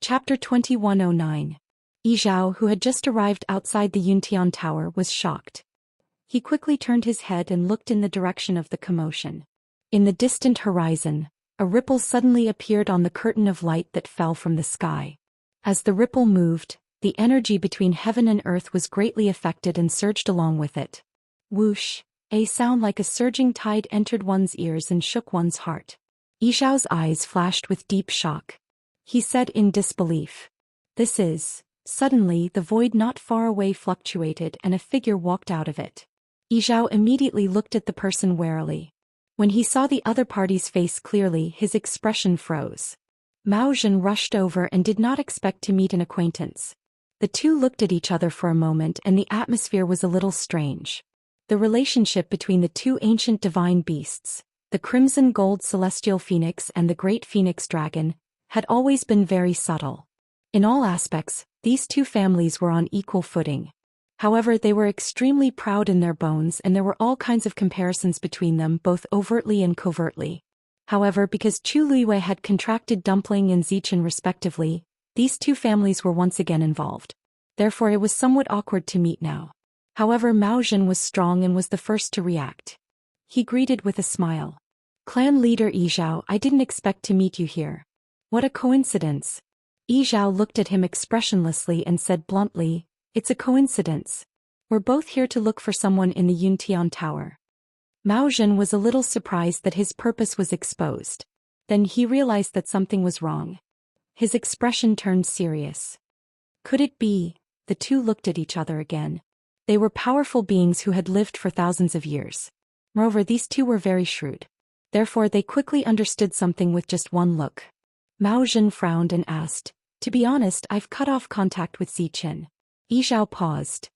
Chapter 2109. Yi Zhao, who had just arrived outside the Yuntian Tower, was shocked. He quickly turned his head and looked in the direction of the commotion. In the distant horizon, a ripple suddenly appeared on the curtain of light that fell from the sky. As the ripple moved, the energy between heaven and earth was greatly affected and surged along with it. Whoosh! A sound like a surging tide entered one's ears and shook one's heart. Yi Zhao's eyes flashed with deep shock. He said in disbelief, "This is..." Suddenly the void not far away fluctuated and a figure walked out of it. Yi Zhao immediately looked at the person warily. When he saw the other party's face clearly, his expression froze. Mao Zhen rushed over and did not expect to meet an acquaintance. The two looked at each other for a moment and the atmosphere was a little strange. The relationship between the two ancient divine beasts, the crimson gold celestial phoenix and the great phoenix dragon, had always been very subtle. In all aspects, these two families were on equal footing. However, they were extremely proud in their bones and there were all kinds of comparisons between them, both overtly and covertly. However, because Chu Luiwei had contracted Dumpling and Zichen respectively, these two families were once again involved. Therefore it was somewhat awkward to meet now. However, Mao Zhen was strong and was the first to react. He greeted with a smile. "Clan leader Yi Zhao, I didn't expect to meet you here. What a coincidence." Yi Zhao looked at him expressionlessly and said bluntly, "It's a coincidence. We're both here to look for someone in the Yuntian Tower." Mao Zhen was a little surprised that his purpose was exposed. Then he realized that something was wrong. His expression turned serious. Could it be? The two looked at each other again. They were powerful beings who had lived for thousands of years. Moreover, these two were very shrewd. Therefore they quickly understood something with just one look. Mao Zhen frowned and asked, "To be honest, I've cut off contact with Zichen." Yi Zhao paused.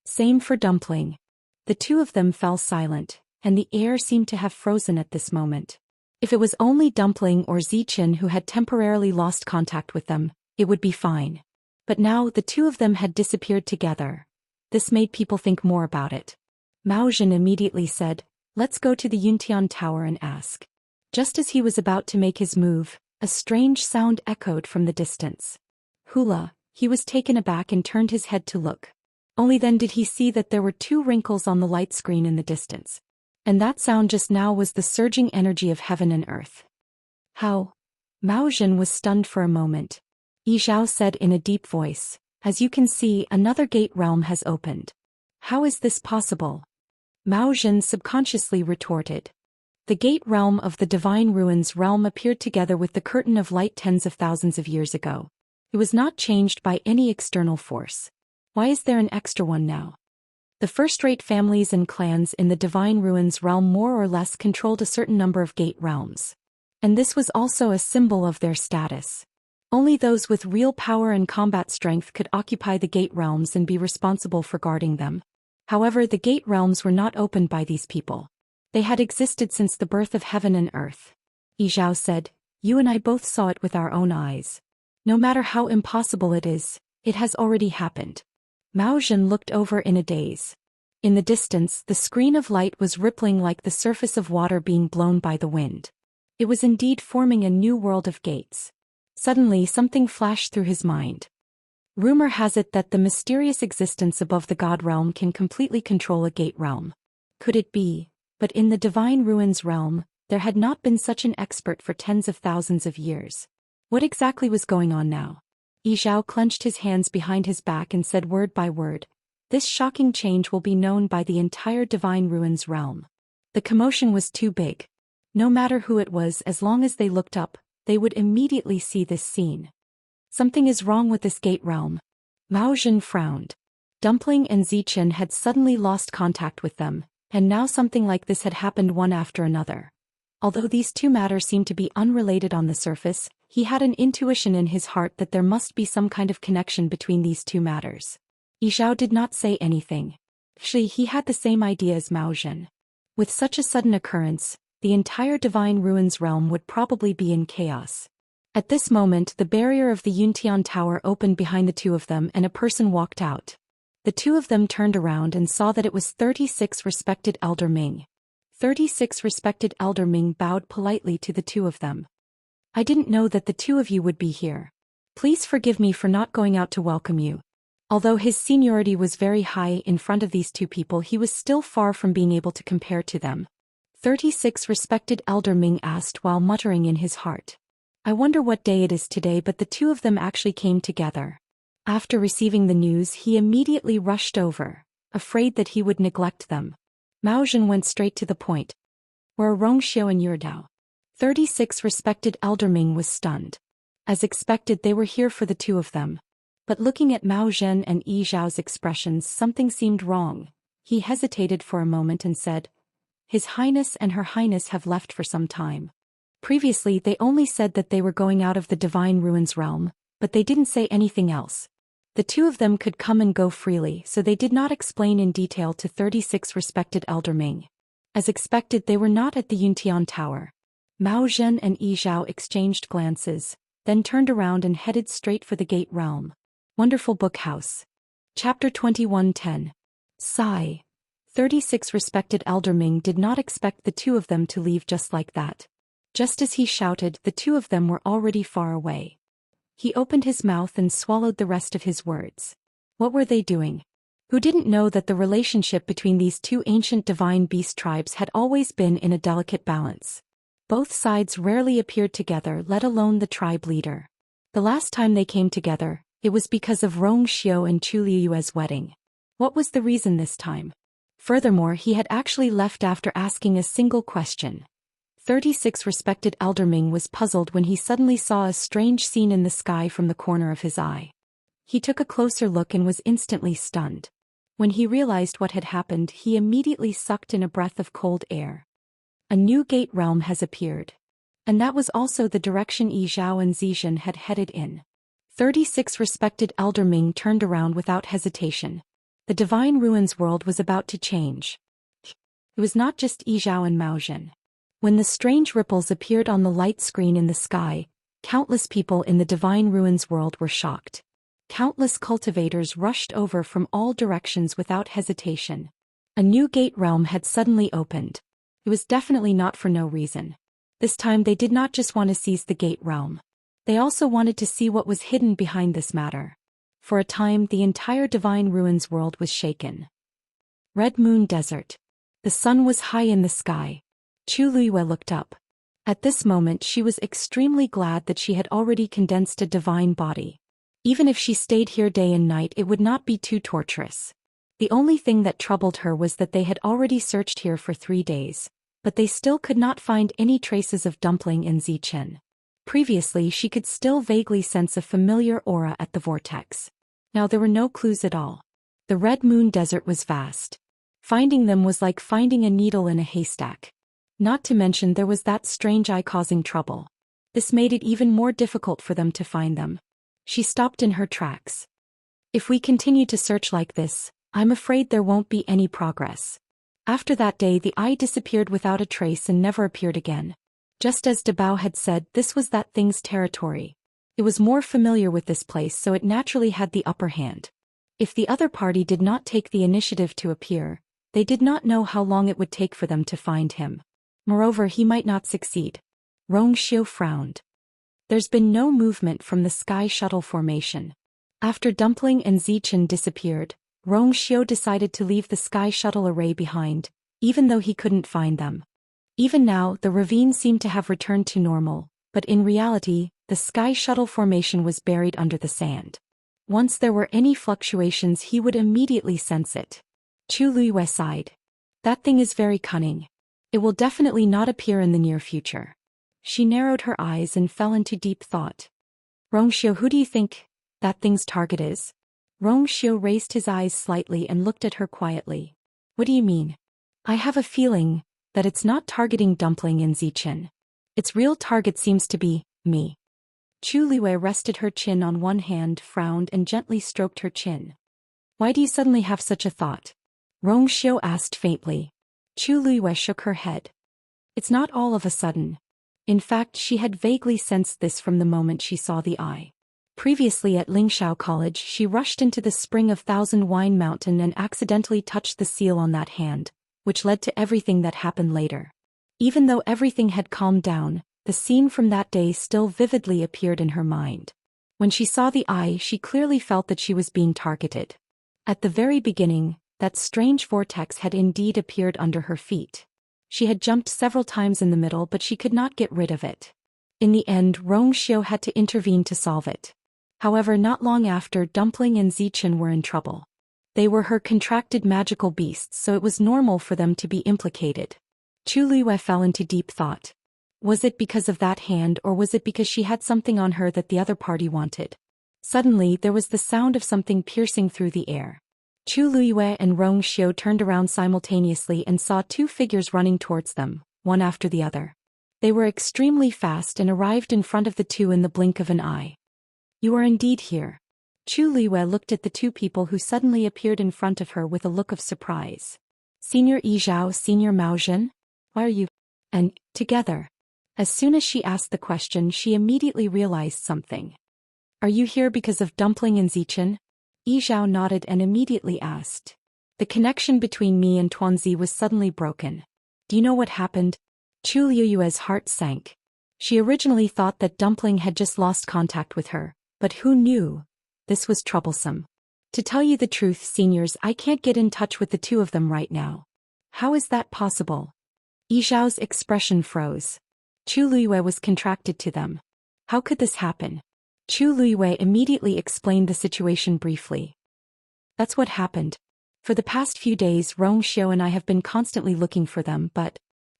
"Same for Dumpling." The two of them fell silent, and the air seemed to have frozen at this moment. If it was only Dumpling or Zichen who had temporarily lost contact with them, it would be fine. But now the two of them had disappeared together. This made people think more about it. Mao Zhen immediately said, "Let's go to the Yuntian Tower and ask." Just as he was about to make his move, a strange sound echoed from the distance. Hula! He was taken aback and turned his head to look. Only then did he see that there were two wrinkles on the light screen in the distance. And that sound just now was the surging energy of heaven and earth. "How?" Mao Zhen was stunned for a moment. Yi Zhao said in a deep voice, "As you can see, another gate realm has opened." "How is this possible?" Mao Zhen subconsciously retorted. The gate realm of the Divine Ruins realm appeared together with the curtain of light tens of thousands of years ago. It was not changed by any external force. Why is there an extra one now? The first-rate families and clans in the Divine Ruins realm more or less controlled a certain number of gate realms. And this was also a symbol of their status. Only those with real power and combat strength could occupy the gate realms and be responsible for guarding them. However, the gate realms were not opened by these people. They had existed since the birth of heaven and earth. Yi Zhao said, "You and I both saw it with our own eyes. No matter how impossible it is, it has already happened." Mao Zhen looked over in a daze. In the distance, the screen of light was rippling like the surface of water being blown by the wind. It was indeed forming a new world of gates. Suddenly something flashed through his mind. Rumor has it that the mysterious existence above the God realm can completely control a gate realm. Could it be? But in the Divine Ruins realm, there had not been such an expert for tens of thousands of years. What exactly was going on now? Yi Zhao clenched his hands behind his back and said word by word, "This shocking change will be known by the entire Divine Ruins realm." The commotion was too big. No matter who it was, as long as they looked up, they would immediately see this scene. Something is wrong with this gate realm. Mao Zhen frowned. Dumpling and Zichen had suddenly lost contact with them, and now something like this had happened one after another. Although these two matters seemed to be unrelated on the surface, he had an intuition in his heart that there must be some kind of connection between these two matters. Yi Zhao did not say anything. Actually, he had the same idea as Mao Zhen. With such a sudden occurrence, the entire Divine Ruins realm would probably be in chaos. At this moment, the barrier of the Yuntian Tower opened behind the two of them and a person walked out. The two of them turned around and saw that it was 36 respected Elder Ming. 36 respected Elder Ming bowed politely to the two of them. "I didn't know that the two of you would be here." Please forgive me for not going out to welcome you. Although his seniority was very high in front of these two people, he was still far from being able to compare to them. 36 respected Elder Ming asked while muttering in his heart. I wonder what day it is today, but the two of them actually came together. After receiving the news, he immediately rushed over, afraid that he would neglect them. Mao Zhen went straight to the point. Where are Rongxiu and Yurdao? 36 respected Elder Ming was stunned. As expected, they were here for the two of them. But looking at Mao Zhen and Yi Zhao's expressions, something seemed wrong. He hesitated for a moment and said, His Highness and Her Highness have left for some time. Previously they only said that they were going out of the Divine Ruins realm, but they didn't say anything else. The two of them could come and go freely, so they did not explain in detail to 36 respected Elder Ming. As expected, they were not at the Yuntian Tower. Mao Zhen and Yi Zhao exchanged glances, then turned around and headed straight for the Gate Realm. Wonderful Book House. Chapter 2110. Sigh. 36 respected Elder Ming did not expect the two of them to leave just like that. Just as he shouted, the two of them were already far away. He opened his mouth and swallowed the rest of his words. What were they doing? Who didn't know that the relationship between these two ancient divine beast tribes had always been in a delicate balance? Both sides rarely appeared together, let alone the tribe leader. The last time they came together, it was because of Rongxiu and Chu Liyue's wedding. What was the reason this time? Furthermore, he had actually left after asking a single question. 36 respected Elder Ming was puzzled when he suddenly saw a strange scene in the sky from the corner of his eye. He took a closer look and was instantly stunned. When he realized what had happened, he immediately sucked in a breath of cold air. A new gate realm has appeared. And that was also the direction Yi Zhao and Zixin had headed in. 36 respected Elder Ming turned around without hesitation. The Divine Ruins world was about to change. It was not just Yi Zhao and Mao Zhen. When the strange ripples appeared on the light screen in the sky, countless people in the Divine Ruins world were shocked. Countless cultivators rushed over from all directions without hesitation. A new gate realm had suddenly opened. It was definitely not for no reason. This time they did not just want to seize the gate realm. They also wanted to see what was hidden behind this matter. For a time, the entire Divine Ruins world was shaken. Red Moon Desert. The sun was high in the sky. Chu Liyue looked up. At this moment she was extremely glad that she had already condensed a divine body. Even if she stayed here day and night, it would not be too torturous. The only thing that troubled her was that they had already searched here for 3 days, but they still could not find any traces of Dumpling and Zichen. Previously she could still vaguely sense a familiar aura at the vortex. Now there were no clues at all. The Red Moon Desert was vast. Finding them was like finding a needle in a haystack. Not to mention there was that strange eye causing trouble. This made it even more difficult for them to find them. She stopped in her tracks. If we continue to search like this, I'm afraid there won't be any progress. After that day the eye disappeared without a trace and never appeared again. Just as Dabao had said, this was that thing's territory. It was more familiar with this place, so it naturally had the upper hand. If the other party did not take the initiative to appear, they did not know how long it would take for them to find him. Moreover, he might not succeed. Rongxiu frowned. There's been no movement from the sky shuttle formation. After Dumpling and Zichen disappeared, Rongxiu decided to leave the sky shuttle array behind, even though he couldn't find them. Even now, the ravine seemed to have returned to normal, but in reality, the sky shuttle formation was buried under the sand. Once there were any fluctuations, he would immediately sense it. Chu Liyue sighed. That thing is very cunning. It will definitely not appear in the near future. She narrowed her eyes and fell into deep thought. Rongxiu, who do you think that thing's target is? Rongxiu raised his eyes slightly and looked at her quietly. What do you mean? I have a feeling that it's not targeting Dumpling and Zichen. Its real target seems to be me. Chu Liyue rested her chin on one hand, frowned and gently stroked her chin. Why do you suddenly have such a thought? Rongxiu asked faintly. Chu Liyue shook her head. It's not all of a sudden. In fact, she had vaguely sensed this from the moment she saw the eye. Previously at Lingshao College, she rushed into the spring of Thousand Wine Mountain and accidentally touched the seal on that hand, which led to everything that happened later. Even though everything had calmed down, the scene from that day still vividly appeared in her mind. When she saw the eye, she clearly felt that she was being targeted. At the very beginning, that strange vortex had indeed appeared under her feet. She had jumped several times in the middle, but she could not get rid of it. In the end, Zhou Xian had to intervene to solve it. However, not long after, Dumpling and Zhou Xian were in trouble. They were her contracted magical beasts, so it was normal for them to be implicated. Chu Liyue fell into deep thought. Was it because of that hand, or was it because she had something on her that the other party wanted? Suddenly, there was the sound of something piercing through the air. Chu Liyue and Zhou Xian turned around simultaneously and saw two figures running towards them, one after the other. They were extremely fast and arrived in front of the two in the blink of an eye. You are indeed here. Chu Liyue looked at the two people who suddenly appeared in front of her with a look of surprise. Senior Yizhao, Senior Mao Zhen? Why are you? And, together. As soon as she asked the question, she immediately realized something. Are you here because of Dumpling and Zhou Xian? Yizhao nodded and immediately asked. The connection between me and Tuanzi was suddenly broken. Do you know what happened? Chu Liyue's heart sank. She originally thought that Dumpling had just lost contact with her, but who knew? This was troublesome. To tell you the truth, seniors, I can't get in touch with the two of them right now. How is that possible? Yizhao's expression froze. Chu Liyue was contracted to them. How could this happen? Chu Liyue immediately explained the situation briefly. That's what happened. For the past few days, Zhou Xian and I have been constantly looking for them, but...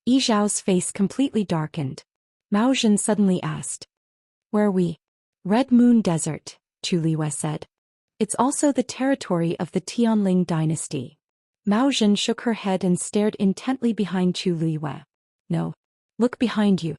Yizhao's face completely darkened. Mao Zhen suddenly asked. Where are we? Red Moon Desert, Chu Liyue said. It's also the territory of the Tianling dynasty. Mao Zhen shook her head and stared intently behind Chu Liyue. No. Look behind you.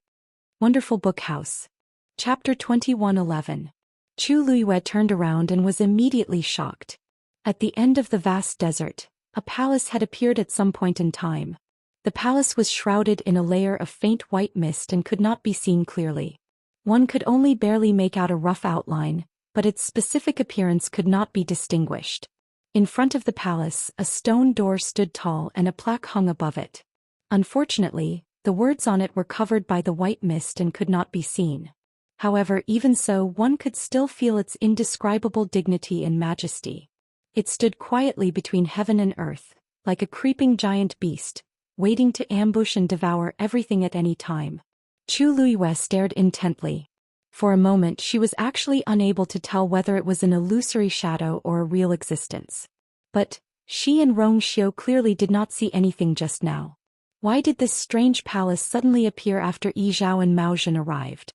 Wonderful Book House. Chapter 21:11. Chu Liyue turned around and was immediately shocked. At the end of the vast desert, a palace had appeared at some point in time. The palace was shrouded in a layer of faint white mist and could not be seen clearly. One could only barely make out a rough outline, but its specific appearance could not be distinguished. In front of the palace, a stone door stood tall and a plaque hung above it. Unfortunately, the words on it were covered by the white mist and could not be seen. However, even so, one could still feel its indescribable dignity and majesty. It stood quietly between heaven and earth, like a creeping giant beast, waiting to ambush and devour everything at any time. Chu Liyue stared intently. For a moment she was actually unable to tell whether it was an illusory shadow or a real existence. But, she and Zhou Xian clearly did not see anything just now. Why did this strange palace suddenly appear after Yizhao and Mao Zhen arrived?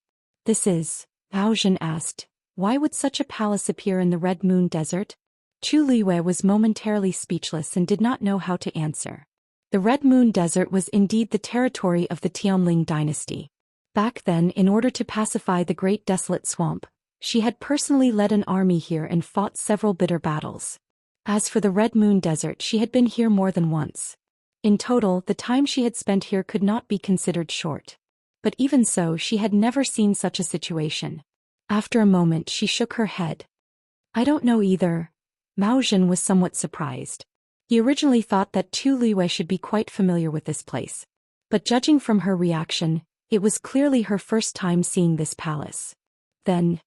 Mao Zhen asked, why would such a palace appear in the Red Moon Desert? Chu Liyue was momentarily speechless and did not know how to answer. The Red Moon Desert was indeed the territory of the Tianling dynasty. Back then, in order to pacify the Great Desolate Swamp, she had personally led an army here and fought several bitter battles. As for the Red Moon Desert, she had been here more than once. In total, the time she had spent here could not be considered short. But even so, she had never seen such a situation. After a moment, she shook her head. I don't know either. Mao Zhen was somewhat surprised. He originally thought that Chu Liyue should be quite familiar with this place. But judging from her reaction, it was clearly her first time seeing this palace. Then,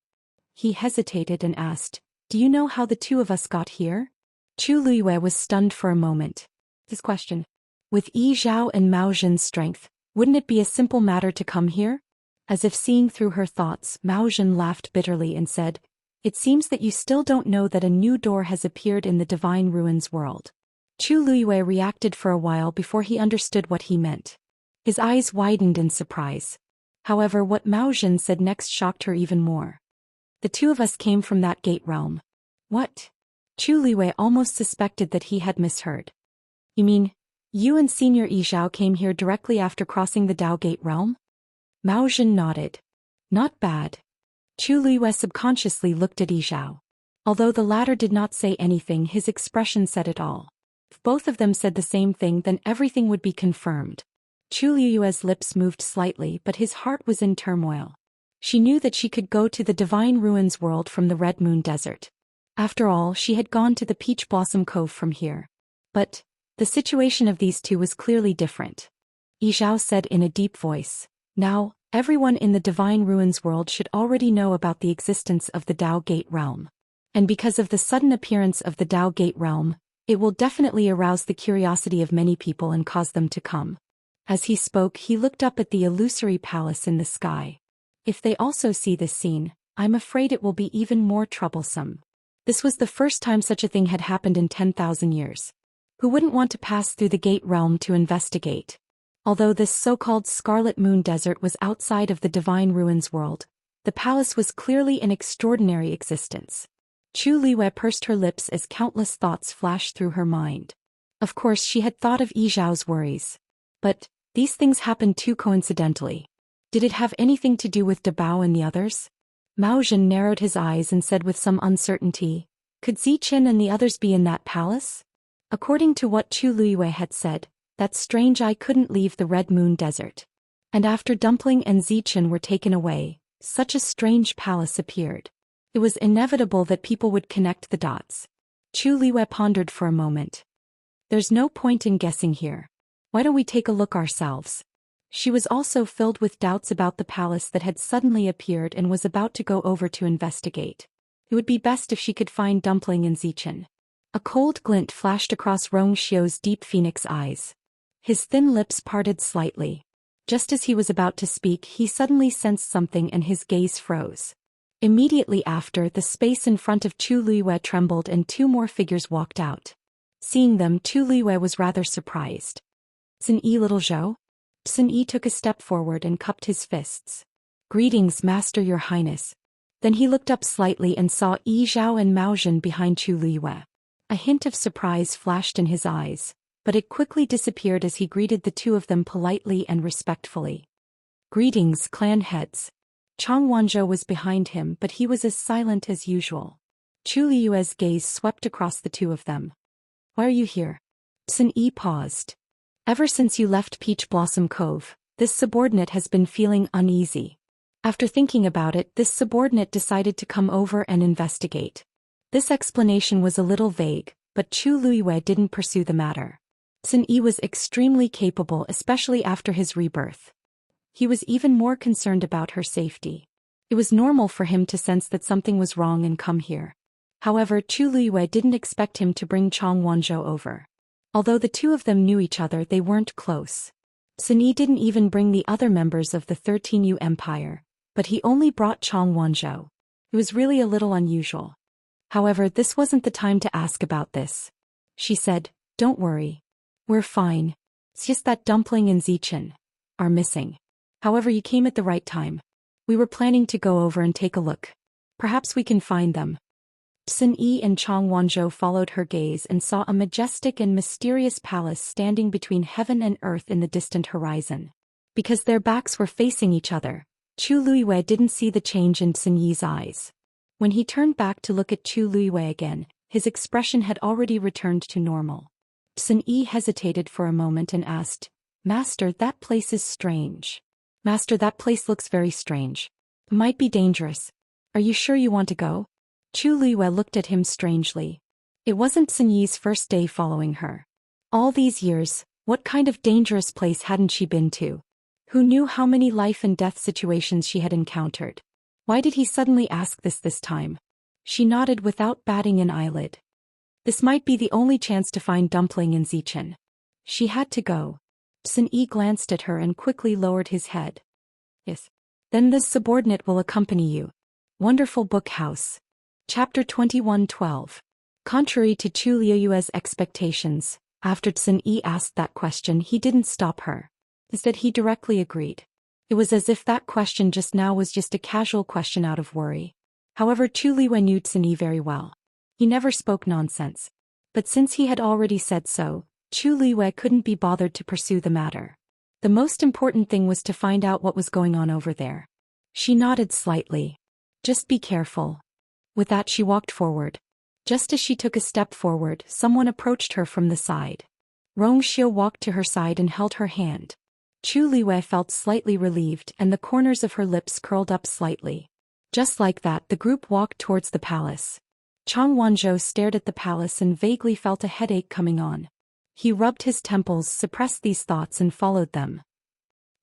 he hesitated and asked, do you know how the two of us got here? Chu Liyue was stunned for a moment. This question. With Yizhao and Mao Zhen's strength, wouldn't it be a simple matter to come here? As if seeing through her thoughts, Mao Zhen laughed bitterly and said, it seems that you still don't know that a new door has appeared in the Divine Ruins world. Chu Liyue reacted for a while before he understood what he meant. His eyes widened in surprise. However, what Mao Zhen said next shocked her even more. The two of us came from that gate realm. What? Chu Liyue almost suspected that he had misheard. You mean, you and Senior Yizhao came here directly after crossing the Dao Gate realm? Mao Zhen nodded. Not bad. Chu Liyue subconsciously looked at Yizhao. Although the latter did not say anything, his expression said it all. If both of them said the same thing, then everything would be confirmed. Chu Liyue's lips moved slightly, but his heart was in turmoil. She knew that she could go to the Divine Ruins world from the Red Moon Desert. After all, she had gone to the Peach Blossom Cove from here. But the situation of these two was clearly different. Yizhao said in a deep voice, now, Everyone in the Divine Ruins world should already know about the existence of the Dao Gate realm. And because of the sudden appearance of the Dao Gate realm, it will definitely arouse the curiosity of many people and cause them to come. As he spoke, he looked up at the illusory palace in the sky. If they also see this scene, I'm afraid it will be even more troublesome. This was the first time such a thing had happened in 10,000 years. Who wouldn't want to pass through the Gate realm to investigate? Although this so-called Scarlet Moon Desert was outside of the Divine Ruins world, the palace was clearly an extraordinary existence. Chu Liwei pursed her lips as countless thoughts flashed through her mind. Of course she had thought of Yi Zhao's worries. But these things happened too coincidentally. Did it have anything to do with Dabao and the others? Mao Zhen narrowed his eyes and said with some uncertainty, "Could Ziqin and the others be in that palace?" According to what Chu Liwei had said, that strange eye couldn't leave the Red Moon Desert. And after Dumpling and Ziqin were taken away, such a strange palace appeared. It was inevitable that people would connect the dots. Chu Liwei pondered for a moment. There's no point in guessing here. Why don't we take a look ourselves? She was also filled with doubts about the palace that had suddenly appeared and was about to go over to investigate. It would be best if she could find Dumpling and Ziqin. A cold glint flashed across Rong Xiu's deep phoenix eyes. His thin lips parted slightly. Just as he was about to speak, he suddenly sensed something and his gaze froze. Immediately after, the space in front of Chu Liwei trembled and two more figures walked out. Seeing them, Chu Liwei was rather surprised. "Sun Yi, little Zhou?" Sun Yi took a step forward and cupped his fists. "Greetings, Master, Your Highness." Then he looked up slightly and saw Yi Zhao and Mao Zhen behind Chu Liwei. A hint of surprise flashed in his eyes, but it quickly disappeared as he greeted the two of them politely and respectfully. "Greetings, clan heads." Chang Wanzhou was behind him, but he was as silent as usual. Chu Liue's gaze swept across the two of them. "Why are you here?" Sun Yi paused. "Ever since you left Peach Blossom Cove, this subordinate has been feeling uneasy. After thinking about it, this subordinate decided to come over and investigate." This explanation was a little vague, but Chu Liwei didn't pursue the matter. Sun Yi was extremely capable, especially after his rebirth. He was even more concerned about her safety. It was normal for him to sense that something was wrong and come here. However, Chu Liwei didn't expect him to bring Chang Wanzhou over. Although the two of them knew each other, they weren't close. Sun Yi didn't even bring the other members of the 13U Empire, but he only brought Chang Wanzhou. It was really a little unusual. However, this wasn't the time to ask about this. She said, "Don't worry. We're fine. It's just that Dumpling and Ziqin are missing. However, you came at the right time. We were planning to go over and take a look. Perhaps we can find them." Sun Yi and Chang Wanzhou followed her gaze and saw a majestic and mysterious palace standing between heaven and earth in the distant horizon. Because their backs were facing each other, Chu Liwei didn't see the change in Sun Yi's eyes. When he turned back to look at Chu Liwei again, his expression had already returned to normal. Sun Yi hesitated for a moment and asked, "Master, that place is strange." "Master, that place looks very strange. It might be dangerous. Are you sure you want to go?" Chu Liwei looked at him strangely. It wasn't Sun Yi's first day following her. All these years, what kind of dangerous place hadn't she been to? Who knew how many life and death situations she had encountered? Why did he suddenly ask this time? She nodded without batting an eyelid. This might be the only chance to find Dumpling and Ziqin. She had to go. Sun Yi glanced at her and quickly lowered his head. "Yes. Then this subordinate will accompany you." Wonderful Book House. Chapter 21:12. Contrary to Chu Liue's expectations, after Sun Yi asked that question, he didn't stop her. Instead, he directly agreed. It was as if that question just now was just a casual question out of worry. However, Chu Liwei knew Sun Yi very well. He never spoke nonsense. But since he had already said so, Chu Liwei couldn't be bothered to pursue the matter. The most important thing was to find out what was going on over there. She nodded slightly. "Just be careful." With that, she walked forward. Just as she took a step forward, someone approached her from the side. Rong Xiu walked to her side and held her hand. Chu Liwei felt slightly relieved and the corners of her lips curled up slightly. Just like that, the group walked towards the palace. Chang Wanzhou stared at the palace and vaguely felt a headache coming on. He rubbed his temples, suppressed these thoughts and followed them.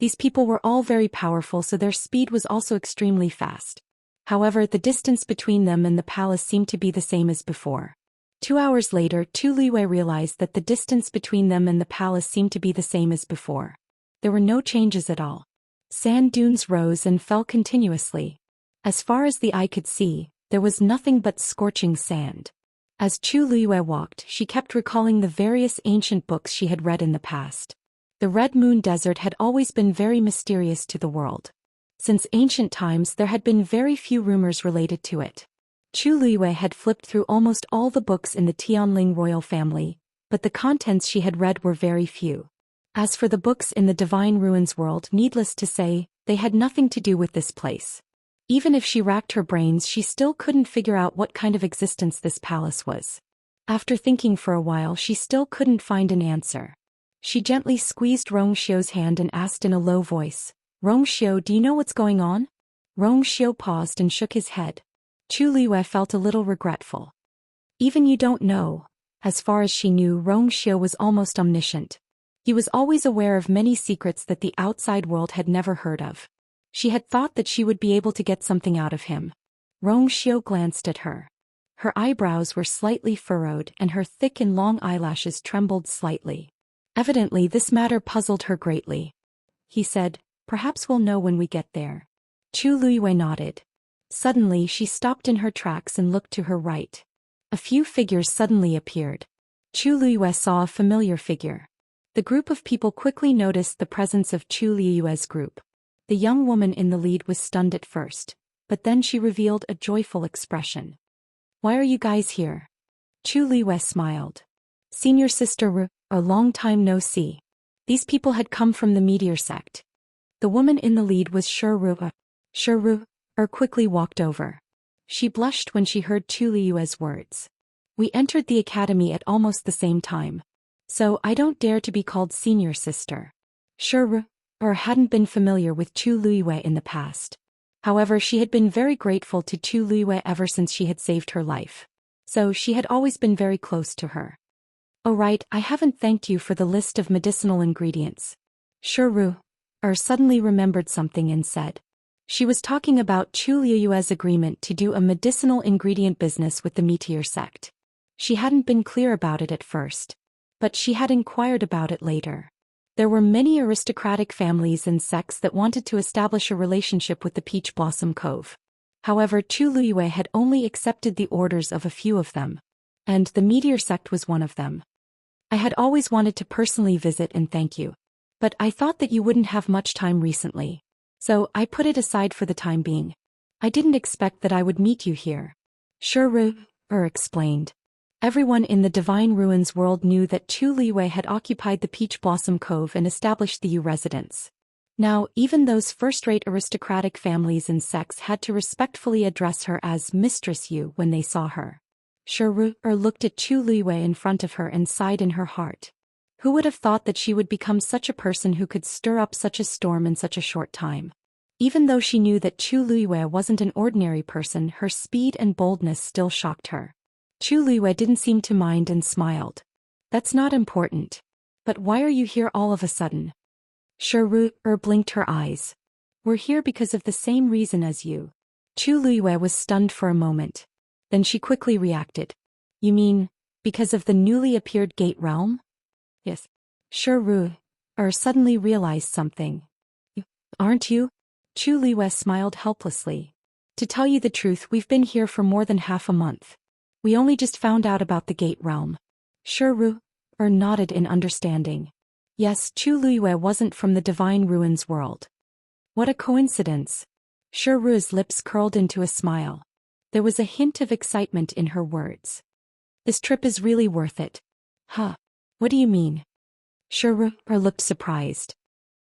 These people were all very powerful, so their speed was also extremely fast. However, the distance between them and the palace seemed to be the same as before. 2 hours later, Chu Liwei realized that the distance between them and the palace seemed to be the same as before. There were no changes at all. Sand dunes rose and fell continuously. As far as the eye could see, there was nothing but scorching sand. As Chu Liwei walked, she kept recalling the various ancient books she had read in the past. The Red Moon Desert had always been very mysterious to the world. Since ancient times, there had been very few rumors related to it. Chu Liwei had flipped through almost all the books in the Tianling royal family, but the contents she had read were very few. As for the books in the Divine Ruins world, needless to say, they had nothing to do with this place. Even if she racked her brains, she still couldn't figure out what kind of existence this palace was. After thinking for a while, she still couldn't find an answer. She gently squeezed Rong Xiu's hand and asked in a low voice, "Rong Xiu, do you know what's going on?" Rong Xiu paused and shook his head. Chu Liwei felt a little regretful. Even you don't know. As far as she knew, Rong Xiu was almost omniscient. He was always aware of many secrets that the outside world had never heard of. She had thought that she would be able to get something out of him. Rong Xiu glanced at her. Her eyebrows were slightly furrowed and her thick and long eyelashes trembled slightly. Evidently, this matter puzzled her greatly. He said, "Perhaps we'll know when we get there." Chu Liwei nodded. Suddenly, she stopped in her tracks and looked to her right. A few figures suddenly appeared. Chu Liwei saw a familiar figure. The group of people quickly noticed the presence of Chu Liwei's group. The young woman in the lead was stunned at first, but then she revealed a joyful expression. "Why are you guys here?" Chu Liwei smiled. "Senior Sister Ru, a long time no see." These people had come from the meteor sect. The woman in the lead was Shuru. Shuru quickly walked over. She blushed when she heard Chu Liwei's words. "We entered the academy at almost the same time. So I don't dare to be called senior sister." Shuru hadn't been familiar with Chu Liwei in the past. However, she had been very grateful to Chu Liwei ever since she had saved her life. So she had always been very close to her. "Oh right, I haven't thanked you for the list of medicinal ingredients." Shuru suddenly remembered something and said. She was talking about Chu Liwei's agreement to do a medicinal ingredient business with the meteor sect. She hadn't been clear about it at first, but she had inquired about it later. There were many aristocratic families and sects that wanted to establish a relationship with the Peach Blossom Cove. However, Chu Liwei had only accepted the orders of a few of them, and the meteor sect was one of them. "I had always wanted to personally visit and thank you, but I thought that you wouldn't have much time recently. So I put it aside for the time being. I didn't expect that I would meet you here." Shuru explained. Everyone in the Divine Ruins world knew that Chu Liwei had occupied the Peach Blossom Cove and established the Yu residence. Now, even those first-rate aristocratic families and sects had to respectfully address her as Mistress Yu when they saw her. Shuru looked at Chu Liwei in front of her and sighed in her heart. Who would have thought that she would become such a person who could stir up such a storm in such a short time? Even though she knew that Chu Liwei wasn't an ordinary person, her speed and boldness still shocked her. Chu Liwei didn't seem to mind and smiled. "That's not important. But why are you here all of a sudden?" Shuru blinked her eyes. "We're here because of the same reason as you." Chu Liwei was stunned for a moment. Then she quickly reacted. "You mean, because of the newly appeared Gate Realm?" "Yes." Shuru suddenly realized something. "Aren't you?" Chu Liwei smiled helplessly. "To tell you the truth, we've been here for more than half a month. We only just found out about the Gate Realm." Shuru nodded in understanding. Yes, Chu Liwei wasn't from the Divine Ruins world. What a coincidence. Shuru's lips curled into a smile. There was a hint of excitement in her words. "This trip is really worth it." "Huh? What do you mean?" Shuru looked surprised.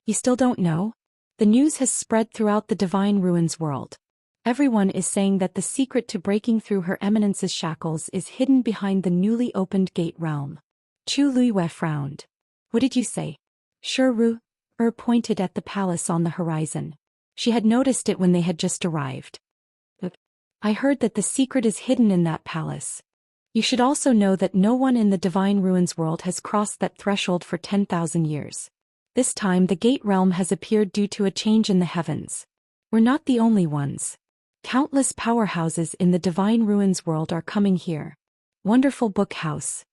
"You still don't know? The news has spread throughout the Divine Ruins world. Everyone is saying that the secret to breaking through Her Eminence's shackles is hidden behind the newly opened Gate Realm." Chu Liwei frowned. "What did you say?" Shuru pointed at the palace on the horizon. She had noticed it when they had just arrived. "I heard that the secret is hidden in that palace. You should also know that no one in the Divine Ruins world has crossed that threshold for 10,000 years. This time the gate realm has appeared due to a change in the heavens. We're not the only ones. Countless powerhouses in the Divine Ruins world are coming here. Wonderful Book House.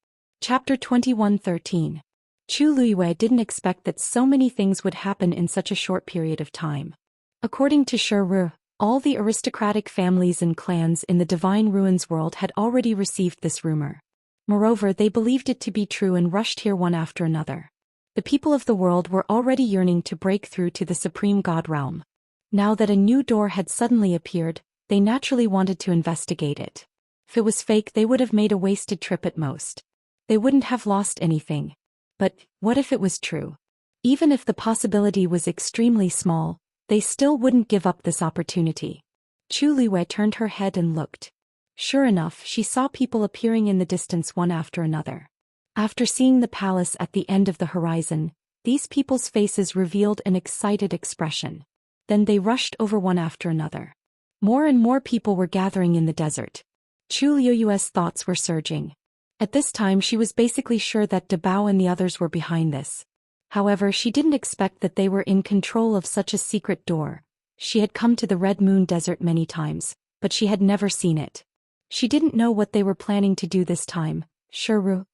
Chapter 21:13. Chu Luiyue didn't expect that so many things would happen in such a short period of time. According to Shi Ru, all the aristocratic families and clans in the Divine Ruins world had already received this rumor. Moreover, they believed it to be true and rushed here one after another. The people of the world were already yearning to break through to the Supreme God realm. Now that a new door had suddenly appeared, they naturally wanted to investigate it. If it was fake, they would have made a wasted trip at most. They wouldn't have lost anything. But what if it was true? Even if the possibility was extremely small, they still wouldn't give up this opportunity. Chu Luiyue turned her head and looked. Sure enough, she saw people appearing in the distance one after another. After seeing the palace at the end of the horizon, these people's faces revealed an excited expression. Then they rushed over one after another. More and more people were gathering in the desert. Chu Luiyue's thoughts were surging. At this time she was basically sure that Dabao and the others were behind this. However, she didn't expect that they were in control of such a secret door. She had come to the Red Moon Desert many times, but she had never seen it. She didn't know what they were planning to do this time. Shi Ru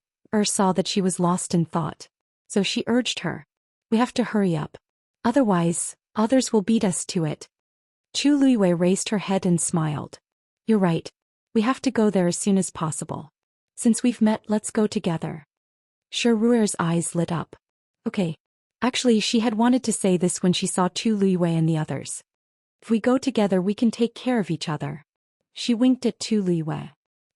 saw that she was lost in thought. So she urged her. We have to hurry up. Otherwise, others will beat us to it. Chu Luiyue raised her head and smiled. You're right. We have to go there as soon as possible. Since we've met, let's go together. Shi Ruer's eyes lit up. Okay. Actually, she had wanted to say this when she saw Chu Luiyue and the others. If we go together, we can take care of each other. She winked at Chu Luiyue.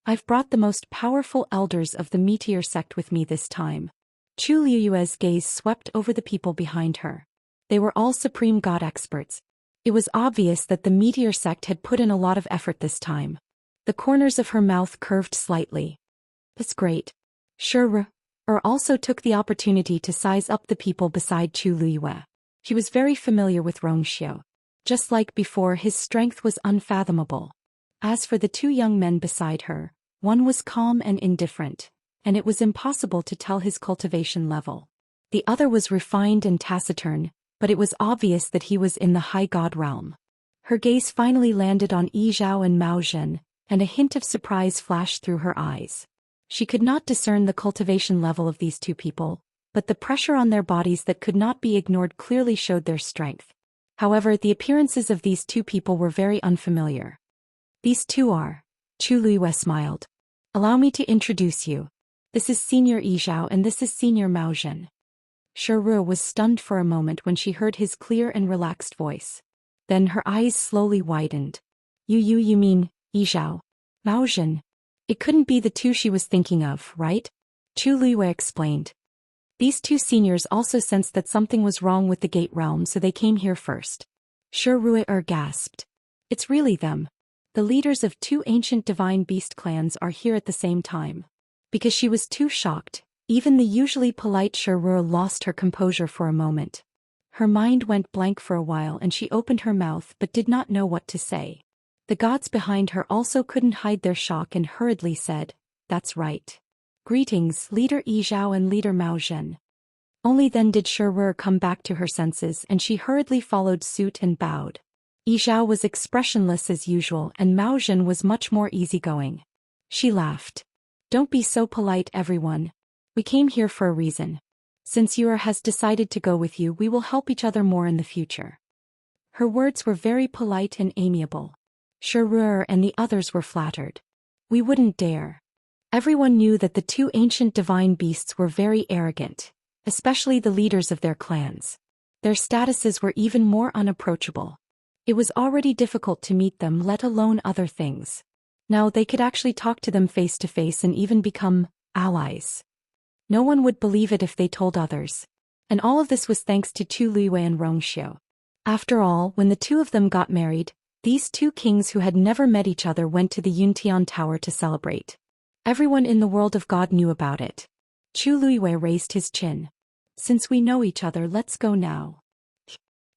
I've brought the most powerful elders of the Meteor sect with me this time. Chu Luiyue's gaze swept over the people behind her. They were all Supreme God experts. It was obvious that the Meteor sect had put in a lot of effort this time. The corners of her mouth curved slightly. That's great. Shi Ru also took the opportunity to size up the people beside Chu Luiyue. He was very familiar with Rongxiu. Just like before, his strength was unfathomable. As for the two young men beside her, one was calm and indifferent, and it was impossible to tell his cultivation level. The other was refined and taciturn, but it was obvious that he was in the high god realm. Her gaze finally landed on Yi Zhao and Mao Zhen, and a hint of surprise flashed through her eyes. She could not discern the cultivation level of these two people, but the pressure on their bodies that could not be ignored clearly showed their strength. However, the appearances of these two people were very unfamiliar. These two are. Chu Luiyue smiled. Allow me to introduce you. This is Senior Yi Zhao and this is Senior Mao Zhen. Shi Ru was stunned for a moment when she heard his clear and relaxed voice. Then her eyes slowly widened. You mean, Yi Zhao? Mao Zhen? It couldn't be the two she was thinking of, right? Chu Luiyue explained. These two seniors also sensed that something was wrong with the gate realm, so they came here first. Shi Ru gasped. It's really them. The leaders of two ancient divine beast clans are here at the same time. Because she was too shocked, even the usually polite Shi Ru lost her composure for a moment. Her mind went blank for a while and she opened her mouth but did not know what to say. The gods behind her also couldn't hide their shock and hurriedly said, That's right. Greetings, Leader Yi Zhao and Leader Mao Zhen. Only then did Shi Ru come back to her senses and she hurriedly followed suit and bowed. Yi Zhao was expressionless as usual and Mao Zhen was much more easygoing. She laughed. Don't be so polite, everyone. We came here for a reason. Since Yura has decided to go with you, we will help each other more in the future. Her words were very polite and amiable. Shi Ru and the others were flattered. We wouldn't dare. Everyone knew that the two ancient divine beasts were very arrogant, especially the leaders of their clans. Their statuses were even more unapproachable. It was already difficult to meet them, let alone other things. Now they could actually talk to them face to face and even become allies. No one would believe it if they told others. And all of this was thanks to Chu Luiyue and Rongxiu. After all, when the two of them got married, these two kings who had never met each other went to the Yuntian Tower to celebrate. Everyone in the world of God knew about it. Chu Luiyue raised his chin. Since we know each other, let's go now.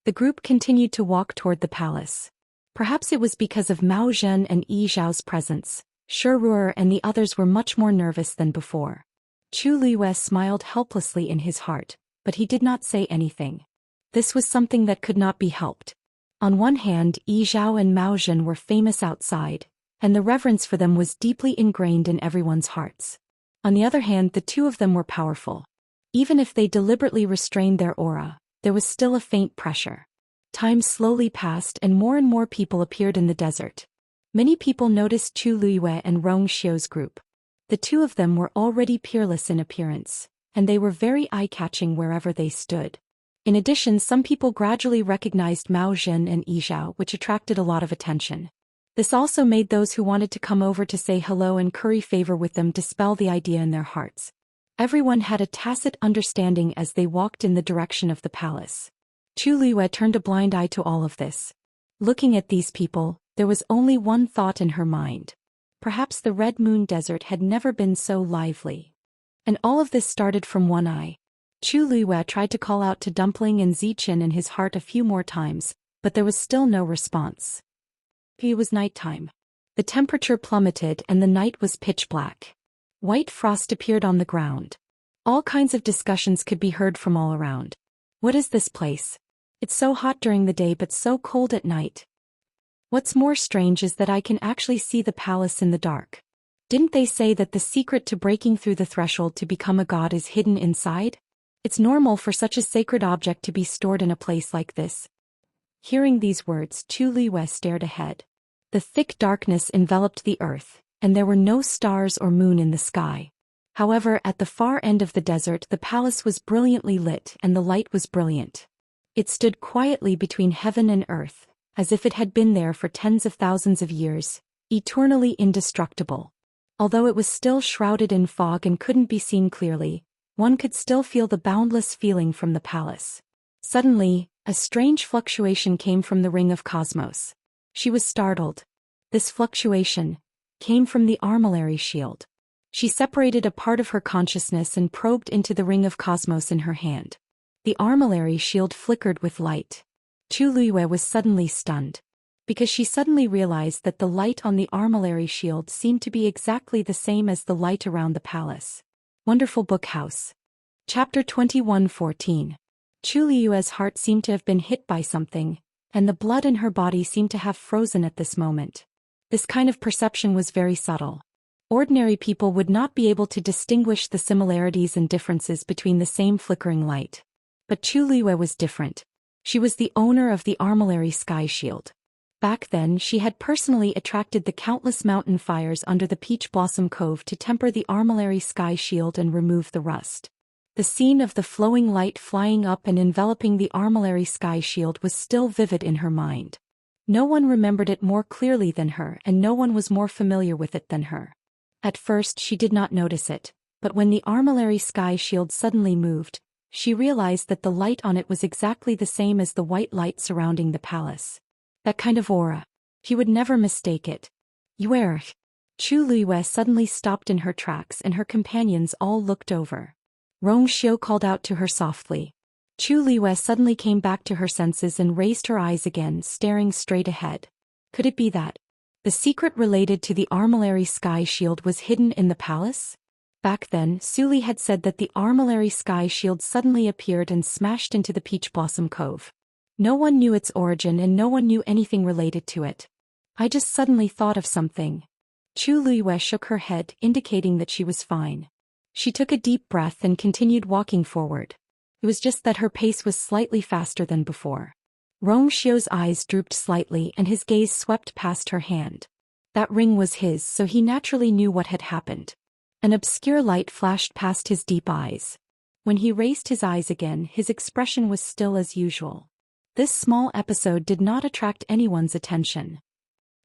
The group continued to walk toward the palace. Perhaps it was because of Mao Zhen and Yi Zhao's presence. Shi Ru and the others were much more nervous than before. Chu Luiyue smiled helplessly in his heart, but he did not say anything. This was something that could not be helped. On one hand, Yi Zhao and Mao Zhen were famous outside, and the reverence for them was deeply ingrained in everyone's hearts. On the other hand, the two of them were powerful. Even if they deliberately restrained their aura, there was still a faint pressure. Time slowly passed and more people appeared in the desert. Many people noticed Chu Luiyue and Rong Xiu's group. The two of them were already peerless in appearance, and they were very eye-catching wherever they stood. In addition, some people gradually recognized Mao Zhen and Yi Zhao, which attracted a lot of attention. This also made those who wanted to come over to say hello and curry favor with them dispel the idea in their hearts. Everyone had a tacit understanding as they walked in the direction of the palace. Chu Luiyue turned a blind eye to all of this. Looking at these people, there was only one thought in her mind. Perhaps the Red Moon Desert had never been so lively. And all of this started from one eye. Chu Luiyue tried to call out to Dumpling and Ziqin in his heart a few more times, but there was still no response. It was nighttime. The temperature plummeted and the night was pitch black. White frost appeared on the ground. All kinds of discussions could be heard from all around. What is this place? It's so hot during the day but so cold at night. What's more strange is that I can actually see the palace in the dark. Didn't they say that the secret to breaking through the threshold to become a god is hidden inside? It's normal for such a sacred object to be stored in a place like this. Hearing these words, Chu Luiyue stared ahead. The thick darkness enveloped the earth, and there were no stars or moon in the sky. However, at the far end of the desert the palace was brilliantly lit and the light was brilliant. It stood quietly between heaven and earth, as if it had been there for tens of thousands of years, eternally indestructible. Although it was still shrouded in fog and couldn't be seen clearly, one could still feel the boundless feeling from the palace. Suddenly, a strange fluctuation came from the ring of cosmos. She was startled. This fluctuation came from the armillary shield. She separated a part of her consciousness and probed into the ring of cosmos in her hand. The armillary shield flickered with light. Chu Luiyue was suddenly stunned, because she suddenly realized that the light on the armillary shield seemed to be exactly the same as the light around the palace. Wonderful Book House. Chapter 21:14. Chu Luiyue's heart seemed to have been hit by something, and the blood in her body seemed to have frozen at this moment. This kind of perception was very subtle. Ordinary people would not be able to distinguish the similarities and differences between the same flickering light. But Chu Luiyue was different. She was the owner of the armillary sky shield. Back then she had personally attracted the countless mountain fires under the Peach Blossom Cove to temper the armillary sky shield and remove the rust. The scene of the flowing light flying up and enveloping the armillary sky shield was still vivid in her mind. No one remembered it more clearly than her, and no one was more familiar with it than her. At first she did not notice it, but when the armillary sky shield suddenly moved, she realized that the light on it was exactly the same as the white light surrounding the palace. That kind of aura. He would never mistake it. Where? Chu Luiyue suddenly stopped in her tracks and her companions all looked over. Rong Xiu called out to her softly. Chu Luiyue suddenly came back to her senses and raised her eyes again, staring straight ahead. Could it be that the secret related to the armillary sky shield was hidden in the palace? Back then, Suli had said that the armillary sky shield suddenly appeared and smashed into the Peach Blossom Cove. No one knew its origin and no one knew anything related to it. I just suddenly thought of something. Chu Luiyue shook her head, indicating that she was fine. She took a deep breath and continued walking forward. It was just that her pace was slightly faster than before. Rong Xiu's eyes drooped slightly and his gaze swept past her hand. That ring was his, so he naturally knew what had happened. An obscure light flashed past his deep eyes. When he raised his eyes again, his expression was still as usual. This small episode did not attract anyone's attention.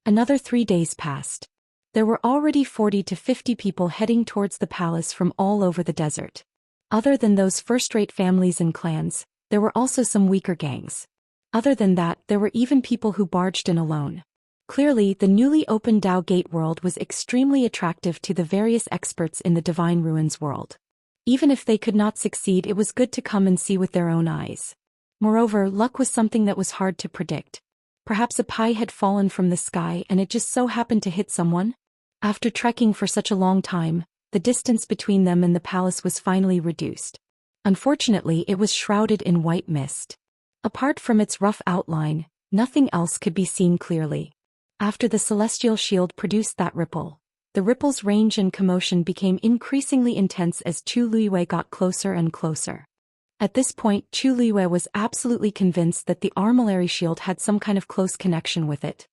Another 3 days passed. There were already 40 to 50 people heading towards the palace from all over the desert. Other than those first-rate families and clans, there were also some weaker gangs. Other than that, there were even people who barged in alone. Clearly, the newly opened Dao Gate world was extremely attractive to the various experts in the Divine Ruins world. Even if they could not succeed, it was good to come and see with their own eyes. Moreover, luck was something that was hard to predict. Perhaps a pie had fallen from the sky and it just so happened to hit someone? After trekking for such a long time, the distance between them and the palace was finally reduced. Unfortunately, it was shrouded in white mist. Apart from its rough outline, nothing else could be seen clearly. After the celestial shield produced that ripple, the ripple's range and commotion became increasingly intense as Chu Luiyue got closer and closer. At this point, Chu Luiyue was absolutely convinced that the armillary shield had some kind of close connection with it.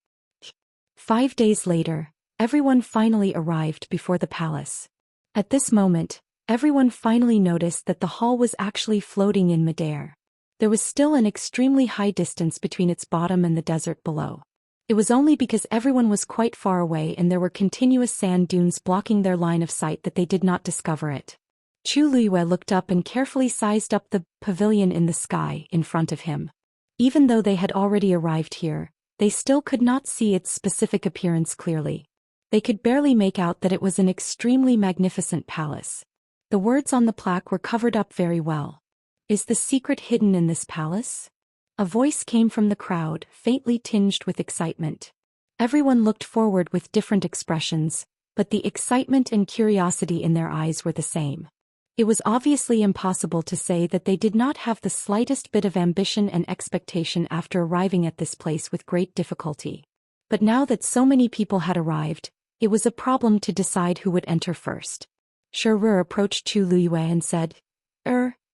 5 days later, everyone finally arrived before the palace. At this moment, everyone finally noticed that the hall was actually floating in midair. There was still an extremely high distance between its bottom and the desert below. It was only because everyone was quite far away and there were continuous sand dunes blocking their line of sight that they did not discover it. Chu Luiyue looked up and carefully sized up the pavilion in the sky in front of him. Even though they had already arrived here, they still could not see its specific appearance clearly. They could barely make out that it was an extremely magnificent palace. The words on the plaque were covered up very well. "Is the secret hidden in this palace?" A voice came from the crowd, faintly tinged with excitement. Everyone looked forward with different expressions, but the excitement and curiosity in their eyes were the same. It was obviously impossible to say that they did not have the slightest bit of ambition and expectation after arriving at this place with great difficulty. But now that so many people had arrived, it was a problem to decide who would enter first. Shi Ru approached Chu Luiyue and said,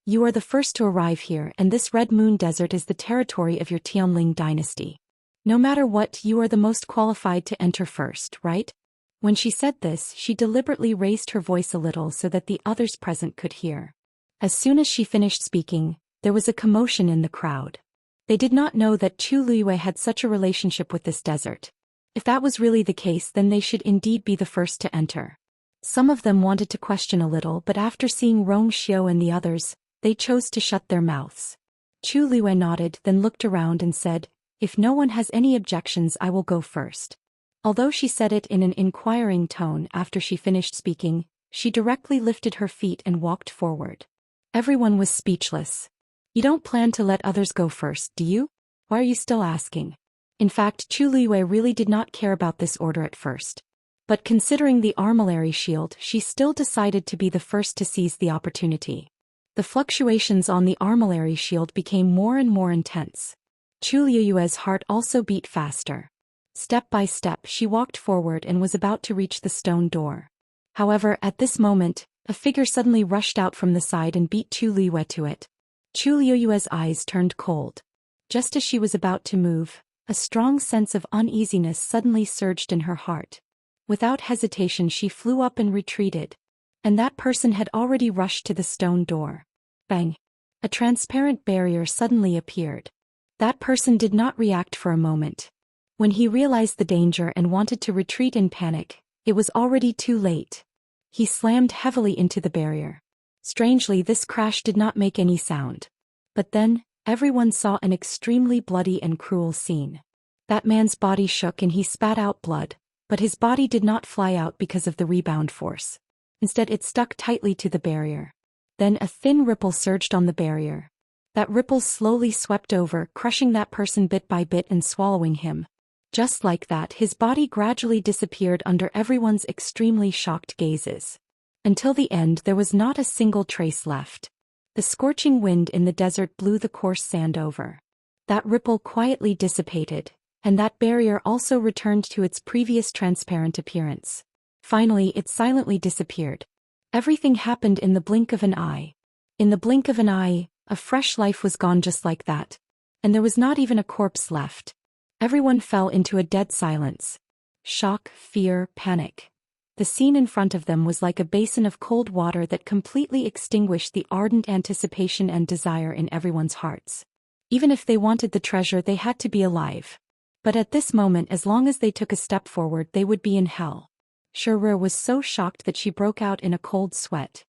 You are the first to arrive here, and this Red Moon Desert is the territory of your Tianling dynasty. No matter what, you are the most qualified to enter first, right?" When she said this, she deliberately raised her voice a little so that the others present could hear. As soon as she finished speaking, there was a commotion in the crowd. They did not know that Chu Luiyue had such a relationship with this desert. If that was really the case, then they should indeed be the first to enter. Some of them wanted to question a little, but after seeing Rong Xiao and the others, they chose to shut their mouths. Chu Luiyue nodded, then looked around and said, "If no one has any objections, I will go first." Although she said it in an inquiring tone after she finished speaking, she directly lifted her feet and walked forward. Everyone was speechless. "You don't plan to let others go first, do you? Why are you still asking?" In fact, Chu Luiyue really did not care about this order at first. But considering the armillary shield, she still decided to be the first to seize the opportunity. The fluctuations on the armillary shield became more and more intense. Chu Luiyue's heart also beat faster. Step by step, she walked forward and was about to reach the stone door. However, at this moment, a figure suddenly rushed out from the side and beat Chu Luiyue to it. Chu Luiyue's eyes turned cold. Just as she was about to move, a strong sense of uneasiness suddenly surged in her heart. Without hesitation, she flew up and retreated. And that person had already rushed to the stone door. Bang! A transparent barrier suddenly appeared. That person did not react for a moment. When he realized the danger and wanted to retreat in panic, it was already too late. He slammed heavily into the barrier. Strangely, this crash did not make any sound. But then, everyone saw an extremely bloody and cruel scene. That man's body shook and he spat out blood, but his body did not fly out because of the rebound force. Instead, it stuck tightly to the barrier. Then a thin ripple surged on the barrier. That ripple slowly swept over, crushing that person bit by bit and swallowing him. Just like that, his body gradually disappeared under everyone's extremely shocked gazes. Until the end, there was not a single trace left. The scorching wind in the desert blew the coarse sand over. That ripple quietly dissipated, and that barrier also returned to its previous transparent appearance. Finally, it silently disappeared. Everything happened in the blink of an eye. In the blink of an eye, a fresh life was gone just like that. And there was not even a corpse left. Everyone fell into a dead silence. Shock, fear, panic. The scene in front of them was like a basin of cold water that completely extinguished the ardent anticipation and desire in everyone's hearts. Even if they wanted the treasure, they had to be alive. But at this moment, as long as they took a step forward, they would be in hell. Shi Ru was so shocked that she broke out in a cold sweat.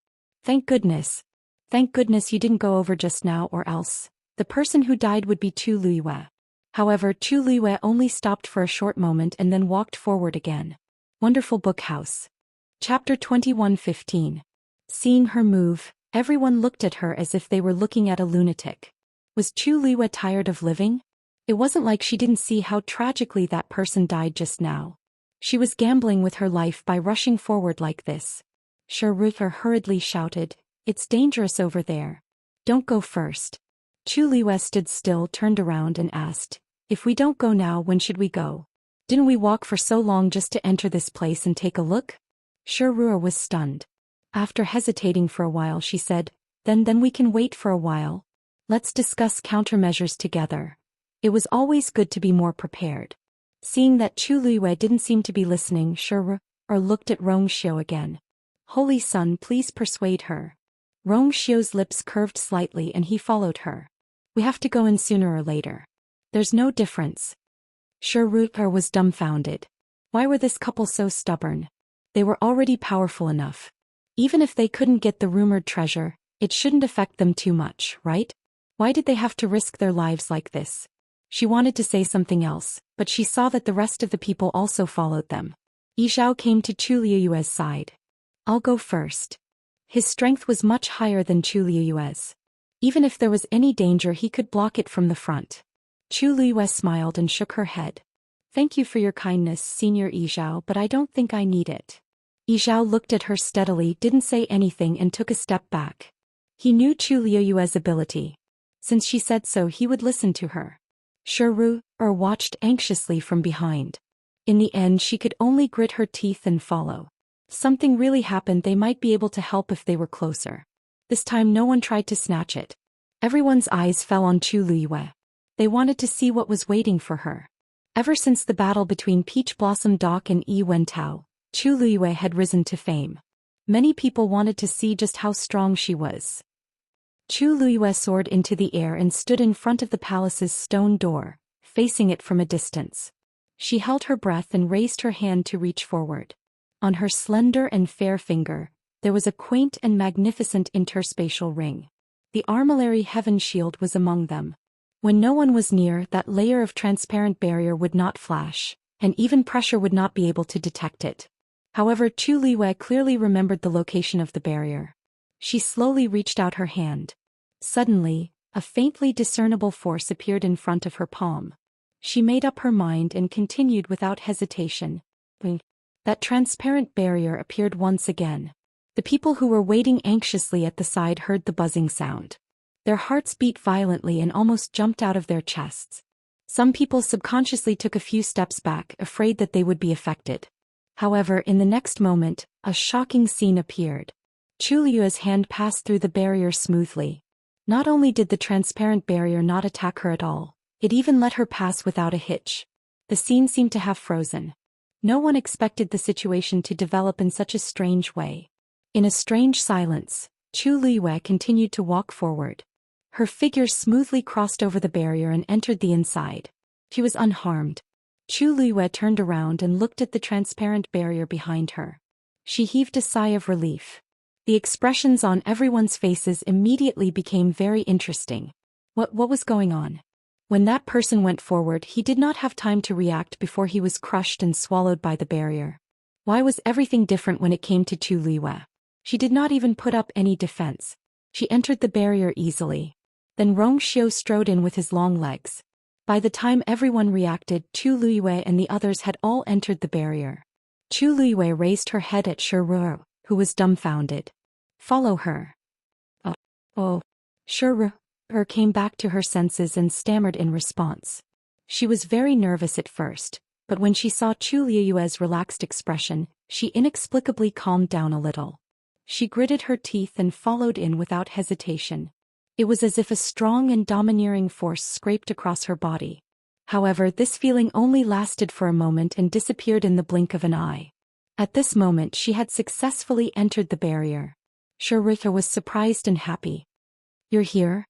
Thank goodness. Thank goodness you didn't go over just now, or else the person who died would be Chu Luiyue. However, Chu Luiyue only stopped for a short moment and then walked forward again. Wonderful Book House. Chapter 21:15. Seeing her move, everyone looked at her as if they were looking at a lunatic. Was Chu Luiyue tired of living? It wasn't like she didn't see how tragically that person died just now. She was gambling with her life by rushing forward like this. Shi Ru hurriedly shouted, "It's dangerous over there. Don't go first. Chu Liwei stood still, turned around and asked, if we don't go now, when should we go? Didn't we walk for so long just to enter this place and take a look? Shi Ruo was stunned. After hesitating for a while, she said, Then we can wait for a while. Let's discuss countermeasures together. It was always good to be more prepared. Seeing that Chu Liwei didn't seem to be listening, Shi Ruo looked at Rongxiu again. Holy Sun, please persuade her. Rongxiu's lips curved slightly and he followed her. We have to go in sooner or later. There's no difference. Shi Ruo was dumbfounded. Why were this couple so stubborn? They were already powerful enough. Even if they couldn't get the rumored treasure, it shouldn't affect them too much, right? Why did they have to risk their lives like this? She wanted to say something else, but she saw that the rest of the people also followed them. Yizhao came to Chu Liuyue's side. I'll go first. His strength was much higher than Chu Liuyue's. Even if there was any danger, he could block it from the front. Chu Liuyue smiled and shook her head. Thank you for your kindness, Senior Yizhao, but I don't think I need it. Yizhao looked at her steadily, didn't say anything and took a step back. He knew Chu Liuyue's ability. Since she said so, he would listen to her. Shi Ruo watched anxiously from behind. In the end, she could only grit her teeth and follow. Something really happened. They might be able to help if they were closer. This time no one tried to snatch it. Everyone's eyes fell on Chu Liuyue. They wanted to see what was waiting for her. Ever since the battle between Peach Blossom Doc and Yi Wentao, Chu Liuyue had risen to fame. Many people wanted to see just how strong she was. Chu Liuyue soared into the air and stood in front of the palace's stone door, facing it from a distance. She held her breath and raised her hand to reach forward. On her slender and fair finger, there was a quaint and magnificent interspatial ring. The armillary heaven shield was among them. When no one was near, that layer of transparent barrier would not flash, and even pressure would not be able to detect it. However, Chu Liuyue clearly remembered the location of the barrier. She slowly reached out her hand. Suddenly, a faintly discernible force appeared in front of her palm. She made up her mind and continued without hesitation. That transparent barrier appeared once again. The people who were waiting anxiously at the side heard the buzzing sound. Their hearts beat violently and almost jumped out of their chests. Some people subconsciously took a few steps back, afraid that they would be affected. However, in the next moment, a shocking scene appeared. Chu Liuyue's hand passed through the barrier smoothly. Not only did the transparent barrier not attack her at all, it even let her pass without a hitch. The scene seemed to have frozen. No one expected the situation to develop in such a strange way. In a strange silence, Chu Liuyue continued to walk forward. Her figure smoothly crossed over the barrier and entered the inside. She was unharmed. Chu Liuyue turned around and looked at the transparent barrier behind her. She heaved a sigh of relief. The expressions on everyone's faces immediately became very interesting. What was going on? When that person went forward, he did not have time to react before he was crushed and swallowed by the barrier. Why was everything different when it came to Chu Liuyue? She did not even put up any defense. She entered the barrier easily. Then Rongxiu strode in with his long legs. By the time everyone reacted, Chu Liuyue and the others had all entered the barrier. Chu Liuyue raised her head at Shi Ruo, who was dumbfounded. Follow her. Oh. Shi Ruo came back to her senses and stammered in response. She was very nervous at first, but when she saw Chu Liuyue's relaxed expression, she inexplicably calmed down a little. She gritted her teeth and followed in without hesitation. It was as if a strong and domineering force scraped across her body. However, this feeling only lasted for a moment and disappeared in the blink of an eye. At this moment, she had successfully entered the barrier. Shi Ruo was surprised and happy. You're here?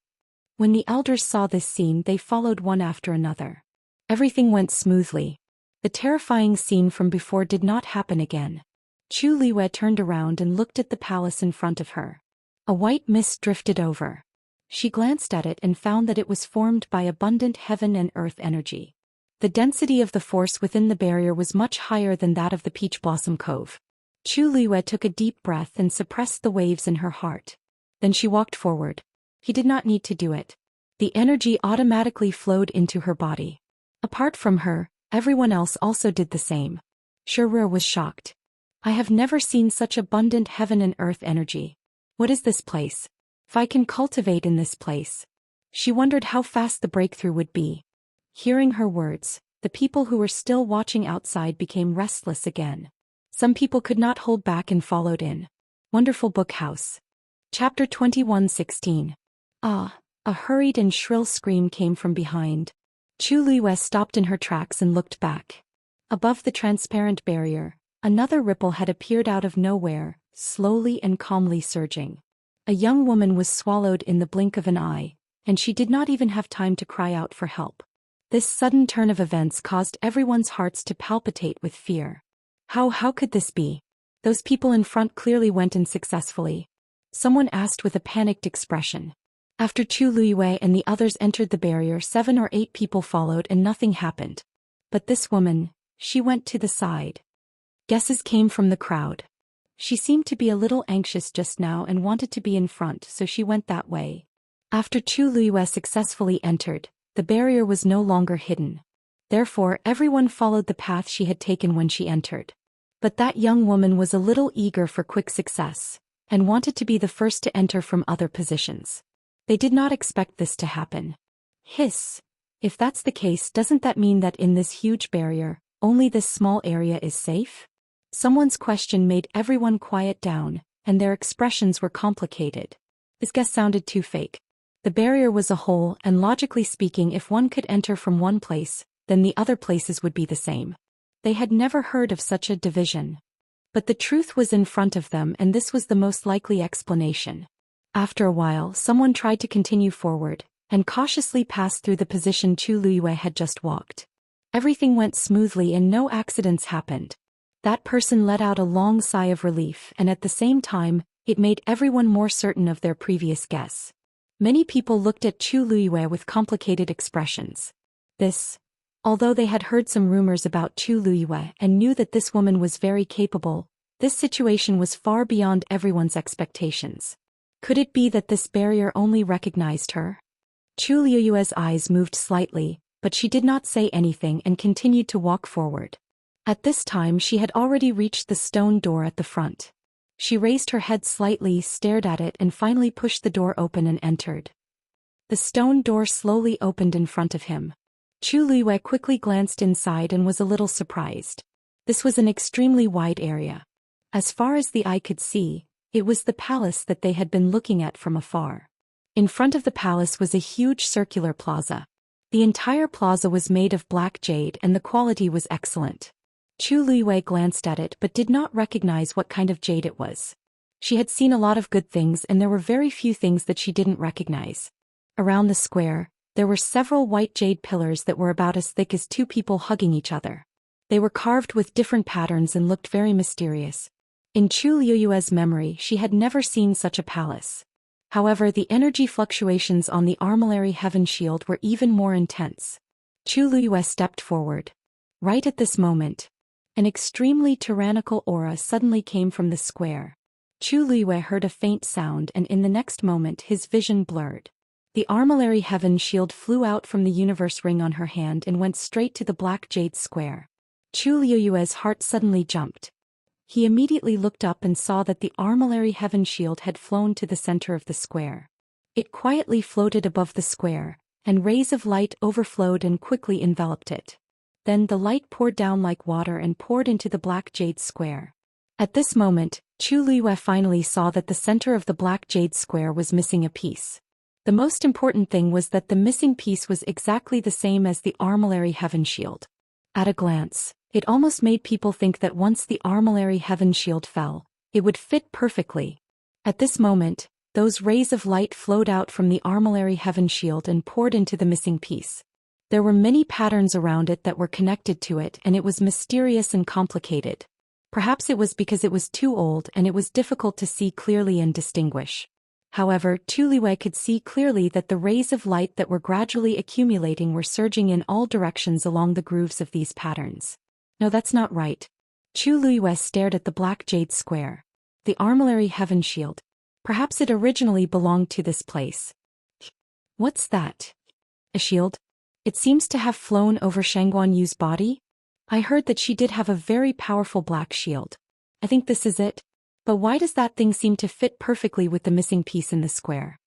When the elders saw this scene, they followed one after another. Everything went smoothly. The terrifying scene from before did not happen again. Chu Liuyue turned around and looked at the palace in front of her. A white mist drifted over. She glanced at it and found that it was formed by abundant heaven and earth energy. The density of the force within the barrier was much higher than that of the Peach Blossom Cove. Chu Liuyue took a deep breath and suppressed the waves in her heart. Then she walked forward. He did not need to do it. The energy automatically flowed into her body. Apart from her, everyone else also did the same. Shi Ruo was shocked. I have never seen such abundant heaven and earth energy. What is this place? If I can cultivate in this place. She wondered how fast the breakthrough would be. Hearing her words, the people who were still watching outside became restless again. Some people could not hold back and followed in. Wonderful Book House. Chapter 21:16. Ah! A hurried and shrill scream came from behind. Chu Luiyue stopped in her tracks and looked back. Above the transparent barrier, another ripple had appeared out of nowhere, slowly and calmly surging. A young woman was swallowed in the blink of an eye, and she did not even have time to cry out for help. This sudden turn of events caused everyone's hearts to palpitate with fear. How could this be? Those people in front clearly went in successfully. Someone asked with a panicked expression. After Chu Luiyue and the others entered the barrier, 7 or 8 people followed and nothing happened. But this woman, she went to the side. Guesses came from the crowd. She seemed to be a little anxious just now and wanted to be in front, so she went that way. After Chu Luiyue successfully entered, the barrier was no longer hidden. Therefore, everyone followed the path she had taken when she entered. But that young woman was a little eager for quick success, and wanted to be the first to enter from other positions. They did not expect this to happen. Hiss! If that's the case, doesn't that mean that in this huge barrier, only this small area is safe? Someone's question made everyone quiet down, and their expressions were complicated. This guess sounded too fake. The barrier was a hole, and logically speaking, if one could enter from one place, then the other places would be the same. They had never heard of such a division. But the truth was in front of them, and this was the most likely explanation. After a while, someone tried to continue forward, and cautiously passed through the position Chu Luiyue had just walked. Everything went smoothly and no accidents happened. That person let out a long sigh of relief, and at the same time, it made everyone more certain of their previous guess. Many people looked at Chu Luiyue with complicated expressions. Although they had heard some rumors about Chu Luiyue and knew that this woman was very capable, this situation was far beyond everyone's expectations. Could it be that this barrier only recognized her? Chu Luiyue's eyes moved slightly, but she did not say anything and continued to walk forward. At this time she had already reached the stone door at the front. She raised her head slightly, stared at it, and finally pushed the door open and entered. The stone door slowly opened in front of him. Chu Luiyue quickly glanced inside and was a little surprised. This was an extremely wide area. As far as the eye could see, it was the palace that they had been looking at from afar. In front of the palace was a huge circular plaza. The entire plaza was made of black jade and the quality was excellent. Chu Luiyue glanced at it but did not recognize what kind of jade it was. She had seen a lot of good things and there were very few things that she didn't recognize. Around the square, there were several white jade pillars that were about as thick as 2 people hugging each other. They were carved with different patterns and looked very mysterious. In Chu Luiyue's memory, she had never seen such a palace. However, the energy fluctuations on the armillary heaven shield were even more intense. Chu Luiyue stepped forward. Right at this moment, an extremely tyrannical aura suddenly came from the square. Chu Luiyue heard a faint sound and in the next moment his vision blurred. The armillary heaven shield flew out from the universe ring on her hand and went straight to the black jade square. Chu Luiyue's heart suddenly jumped. He immediately looked up and saw that the armillary heaven shield had flown to the center of the square. It quietly floated above the square, and rays of light overflowed and quickly enveloped it. Then the light poured down like water and poured into the black jade square. At this moment, Chu Luiyue finally saw that the center of the black jade square was missing a piece. The most important thing was that the missing piece was exactly the same as the armillary heaven shield. At a glance, it almost made people think that once the armillary heaven shield fell, it would fit perfectly. At this moment, those rays of light flowed out from the armillary heaven shield and poured into the missing piece. There were many patterns around it that were connected to it, and it was mysterious and complicated. Perhaps it was because it was too old and it was difficult to see clearly and distinguish. However, Chu Luiyue could see clearly that the rays of light that were gradually accumulating were surging in all directions along the grooves of these patterns. No, that's not right. Chu Luiyue stared at the black jade square. The armillary heaven shield. Perhaps it originally belonged to this place. What's that? A shield? It seems to have flown over Shangguan Yu's body? I heard that she did have a very powerful black shield. I think this is it. But why does that thing seem to fit perfectly with the missing piece in the square?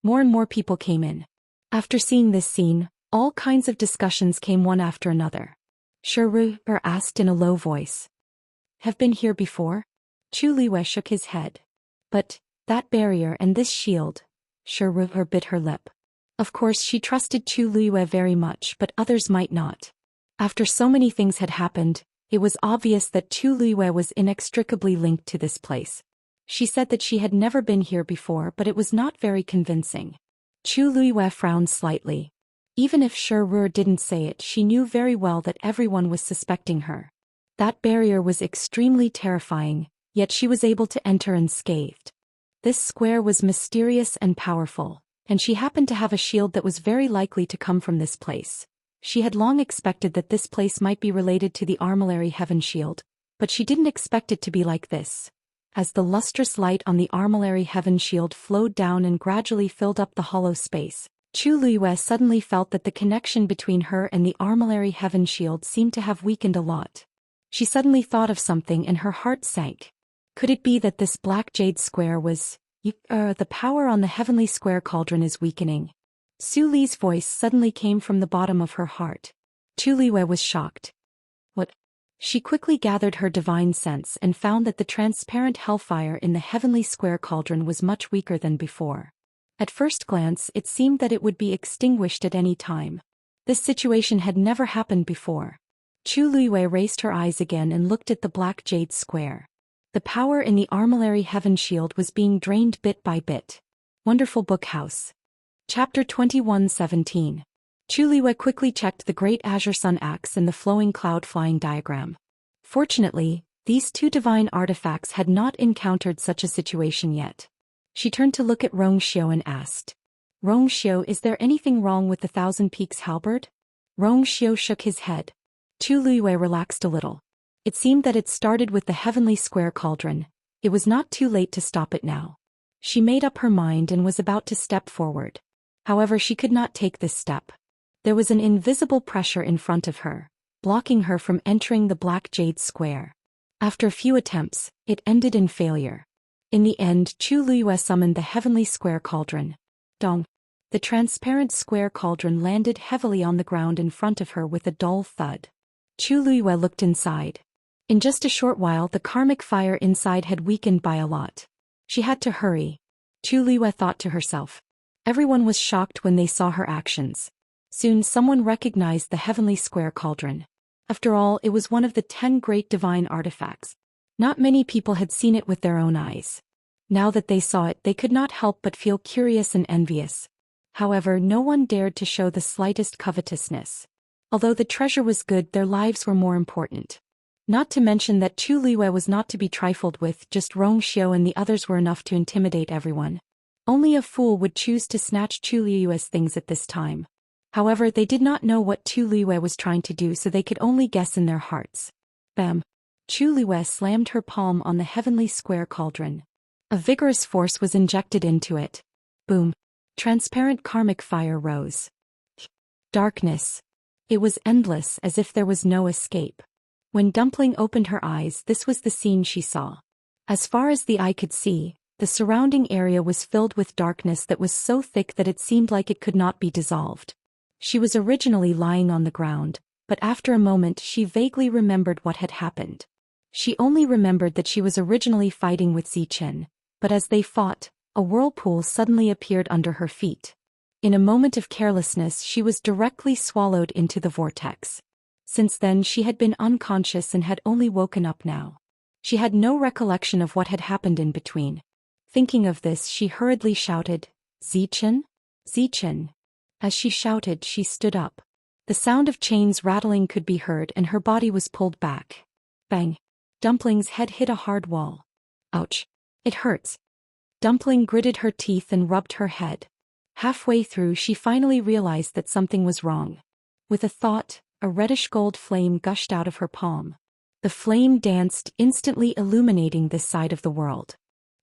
More and more people came in. After seeing this scene, all kinds of discussions came one after another. Shiru asked in a low voice. Have been here before? Chu Liwei shook his head. But, that barrier and this shield. Shiru bit her lip. Of course she trusted Chu Liwei very much, but others might not. After so many things had happened, it was obvious that Chu Liwei was inextricably linked to this place. She said that she had never been here before, but it was not very convincing. Chu Liwei frowned slightly. Even if Shiru didn't say it, she knew very well that everyone was suspecting her. That barrier was extremely terrifying, yet she was able to enter unscathed. This square was mysterious and powerful, and she happened to have a shield that was very likely to come from this place. She had long expected that this place might be related to the Armillary Heaven Shield, but she didn't expect it to be like this. As the lustrous light on the Armillary Heaven Shield flowed down and gradually filled up the hollow space, Chu Liwei suddenly felt that the connection between her and the Armillary Heaven Shield seemed to have weakened a lot. She suddenly thought of something and her heart sank. Could it be that this black jade square was, the power on the heavenly square cauldron is weakening? Su Li's voice suddenly came from the bottom of her heart. Chu Liwei was shocked. What? She quickly gathered her divine sense and found that the transparent hellfire in the heavenly square cauldron was much weaker than before. At first glance it seemed that it would be extinguished at any time. This situation had never happened before. Chu Liwei raised her eyes again and looked at the black jade square. The power in the Armillary Heaven Shield was being drained bit by bit. Wonderful Book House. Chapter 21:17. Chu Liwei quickly checked the Great Azure Sun Axe and the Flowing Cloud Flying Diagram. Fortunately, these two divine artifacts had not encountered such a situation yet. She turned to look at Rongxiu and asked, Rongxiu, is there anything wrong with the Thousand Peaks halberd? Rongxiu shook his head. Chu Liwei relaxed a little. It seemed that it started with the heavenly square cauldron. It was not too late to stop it now. She made up her mind and was about to step forward. However, she could not take this step. There was an invisible pressure in front of her, blocking her from entering the black jade square. After a few attempts, it ended in failure. In the end, Chu Liwei summoned the heavenly square cauldron. Dong. The transparent square cauldron landed heavily on the ground in front of her with a dull thud. Chu Liwei looked inside. In just a short while the karmic fire inside had weakened by a lot. She had to hurry. Chu Liwei thought to herself. Everyone was shocked when they saw her actions. Soon someone recognized the heavenly square cauldron. After all, it was one of the 10 great divine artifacts. Not many people had seen it with their own eyes. Now that they saw it, they could not help but feel curious and envious. However, no one dared to show the slightest covetousness. Although the treasure was good, their lives were more important. Not to mention that Chu Liwei was not to be trifled with, just Rongxiu and the others were enough to intimidate everyone. Only a fool would choose to snatch Chu Liwei's things at this time. However, they did not know what Chu Liwei was trying to do, so they could only guess in their hearts. Bam! Chu Liwei slammed her palm on the heavenly square cauldron. A vigorous force was injected into it. Boom! Transparent karmic fire rose. Darkness. It was endless, as if there was no escape. When Dumpling opened her eyes, this was the scene she saw. As far as the eye could see, the surrounding area was filled with darkness that was so thick that it seemed like it could not be dissolved. She was originally lying on the ground, but after a moment she vaguely remembered what had happened. She only remembered that she was originally fighting with Zhou Xian, but as they fought, a whirlpool suddenly appeared under her feet. In a moment of carelessness she was directly swallowed into the vortex. Since then she had been unconscious and had only woken up now. She had no recollection of what had happened in between. Thinking of this, she hurriedly shouted, Zhou Xian? Zhou Xian. As she shouted, she stood up. The sound of chains rattling could be heard and her body was pulled back. Bang! Dumpling's head hit a hard wall. Ouch! It hurts. Dumpling gritted her teeth and rubbed her head. Halfway through she finally realized that something was wrong. With a thought, a reddish-gold flame gushed out of her palm. The flame danced, instantly illuminating this side of the world.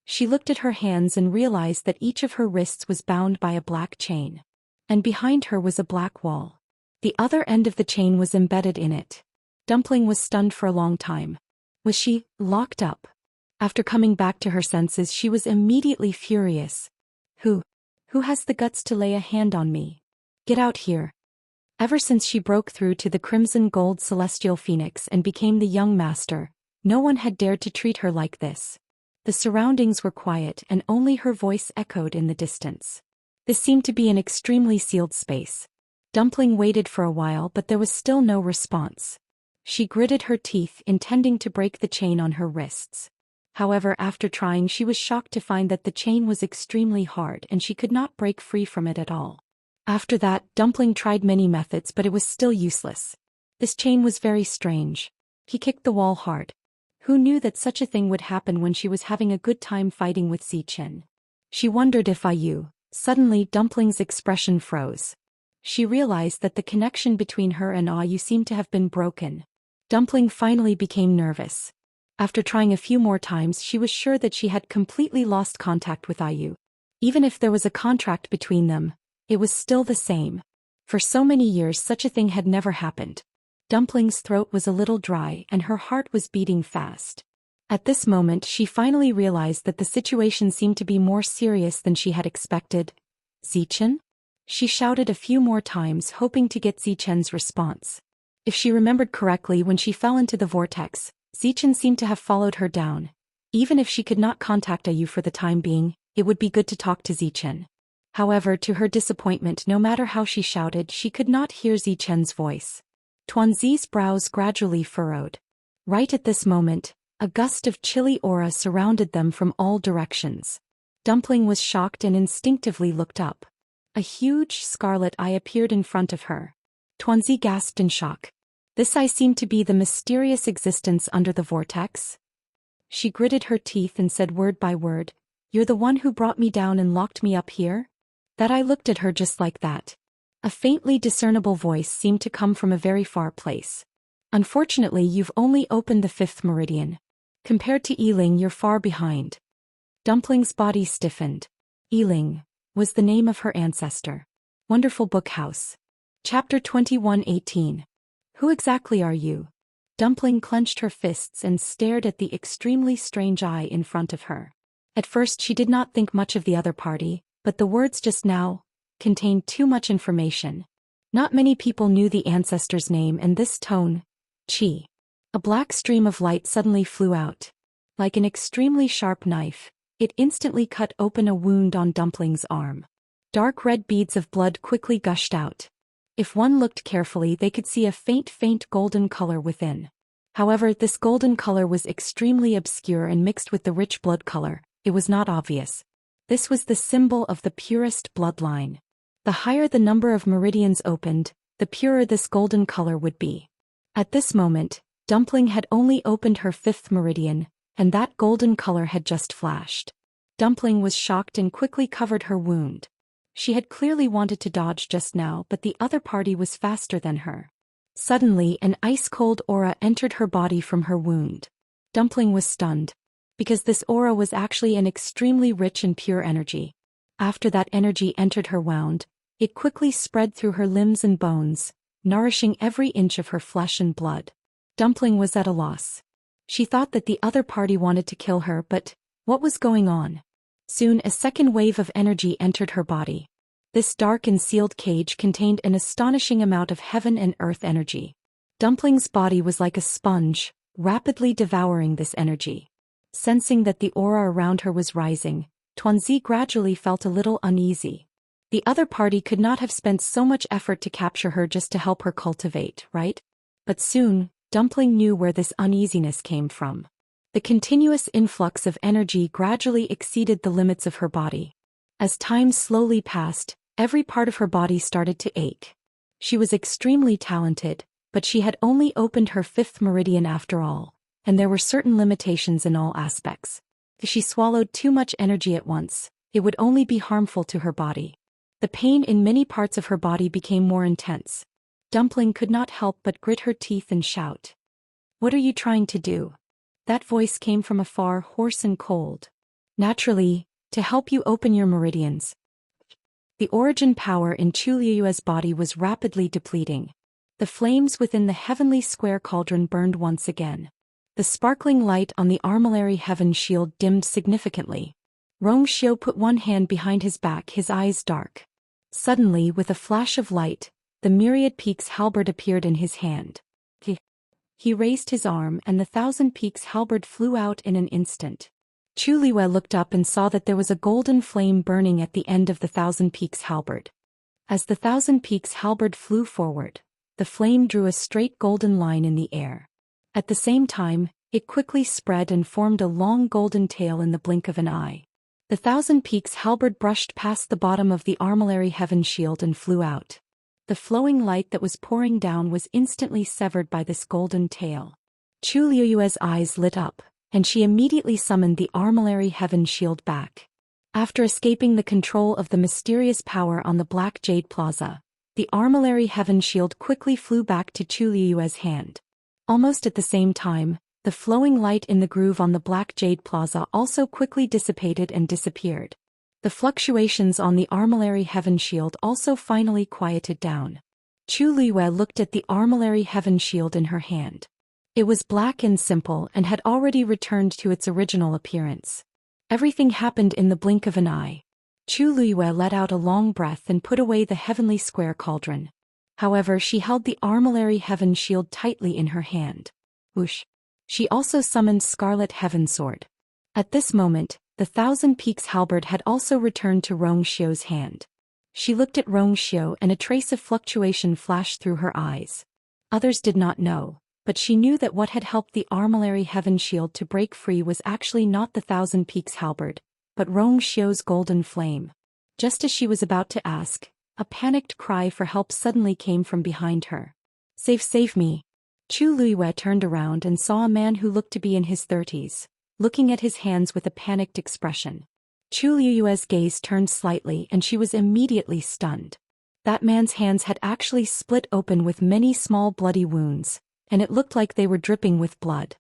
She looked at her hands and realized that each of her wrists was bound by a black chain. And behind her was a black wall. The other end of the chain was embedded in it. Dumpling was stunned for a long time. Was she locked up? After coming back to her senses, she was immediately furious. Who has the guts to lay a hand on me? Get out here. Ever since she broke through to the crimson gold celestial phoenix and became the young master, no one had dared to treat her like this. The surroundings were quiet and only her voice echoed in the distance. This seemed to be an extremely sealed space. Dumpling waited for a while, but there was still no response. She gritted her teeth, intending to break the chain on her wrists. However, after trying, she was shocked to find that the chain was extremely hard and she could not break free from it at all. After that, Dumpling tried many methods, but it was still useless. This chain was very strange. He kicked the wall hard. Who knew that such a thing would happen when she was having a good time fighting with Zhou Xian? She wondered if Suddenly, Dumpling's expression froze. She realized that the connection between her and Ayu seemed to have been broken. Dumpling finally became nervous. After trying a few more times, she was sure that she had completely lost contact with Ayu. Even if there was a contract between them, it was still the same. For so many years such a thing had never happened. Dumpling's throat was a little dry and her heart was beating fast. At this moment she finally realized that the situation seemed to be more serious than she had expected. Zhou Xian? She shouted a few more times, hoping to get Zhou Xian's response. If she remembered correctly, when she fell into the vortex, Zhou Xian seemed to have followed her down. Even if she could not contact Ayu for the time being, it would be good to talk to Zhou Xian. However, to her disappointment, no matter how she shouted, she could not hear Zhou Xian's voice. Tuanzi's brows gradually furrowed. Right at this moment, a gust of chilly aura surrounded them from all directions. Dumpling was shocked and instinctively looked up. A huge scarlet eye appeared in front of her. Tuanzi gasped in shock. This eye seemed to be the mysterious existence under the vortex. She gritted her teeth and said word by word, "You're the one who brought me down and locked me up here?" That eye looked at her just like that. A faintly discernible voice seemed to come from a very far place. "Unfortunately, you've only opened the 5th meridian. Compared to Yiling, you're far behind." Dumpling's body stiffened. Yiling was the name of her ancestor. Wonderful Book House. Chapter 21:18. Who exactly are you? Dumpling clenched her fists and stared at the extremely strange eye in front of her. At first she did not think much of the other party, but the words just now contained too much information. Not many people knew the ancestor's name and this tone, Qi. A black stream of light suddenly flew out. Like an extremely sharp knife, it instantly cut open a wound on Dumpling's arm. Dark red beads of blood quickly gushed out. If one looked carefully, they could see a faint golden color within. However, this golden color was extremely obscure and mixed with the rich blood color. It was not obvious. This was the symbol of the purest bloodline. The higher the number of meridians opened, the purer this golden color would be. At this moment, Dumpling had only opened her 5th meridian, and that golden color had just flashed. Dumpling was shocked and quickly covered her wound. She had clearly wanted to dodge just now, but the other party was faster than her. Suddenly, an ice-cold aura entered her body from her wound. Dumpling was stunned, because this aura was actually an extremely rich and pure energy. After that energy entered her wound, it quickly spread through her limbs and bones, nourishing every inch of her flesh and blood. Dumpling was at a loss. She thought that the other party wanted to kill her, but what was going on? Soon a second wave of energy entered her body. This dark and sealed cage contained an astonishing amount of heaven and earth energy. Dumpling's body was like a sponge, rapidly devouring this energy. Sensing that the aura around her was rising, Tuanzi gradually felt a little uneasy. The other party could not have spent so much effort to capture her just to help her cultivate, right? But soon, Dumpling knew where this uneasiness came from. The continuous influx of energy gradually exceeded the limits of her body. As time slowly passed, every part of her body started to ache. She was extremely talented, but she had only opened her 5th meridian after all, and there were certain limitations in all aspects. If she swallowed too much energy at once, it would only be harmful to her body. The pain in many parts of her body became more intense. Dumpling could not help but grit her teeth and shout. "What are you trying to do?" That voice came from afar, hoarse and cold. "Naturally, to help you open your meridians." The origin power in Chuliu's body was rapidly depleting. The flames within the heavenly square cauldron burned once again. The sparkling light on the armillary heaven shield dimmed significantly. Xiao put one hand behind his back, his eyes dark. Suddenly, with a flash of light, the myriad peaks halberd appeared in his hand. He raised his arm and the thousand peaks halberd flew out in an instant. Chu Liwei looked up and saw that there was a golden flame burning at the end of the thousand peaks halberd. As the thousand peaks halberd flew forward, the flame drew a straight golden line in the air. At the same time, it quickly spread and formed a long golden tail in the blink of an eye. The thousand peaks halberd brushed past the bottom of the armillary heaven shield and flew out. The flowing light that was pouring down was instantly severed by this golden tail. Chu Liuyue's eyes lit up, and she immediately summoned the armillary heaven shield back. After escaping the control of the mysterious power on the Black Jade Plaza, the armillary heaven shield quickly flew back to Chu Liuyue's hand. Almost at the same time, the flowing light in the groove on the Black Jade Plaza also quickly dissipated and disappeared. The fluctuations on the armillary heaven shield also finally quieted down. Chu Liwei looked at the armillary heaven shield in her hand. It was black and simple and had already returned to its original appearance. Everything happened in the blink of an eye. Chu Liwei let out a long breath and put away the heavenly square cauldron. However, she held the armillary heaven shield tightly in her hand. Whoosh! She also summoned Scarlet Heaven Sword. At this moment, the thousand peaks halberd had also returned to Xiao's hand. She looked at Xiao and a trace of fluctuation flashed through her eyes. Others did not know, but she knew that what had helped the armillary heaven shield to break free was actually not the thousand peaks halberd, but Xiao's golden flame. Just as she was about to ask, a panicked cry for help suddenly came from behind her. Save me! Chu Liwei turned around and saw a man who looked to be in his 30s. Looking at his hands with a panicked expression. Chu Liuyue's gaze turned slightly and she was immediately stunned. That man's hands had actually split open with many small bloody wounds, and it looked like they were dripping with blood.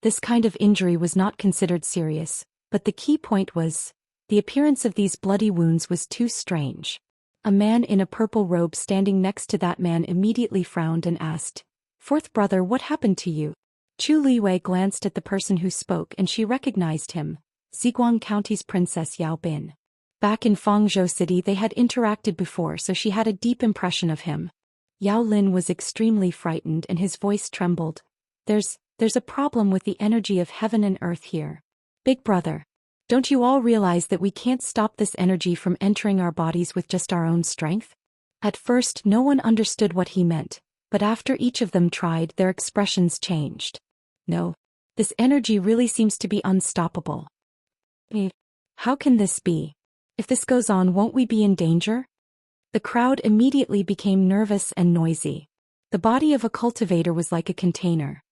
This kind of injury was not considered serious, but the key point was, the appearance of these bloody wounds was too strange. A man in a purple robe standing next to that man immediately frowned and asked, "Fourth brother, what happened to you?" Chu Liwei glanced at the person who spoke and she recognized him, Ziguang County's Princess Yao Bin. Back in Fangzhou City they had interacted before, so she had a deep impression of him. Yao Lin was extremely frightened and his voice trembled. There's a problem with the energy of heaven and earth here. Big brother, don't you all realize that we can't stop this energy from entering our bodies with just our own strength? At first no one understood what he meant, but after each of them tried, their expressions changed. No. This energy really seems to be unstoppable. How can this be? If this goes on, won't we be in danger? The crowd immediately became nervous and noisy. The body of a cultivator was like a container.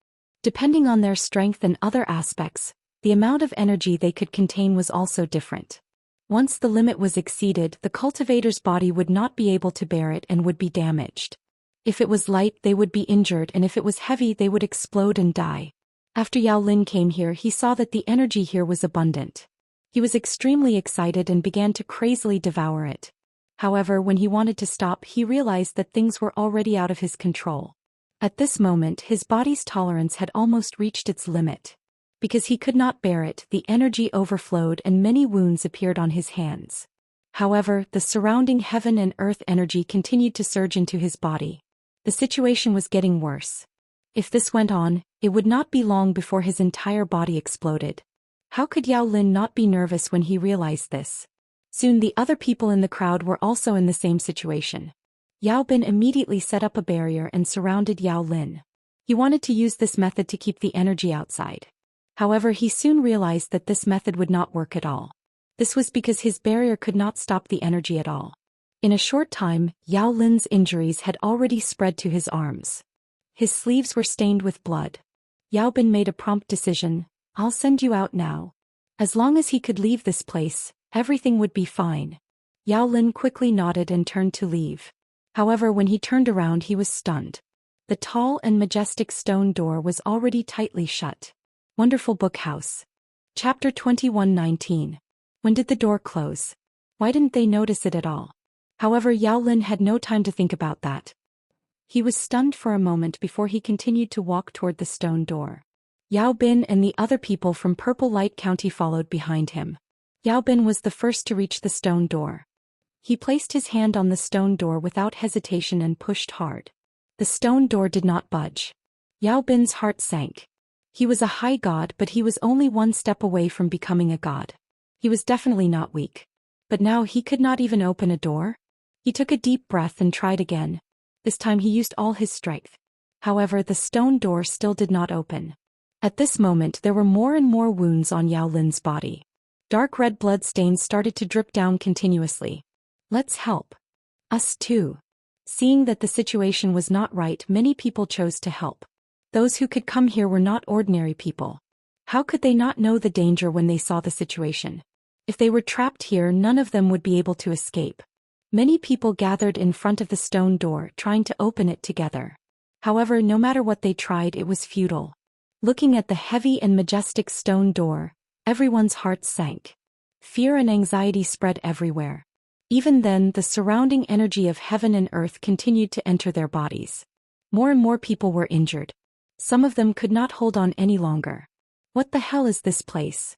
Depending on their strength and other aspects, the amount of energy they could contain was also different. Once the limit was exceeded, the cultivator's body would not be able to bear it and would be damaged. If it was light, they would be injured, and if it was heavy, they would explode and die. After Yao Lin came here, he saw that the energy here was abundant. He was extremely excited and began to crazily devour it. However, when he wanted to stop, he realized that things were already out of his control. At this moment, his body's tolerance had almost reached its limit. Because he could not bear it, the energy overflowed and many wounds appeared on his hands. However, the surrounding heaven and earth energy continued to surge into his body. The situation was getting worse. If this went on, it would not be long before his entire body exploded. How could Yao Lin not be nervous when he realized this? Soon the other people in the crowd were also in the same situation. Yao Bin immediately set up a barrier and surrounded Yao Lin. He wanted to use this method to keep the energy outside. However, he soon realized that this method would not work at all. This was because his barrier could not stop the energy at all. In a short time, Yao Lin's injuries had already spread to his arms. His sleeves were stained with blood. Yao Bin made a prompt decision. I'll send you out now. As long as he could leave this place, everything would be fine. Yao Lin quickly nodded and turned to leave. However, when he turned around, he was stunned. The tall and majestic stone door was already tightly shut. Wonderful Book House. Chapter 21:19. When did the door close? Why didn't they notice it at all? However, Yao Lin had no time to think about that. He was stunned for a moment before he continued to walk toward the stone door. Yao Bin and the other people from Purple Light County followed behind him. Yao Bin was the first to reach the stone door. He placed his hand on the stone door without hesitation and pushed hard. The stone door did not budge. Yao Bin's heart sank. He was a high god, but he was only one step away from becoming a god. He was definitely not weak. But now he could not even open a door? He took a deep breath and tried again. This time he used all his strength. However, the stone door still did not open. At this moment there were more and more wounds on Yao Lin's body. Dark red blood stains started to drip down continuously. Let's help. Us too. Seeing that the situation was not right, many people chose to help. Those who could come here were not ordinary people. How could they not know the danger when they saw the situation? If they were trapped here, none of them would be able to escape. Many people gathered in front of the stone door, trying to open it together. However, no matter what they tried, it was futile. Looking at the heavy and majestic stone door, everyone's hearts sank. Fear and anxiety spread everywhere. Even then, the surrounding energy of heaven and earth continued to enter their bodies. More and more people were injured. Some of them could not hold on any longer. What the hell is this place?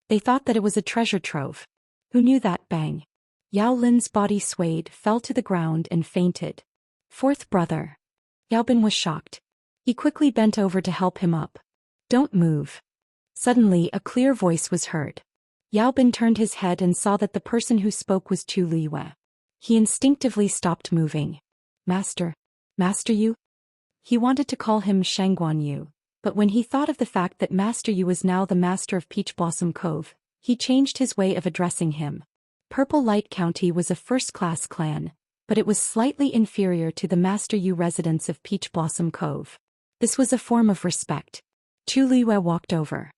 They thought that it was a treasure trove. Who knew that? Bang. Yao Lin's body swayed, fell to the ground and fainted. Fourth brother. Yao Bin was shocked. He quickly bent over to help him up. Don't move. Suddenly, a clear voice was heard. Yao Bin turned his head and saw that the person who spoke was Chu Liyue. He instinctively stopped moving. Master. Master Yu? He wanted to call him Shangguan Yu, but when he thought of the fact that Master Yu was now the master of Peach Blossom Cove, he changed his way of addressing him. Purple Light County was a first-class clan, but it was slightly inferior to the Master Yu residents of Peach Blossom Cove. This was a form of respect. Chu Liyue walked over.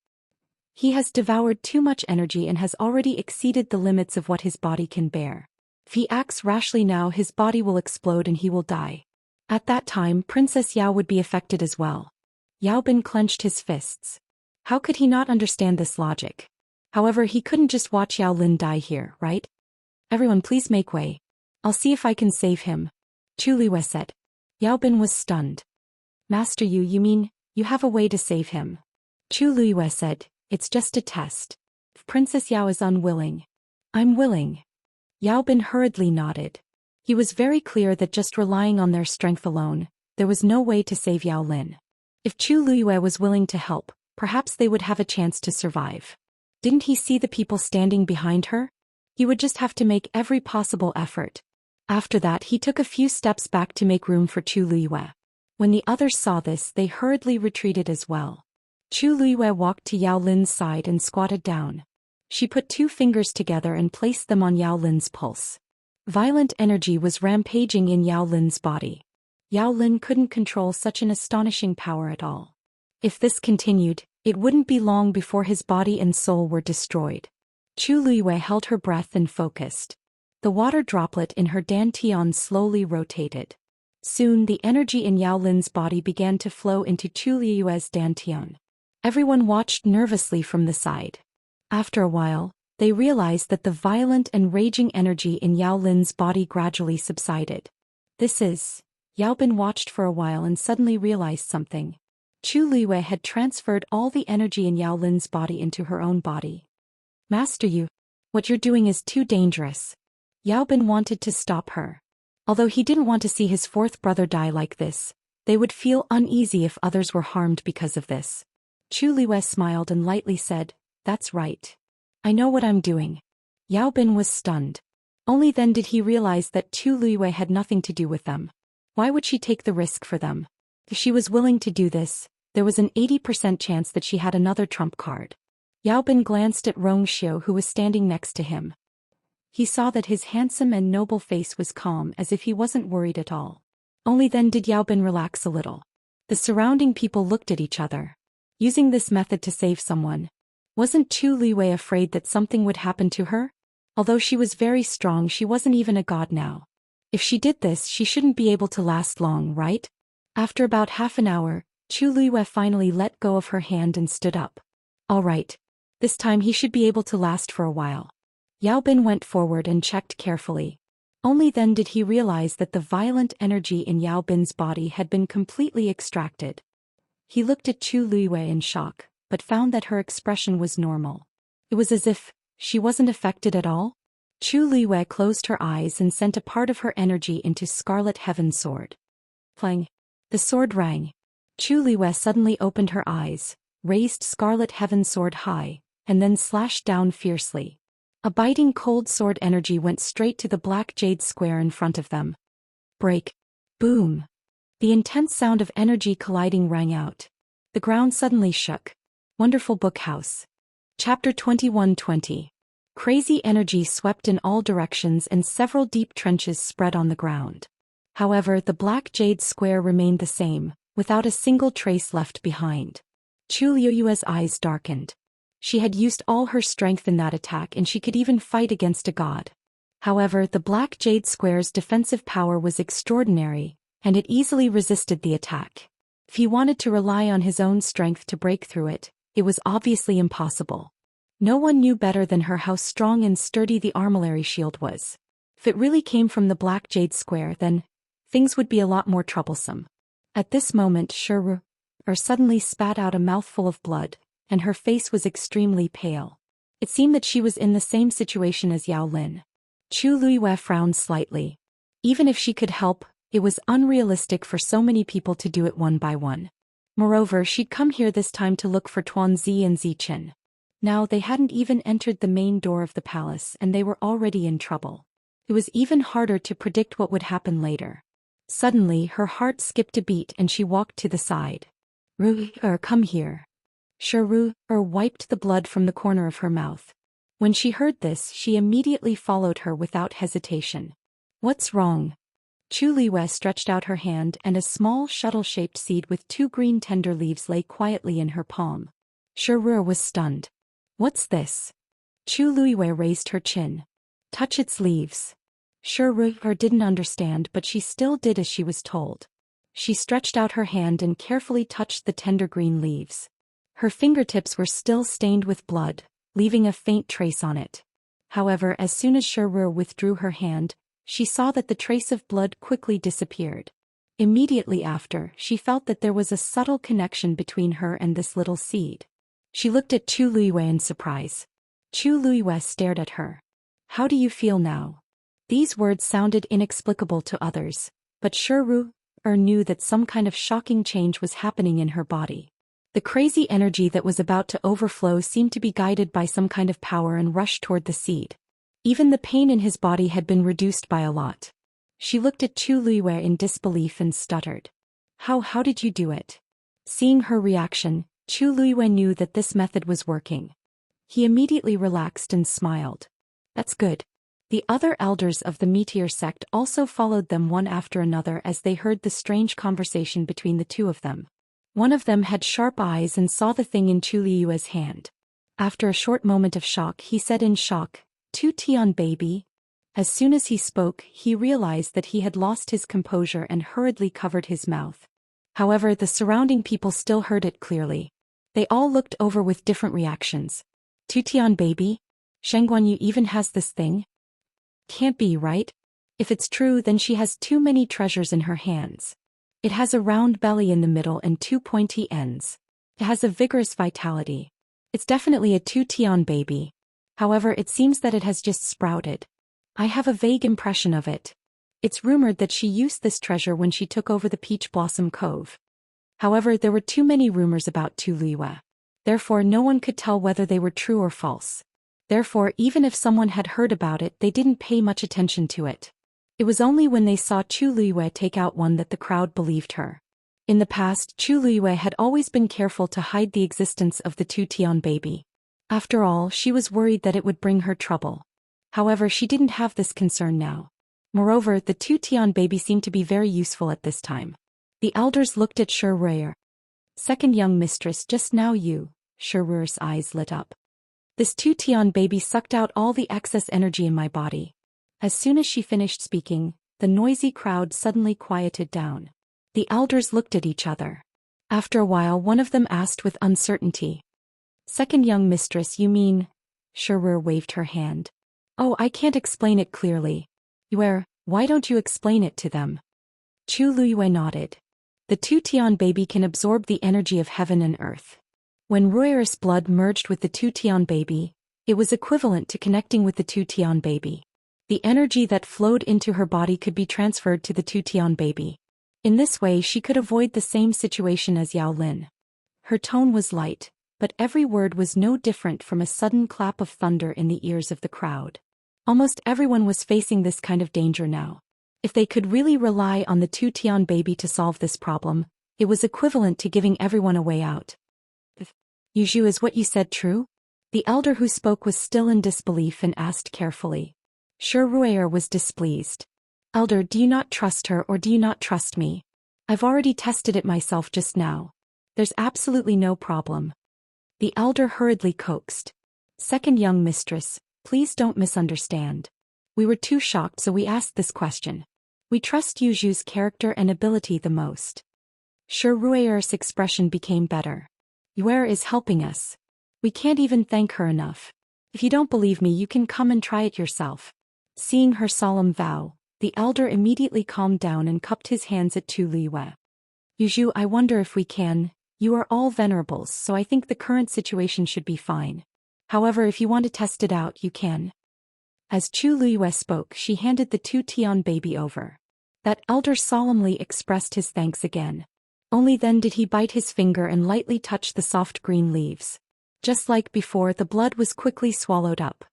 He has devoured too much energy and has already exceeded the limits of what his body can bear. If he acts rashly now, his body will explode and he will die. At that time, Princess Yao would be affected as well. Yao Bin clenched his fists. How could he not understand this logic? However, he couldn't just watch Yao Lin die here, right? Everyone please make way. I'll see if I can save him. Chu Liyue said. Yao Bin was stunned. Master Yu, you mean, you have a way to save him? Chu Liyue said. It's just a test. If Princess Yao is unwilling, I'm willing. Yao Bin hurriedly nodded. He was very clear that just relying on their strength alone, there was no way to save Yao Lin. If Chu Liyue was willing to help, perhaps they would have a chance to survive. Didn't he see the people standing behind her? He would just have to make every possible effort. After that, he took a few steps back to make room for Chu Liyue. When the others saw this, they hurriedly retreated as well. Chu Liyue walked to Yao Lin's side and squatted down. She put 2 fingers together and placed them on Yao Lin's pulse. Violent energy was rampaging in Yao Lin's body. Yao Lin couldn't control such an astonishing power at all. If this continued, it wouldn't be long before his body and soul were destroyed. Chu Liyue held her breath and focused. The water droplet in her dantian slowly rotated. Soon the energy in Yao Lin's body began to flow into Chu Liyue's dantian. Everyone watched nervously from the side. After a while, they realized that the violent and raging energy in Yao Lin's body gradually subsided. Yao Bin watched for a while and suddenly realized something. Chu Liyue had transferred all the energy in Yao Lin's body into her own body. Master Yu, what you're doing is too dangerous. Yao Bin wanted to stop her. Although he didn't want to see his 4th brother die like this, they would feel uneasy if others were harmed because of this. Chu Liyue smiled and lightly said, That's right. I know what I'm doing. Yao Bin was stunned. Only then did he realize that Chu Liyue had nothing to do with them. Why would she take the risk for them? If she was willing to do this, there was an 80% chance that she had another trump card. Yao Bin glanced at Rong Xiu, who was standing next to him. He saw that his handsome and noble face was calm, as if he wasn't worried at all. Only then did Yao Bin relax a little. The surrounding people looked at each other. Using this method to save someone. Wasn't Chu Liyue afraid that something would happen to her? Although she was very strong, she wasn't even a god now. If she did this, she shouldn't be able to last long, right? After about half an hour, Chu Liyue finally let go of her hand and stood up. All right. This time he should be able to last for a while. Yao Bin went forward and checked carefully. Only then did he realize that the violent energy in Yao Bin's body had been completely extracted. He looked at Chu Luiwei in shock, but found that her expression was normal. It was as if she wasn't affected at all. Chu Luiwei closed her eyes and sent a part of her energy into Scarlet Heaven Sword. Clang! The sword rang. Chu Luiwei suddenly opened her eyes, raised Scarlet Heaven Sword high, and then slashed down fiercely. A biting cold sword energy went straight to the black jade square in front of them. Break! Boom! The intense sound of energy colliding rang out. The ground suddenly shook. Wonderful Book House. Chapter 2120. Crazy energy swept in all directions and several deep trenches spread on the ground. However, the black jade square remained the same, without a single trace left behind. Chu Luiyue's eyes darkened. She had used all her strength in that attack and she could even fight against a god. However, the black jade square's defensive power was extraordinary, and it easily resisted the attack. If he wanted to rely on his own strength to break through it, it was obviously impossible. No one knew better than her how strong and sturdy the armillary shield was. If it really came from the black jade square, then things would be a lot more troublesome. At this moment, Shiru suddenly spat out a mouthful of blood, and her face was extremely pale. It seemed that she was in the same situation as Yao Lin. Chu Luiwei frowned slightly. Even if she could help, it was unrealistic for so many people to do it one by one. Moreover, she'd come here this time to look for Tuanzi and Zichen. Now they hadn't even entered the main door of the palace and they were already in trouble. It was even harder to predict what would happen later. Suddenly, her heart skipped a beat and she walked to the side. Come here. Shiru wiped the blood from the corner of her mouth. When she heard this, she immediately followed her without hesitation. What's wrong? Chu Luiwei stretched out her hand and a small shuttle-shaped seed with 2 green tender leaves lay quietly in her palm. Shiru was stunned. What's this? Chu Luiwei raised her chin. Touch its leaves. Shiru didn't understand, but she still did as she was told. She stretched out her hand and carefully touched the tender green leaves. Her fingertips were still stained with blood, leaving a faint trace on it. However, as soon as Shiru withdrew her hand, she saw that the trace of blood quickly disappeared. Immediately after, she felt that there was a subtle connection between her and this little seed. She looked at Chu Luiwei in surprise. Chu Luiwei stared at her. How do you feel now? These words sounded inexplicable to others, but Shiru knew that some kind of shocking change was happening in her body. The crazy energy that was about to overflow seemed to be guided by some kind of power and rushed toward the seed. Even the pain in his body had been reduced by a lot. She looked at Chu Luiwei in disbelief and stuttered. How did you do it? Seeing her reaction, Chu Luiwei knew that this method was working. He immediately relaxed and smiled. That's good. The other elders of the Meteor sect also followed them one after another as they heard the strange conversation between the two of them. One of them had sharp eyes and saw the thing in Chu Luiwei's hand. After a short moment of shock, he said in shock, "Tu Tian baby." As soon as he spoke, he realized that he had lost his composure and hurriedly covered his mouth. However, the surrounding people still heard it clearly. They all looked over with different reactions. Tu Tian baby? Shengguanyu even has this thing? Can't be, right? If it's true, then she has too many treasures in her hands. It has a round belly in the middle and 2 pointy ends. It has a vigorous vitality. It's definitely a Tu Tian baby. However, it seems that it has just sprouted. I have a vague impression of it. It's rumored that she used this treasure when she took over the Peach Blossom Cove. However, there were too many rumors about Tu Luiwei. Therefore, no one could tell whether they were true or false. Therefore, even if someone had heard about it, they didn't pay much attention to it. It was only when they saw Chu Luiwei take out one that the crowd believed her. In the past, Chu Luiwei had always been careful to hide the existence of the Tu Tian baby. After all, she was worried that it would bring her trouble. However, she didn't have this concern now. Moreover, the Tu Tian baby seemed to be very useful at this time. The elders looked at Shiru. Second young mistress, just now you. Shiru's eyes lit up. This Tu Tian baby sucked out all the excess energy in my body. As soon as she finished speaking, the noisy crowd suddenly quieted down. The elders looked at each other. After a while, one of them asked with uncertainty. Second young mistress, you mean? Shiru waved her hand. Oh, I can't explain it clearly. Why don't you explain it to them? Chu Luiwei nodded. The Tu-Tian baby can absorb the energy of heaven and earth. When Rui's blood merged with the Tu-Tian baby, it was equivalent to connecting with the Tu-Tian baby. The energy that flowed into her body could be transferred to the Tu-Tian baby. In this way she could avoid the same situation as Yao Lin. Her tone was light, but every word was no different from a sudden clap of thunder in the ears of the crowd. Almost everyone was facing this kind of danger now. If they could really rely on the Tu-Tian baby to solve this problem, it was equivalent to giving everyone a way out. Yuzhu, is what you said true? The elder who spoke was still in disbelief and asked carefully. Ruier was displeased. Elder, do you not trust her or do you not trust me? I've already tested it myself just now. There's absolutely no problem. The elder hurriedly coaxed. Second young mistress, please don't misunderstand. We were too shocked so we asked this question. We trust Yuzhu's character and ability the most. Ruier's expression became better. Yuer is helping us. We can't even thank her enough. If you don't believe me you can come and try it yourself. Seeing her solemn vow, the elder immediately calmed down and cupped his hands at Tu Liyue. Yuzhu, I wonder if we can. You are all venerables, so I think the current situation should be fine. However, if you want to test it out, you can. As Chu Liyue spoke, she handed the Tu-Tian baby over. That elder solemnly expressed his thanks again. Only then did he bite his finger and lightly touch the soft green leaves. Just like before, the blood was quickly swallowed up.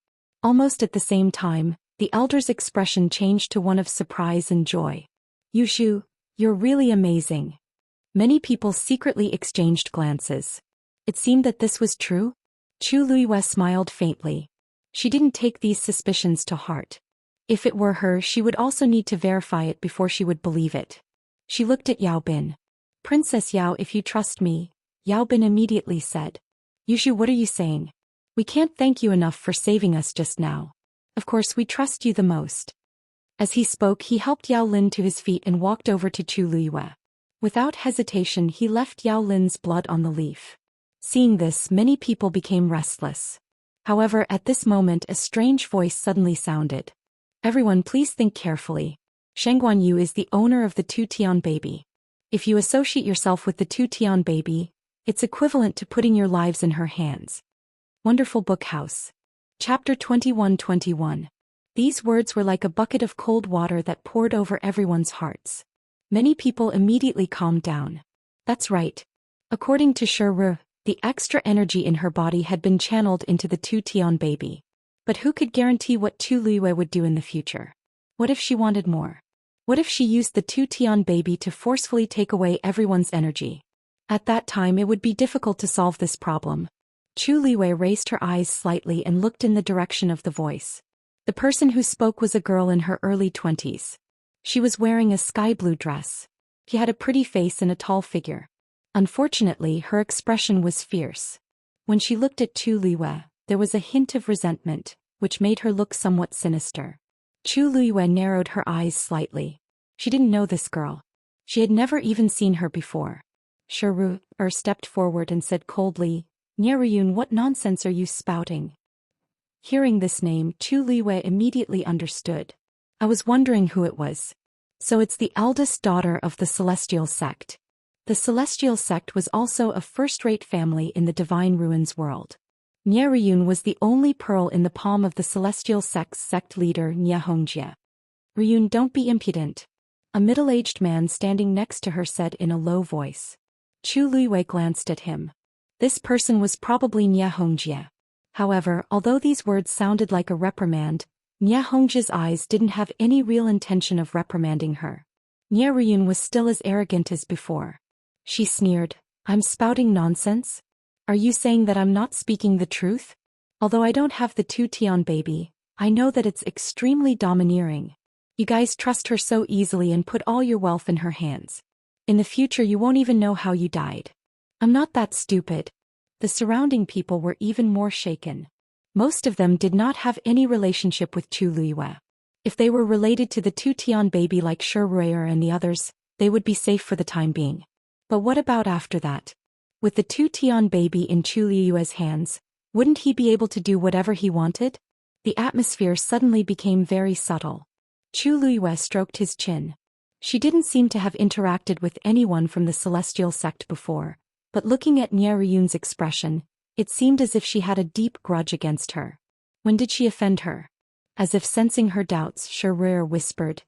Almost at the same time, the elder's expression changed to one of surprise and joy. Yuzhu, you're really amazing. Many people secretly exchanged glances. It seemed that this was true. Chu Liyue smiled faintly. She didn't take these suspicions to heart. If it were her, she would also need to verify it before she would believe it. She looked at Yao Bin. Princess Yao, if you trust me, Yao Bin immediately said. Yuzhu, what are you saying? We can't thank you enough for saving us just now. Of course we trust you the most. As he spoke, he helped Yao Lin to his feet and walked over to Chu Liyue. Without hesitation he left Yao Lin's blood on the leaf. Seeing this, many people became restless. However, at this moment a strange voice suddenly sounded. Everyone please think carefully. Shengguan Yu is the owner of the Tu-Tian baby. If you associate yourself with the Tu-Tian baby, it's equivalent to putting your lives in her hands. Wonderful Book House. Chapter 21-21. These words were like a bucket of cold water that poured over everyone's hearts. Many people immediately calmed down. That's right. According to Ru, the extra energy in her body had been channeled into the Tu-Tian baby. But who could guarantee what Tu Liyue would do in the future? What if she wanted more? What if she used the Tu-Tian baby to forcefully take away everyone's energy? At that time it would be difficult to solve this problem. Chu Liyue raised her eyes slightly and looked in the direction of the voice. The person who spoke was a girl in her early 20s. She was wearing a sky blue dress. She had a pretty face and a tall figure. Unfortunately, her expression was fierce. When she looked at Chu Liyue, there was a hint of resentment, which made her look somewhat sinister. Chu Liyue narrowed her eyes slightly. She didn't know this girl. She had never even seen her before. Ru stepped forward and said coldly, "Nieruyun, what nonsense are you spouting?" Hearing this name, Chu Liyue immediately understood. I was wondering who it was. So it's the eldest daughter of the Celestial Sect. The Celestial Sect was also a first-rate family in the Divine Ruins world. Nieruyun was the only pearl in the palm of the Celestial Sect's sect leader Xianxia. "Ruyun, don't be impudent," a middle-aged man standing next to her said in a low voice. Chu Liyue glanced at him. This person was probably Xianxia. However, although these words sounded like a reprimand, Xianxia's eyes didn't have any real intention of reprimanding her. Nieruyun was still as arrogant as before. She sneered, "I'm spouting nonsense? Are you saying that I'm not speaking the truth? Although I don't have the Tu-Tian baby, I know that it's extremely domineering. You guys trust her so easily and put all your wealth in her hands. In the future you won't even know how you died. I'm not that stupid." The surrounding people were even more shaken. Most of them did not have any relationship with Chu Liyue. If they were related to the Tu-Tian baby like Ruier and the others, they would be safe for the time being. But what about after that? With the Tu-Tian baby in Chu Liyue's hands, wouldn't he be able to do whatever he wanted? The atmosphere suddenly became very subtle. Chu Liyue stroked his chin. She didn't seem to have interacted with anyone from the celestial sect before, but looking at Nie Ryun's expression, it seemed as if she had a deep grudge against her. When did she offend her? As if sensing her doubts, Shi whispered,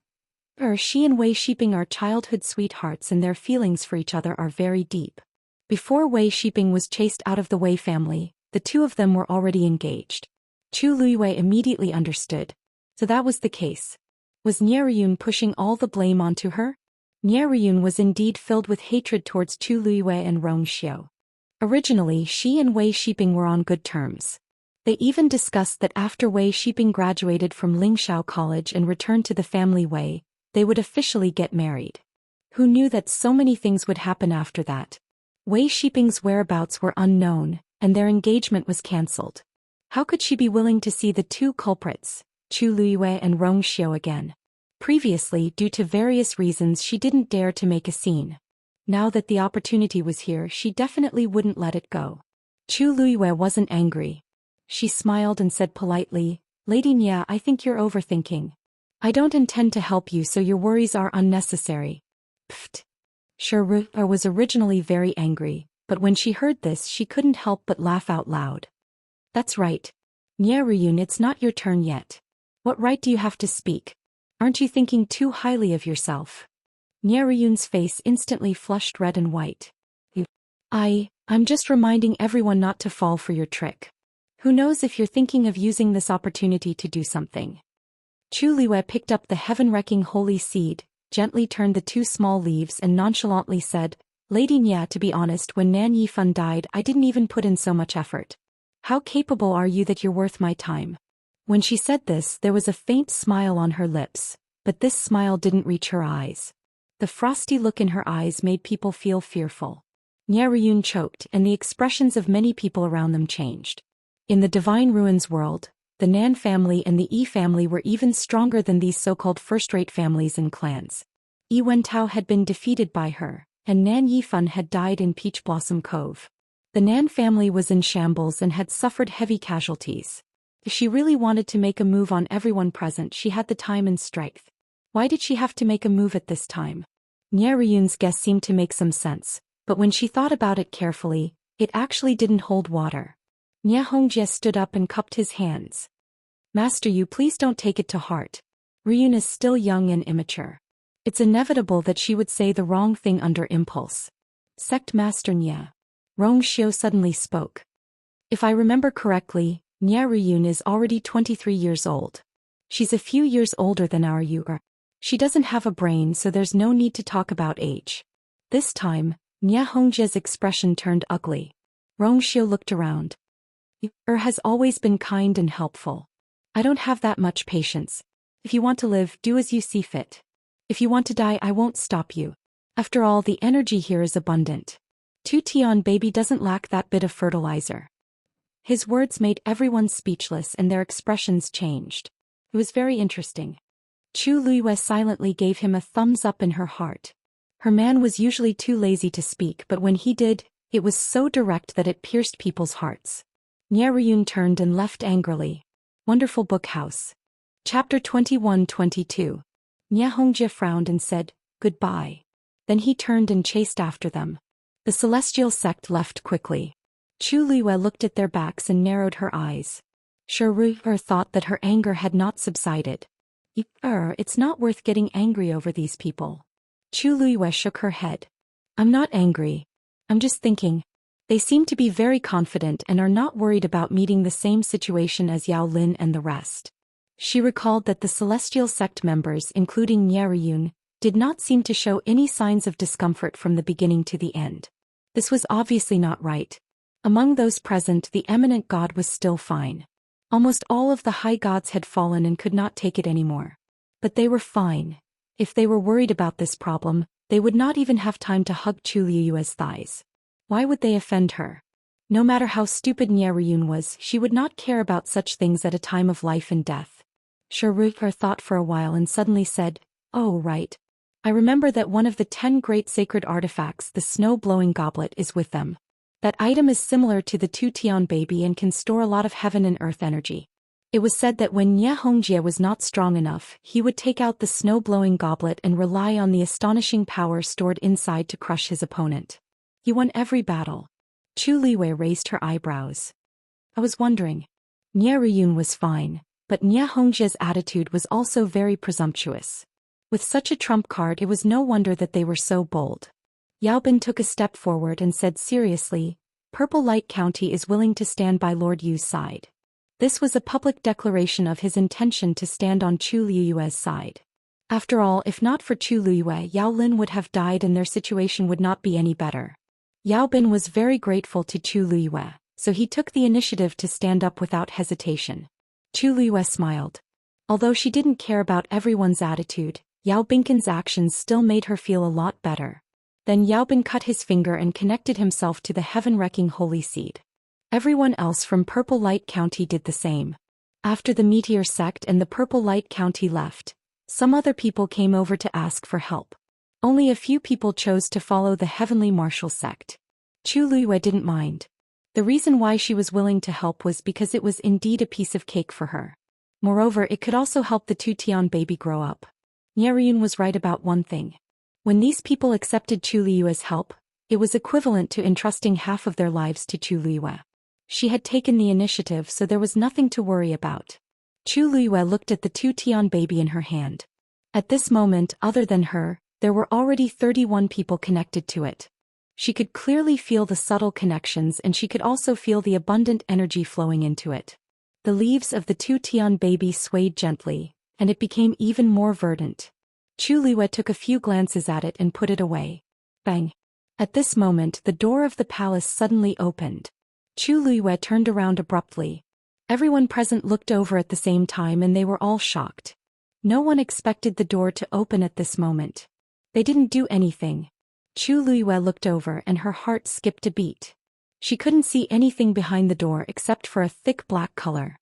She and Wei Shiping are childhood sweethearts and their feelings for each other are very deep. Before Wei Shiping was chased out of the Wei family, the two of them were already engaged. Chu Luiwei immediately understood. So that was the case. Was Nie Ryun pushing all the blame onto her? Nie Ryun was indeed filled with hatred towards Chu Luiwei and Rong Xiu. Originally, she and Wei Shiping were on good terms. They even discussed that after Wei Shiping graduated from Lingxiao College and returned to the family Wei, they would officially get married. Who knew that so many things would happen after that? Wei Shiping's whereabouts were unknown, and their engagement was cancelled. How could she be willing to see the two culprits, Chu Luiwei and Rong Xiu, again? Previously, due to various reasons, she didn't dare to make a scene. Now that the opportunity was here, she definitely wouldn't let it go. Chu Luiwei wasn't angry. She smiled and said politely, Lady Nie, I think you're overthinking. I don't intend to help you, so your worries are unnecessary. Pfft. Shi was originally very angry, but when she heard this she couldn't help but laugh out loud. That's right. Nie Ryun, it's not your turn yet. What right do you have to speak? Aren't you thinking too highly of yourself? Nie Ryun's face instantly flushed red and white. I'm just reminding everyone not to fall for your trick. Who knows if you're thinking of using this opportunity to do something. Chu Luiwei picked up the heaven-wrecking holy seed, gently turned the two small leaves and nonchalantly said, Lady Nie, to be honest, when Nan Yifan died I didn't even put in so much effort. How capable are you that you're worth my time? When she said this, there was a faint smile on her lips, but this smile didn't reach her eyes. The frosty look in her eyes made people feel fearful. Nie Ryun choked, and the expressions of many people around them changed. In the Divine Ruins world, the Nan family and the Yi family were even stronger than these so-called first-rate families and clans. Yi Wentao had been defeated by her, and Nan Yifan had died in Peach Blossom Cove. The Nan family was in shambles and had suffered heavy casualties. If she really wanted to make a move on everyone present, she had the time and strength. Why did she have to make a move at this time? Nie Ryun's guess seemed to make some sense, but when she thought about it carefully, it actually didn't hold water. Nie Hongjie stood up and cupped his hands. Master Yu, please don't take it to heart. Ryun is still young and immature. It's inevitable that she would say the wrong thing under impulse. Sect Master Nie. Rong Xiu suddenly spoke. If I remember correctly, Nie Ryun is already 23 years old. She's a few years older than our Yu. She doesn't have a brain, so there's no need to talk about age. This time, Nie Hongjie's expression turned ugly. Rong Xiu looked around. Has always been kind and helpful. I don't have that much patience. If you want to live, do as you see fit. If you want to die, I won't stop you. After all, the energy here is abundant. Tu Tian baby doesn't lack that bit of fertilizer. His words made everyone speechless and their expressions changed. It was very interesting. Chu Luiwei silently gave him a thumbs up in her heart. Her man was usually too lazy to speak, but when he did, it was so direct that it pierced people's hearts. Nie Ryun turned and left angrily. Wonderful Book House. Chapter 21-22. Nie Hongjie frowned and said, Goodbye. Then he turned and chased after them. The celestial sect left quickly. Chu Luiwei looked at their backs and narrowed her eyes. Shi thought that her anger had not subsided. It's not worth getting angry over these people. Chu Luiwei shook her head. I'm not angry. I'm just thinking. They seem to be very confident and are not worried about meeting the same situation as Yao Lin and the rest. She recalled that the celestial sect members, including Nie Ryun, did not seem to show any signs of discomfort from the beginning to the end. This was obviously not right. Among those present, the eminent god was still fine. Almost all of the high gods had fallen and could not take it anymore. But they were fine. If they were worried about this problem, they would not even have time to hug Chu Luiwei's thighs. Why would they offend her? No matter how stupid Nie Ryun was, she would not care about such things at a time of life and death. Shi thought for a while and suddenly said, Oh right. I remember that one of the 10 great sacred artifacts, the snow-blowing goblet, is with them. That item is similar to the Tu Tian baby and can store a lot of heaven and earth energy. It was said that when Xianxia was not strong enough, he would take out the snow-blowing goblet and rely on the astonishing power stored inside to crush his opponent. He won every battle. Chu Liwei raised her eyebrows. I was wondering. Nie Riyun was fine, but Xianxia's attitude was also very presumptuous. With such a trump card, it was no wonder that they were so bold. Yaobin took a step forward and said seriously, Purple Light County is willing to stand by Lord Yu's side. This was a public declaration of his intention to stand on Chu Liyue's side. After all, if not for Chu Liyue, Yao Lin would have died and their situation would not be any better. Yaobin was very grateful to Chu Liyue, so he took the initiative to stand up without hesitation. Chu Liyue smiled. Although she didn't care about everyone's attitude, Yao Binken's actions still made her feel a lot better. Then Yaobin cut his finger and connected himself to the heaven-wrecking holy seed. Everyone else from Purple Light County did the same. After the Meteor sect and the Purple Light County left, some other people came over to ask for help. Only a few people chose to follow the Heavenly Martial sect. Chu Liyue didn't mind. The reason why she was willing to help was because it was indeed a piece of cake for her. Moreover, it could also help the Tutian baby grow up. Nie Riyun was right about one thing. When these people accepted Chu Liyue's help, it was equivalent to entrusting half of their lives to Chu Liyue. She had taken the initiative, so there was nothing to worry about. Chu Liyue looked at the Tutian baby in her hand. At this moment, other than her, there were already 31 people connected to it. She could clearly feel the subtle connections, and she could also feel the abundant energy flowing into it. The leaves of the Tutian baby swayed gently, and it became even more verdant. Chu Liyue took a few glances at it and put it away. Bang! At this moment, the door of the palace suddenly opened. Chu Liyue turned around abruptly. Everyone present looked over at the same time and they were all shocked. No one expected the door to open at this moment. They didn't do anything. Chu Liyue looked over and her heart skipped a beat. She couldn't see anything behind the door except for a thick black color.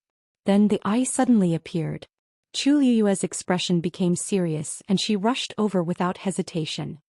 Then the eye suddenly appeared. Chu Liyue's expression became serious and she rushed over without hesitation.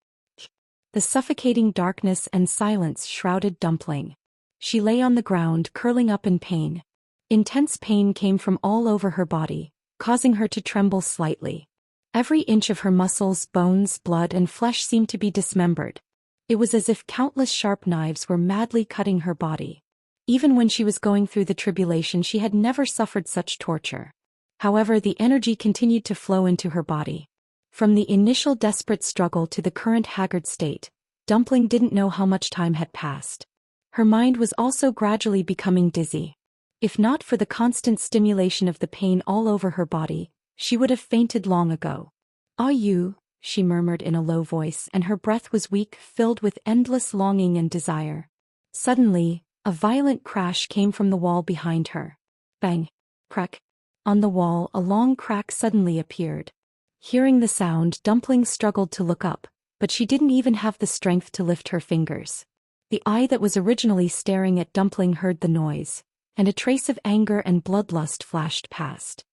The suffocating darkness and silence shrouded Dumpling. She lay on the ground, curling up in pain. Intense pain came from all over her body, causing her to tremble slightly. Every inch of her muscles, bones, blood, and flesh seemed to be dismembered. It was as if countless sharp knives were madly cutting her body. Even when she was going through the tribulation, she had never suffered such torture. However, the energy continued to flow into her body. From the initial desperate struggle to the current haggard state, Dumpling didn't know how much time had passed. Her mind was also gradually becoming dizzy. If not for the constant stimulation of the pain all over her body, she would have fainted long ago. "Ah you," she murmured in a low voice, and her breath was weak, filled with endless longing and desire. Suddenly, a violent crash came from the wall behind her. Bang! Crack! On the wall, a long crack suddenly appeared. Hearing the sound, Dumpling struggled to look up, but she didn't even have the strength to lift her fingers. The eye that was originally staring at Dumpling heard the noise, and a trace of anger and bloodlust flashed past.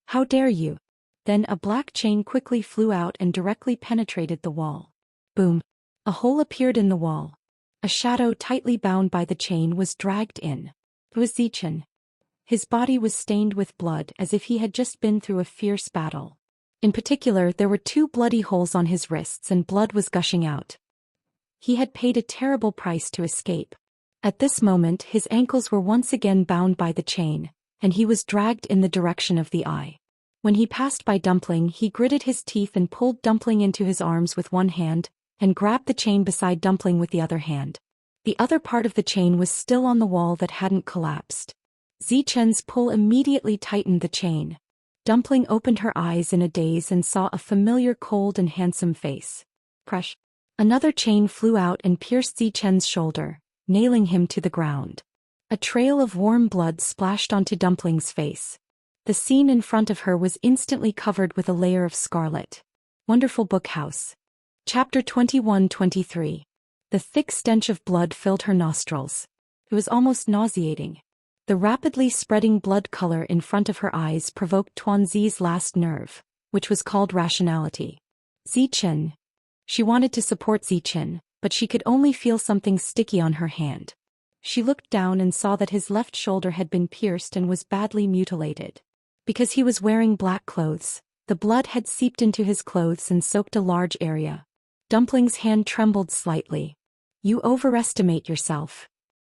"How dare you!" Then a black chain quickly flew out and directly penetrated the wall. Boom! A hole appeared in the wall. A shadow tightly bound by the chain was dragged in. It was Zichen. His body was stained with blood as if he had just been through a fierce battle. In particular, there were 2 bloody holes on his wrists and blood was gushing out. He had paid a terrible price to escape. At this moment, his ankles were once again bound by the chain, and he was dragged in the direction of the eye. When he passed by Dumpling, he gritted his teeth and pulled Dumpling into his arms with one hand, and grabbed the chain beside Dumpling with the other hand. The other part of the chain was still on the wall that hadn't collapsed. Zichen's pull immediately tightened the chain. Dumpling opened her eyes in a daze and saw a familiar cold and handsome face. Crush! Another chain flew out and pierced Zichen's shoulder, nailing him to the ground. A trail of warm blood splashed onto Dumpling's face. The scene in front of her was instantly covered with a layer of scarlet. Wonderful Book House. Chapter 21-23. The thick stench of blood filled her nostrils. It was almost nauseating. The rapidly spreading blood color in front of her eyes provoked Tuanzi's last nerve, which was called rationality. Zichen. She wanted to support Zichen, but she could only feel something sticky on her hand. She looked down and saw that his left shoulder had been pierced and was badly mutilated. Because he was wearing black clothes, the blood had seeped into his clothes and soaked a large area. Dumpling's hand trembled slightly. "You overestimate yourself."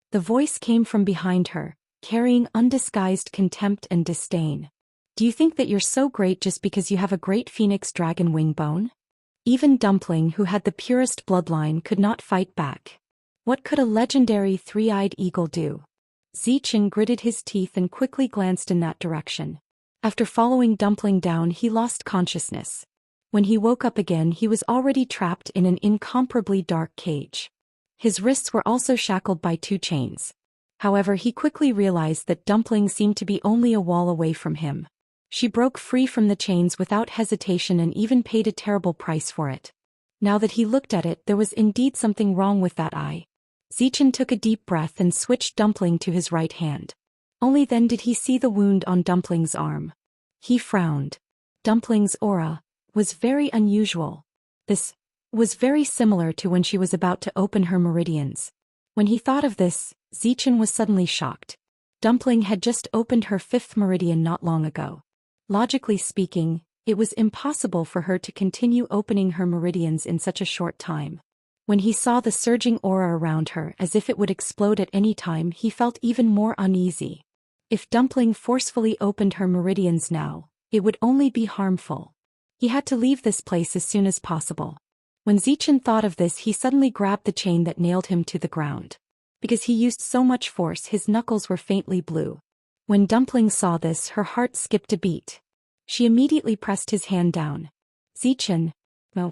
The voice came from behind her, carrying undisguised contempt and disdain. "Do you think that you're so great just because you have a great phoenix dragon wing bone?" Even Dumpling, who had the purest bloodline, could not fight back. What could a legendary three-eyed eagle do? Zhou Xian gritted his teeth and quickly glanced in that direction. After following Dumpling down, he lost consciousness. When he woke up again, he was already trapped in an incomparably dark cage. His wrists were also shackled by 2 chains. However, he quickly realized that Dumpling seemed to be only a wall away from him. She broke free from the chains without hesitation and even paid a terrible price for it. Now that he looked at it, there was indeed something wrong with that eye. Zhou Xian took a deep breath and switched Dumpling to his right hand. Only then did he see the wound on Dumpling's arm. He frowned. Dumpling's aura was very unusual. This was very similar to when she was about to open her meridians. When he thought of this, Zhou Xian was suddenly shocked. Dumpling had just opened her 5th meridian not long ago. Logically speaking, it was impossible for her to continue opening her meridians in such a short time. When he saw the surging aura around her as if it would explode at any time, he felt even more uneasy. If Dumpling forcefully opened her meridians now, it would only be harmful. He had to leave this place as soon as possible. When Zhou Xian thought of this, he suddenly grabbed the chain that nailed him to the ground. Because he used so much force, his knuckles were faintly blue. When Dumpling saw this, her heart skipped a beat. She immediately pressed his hand down. "Zhou Xian." "No."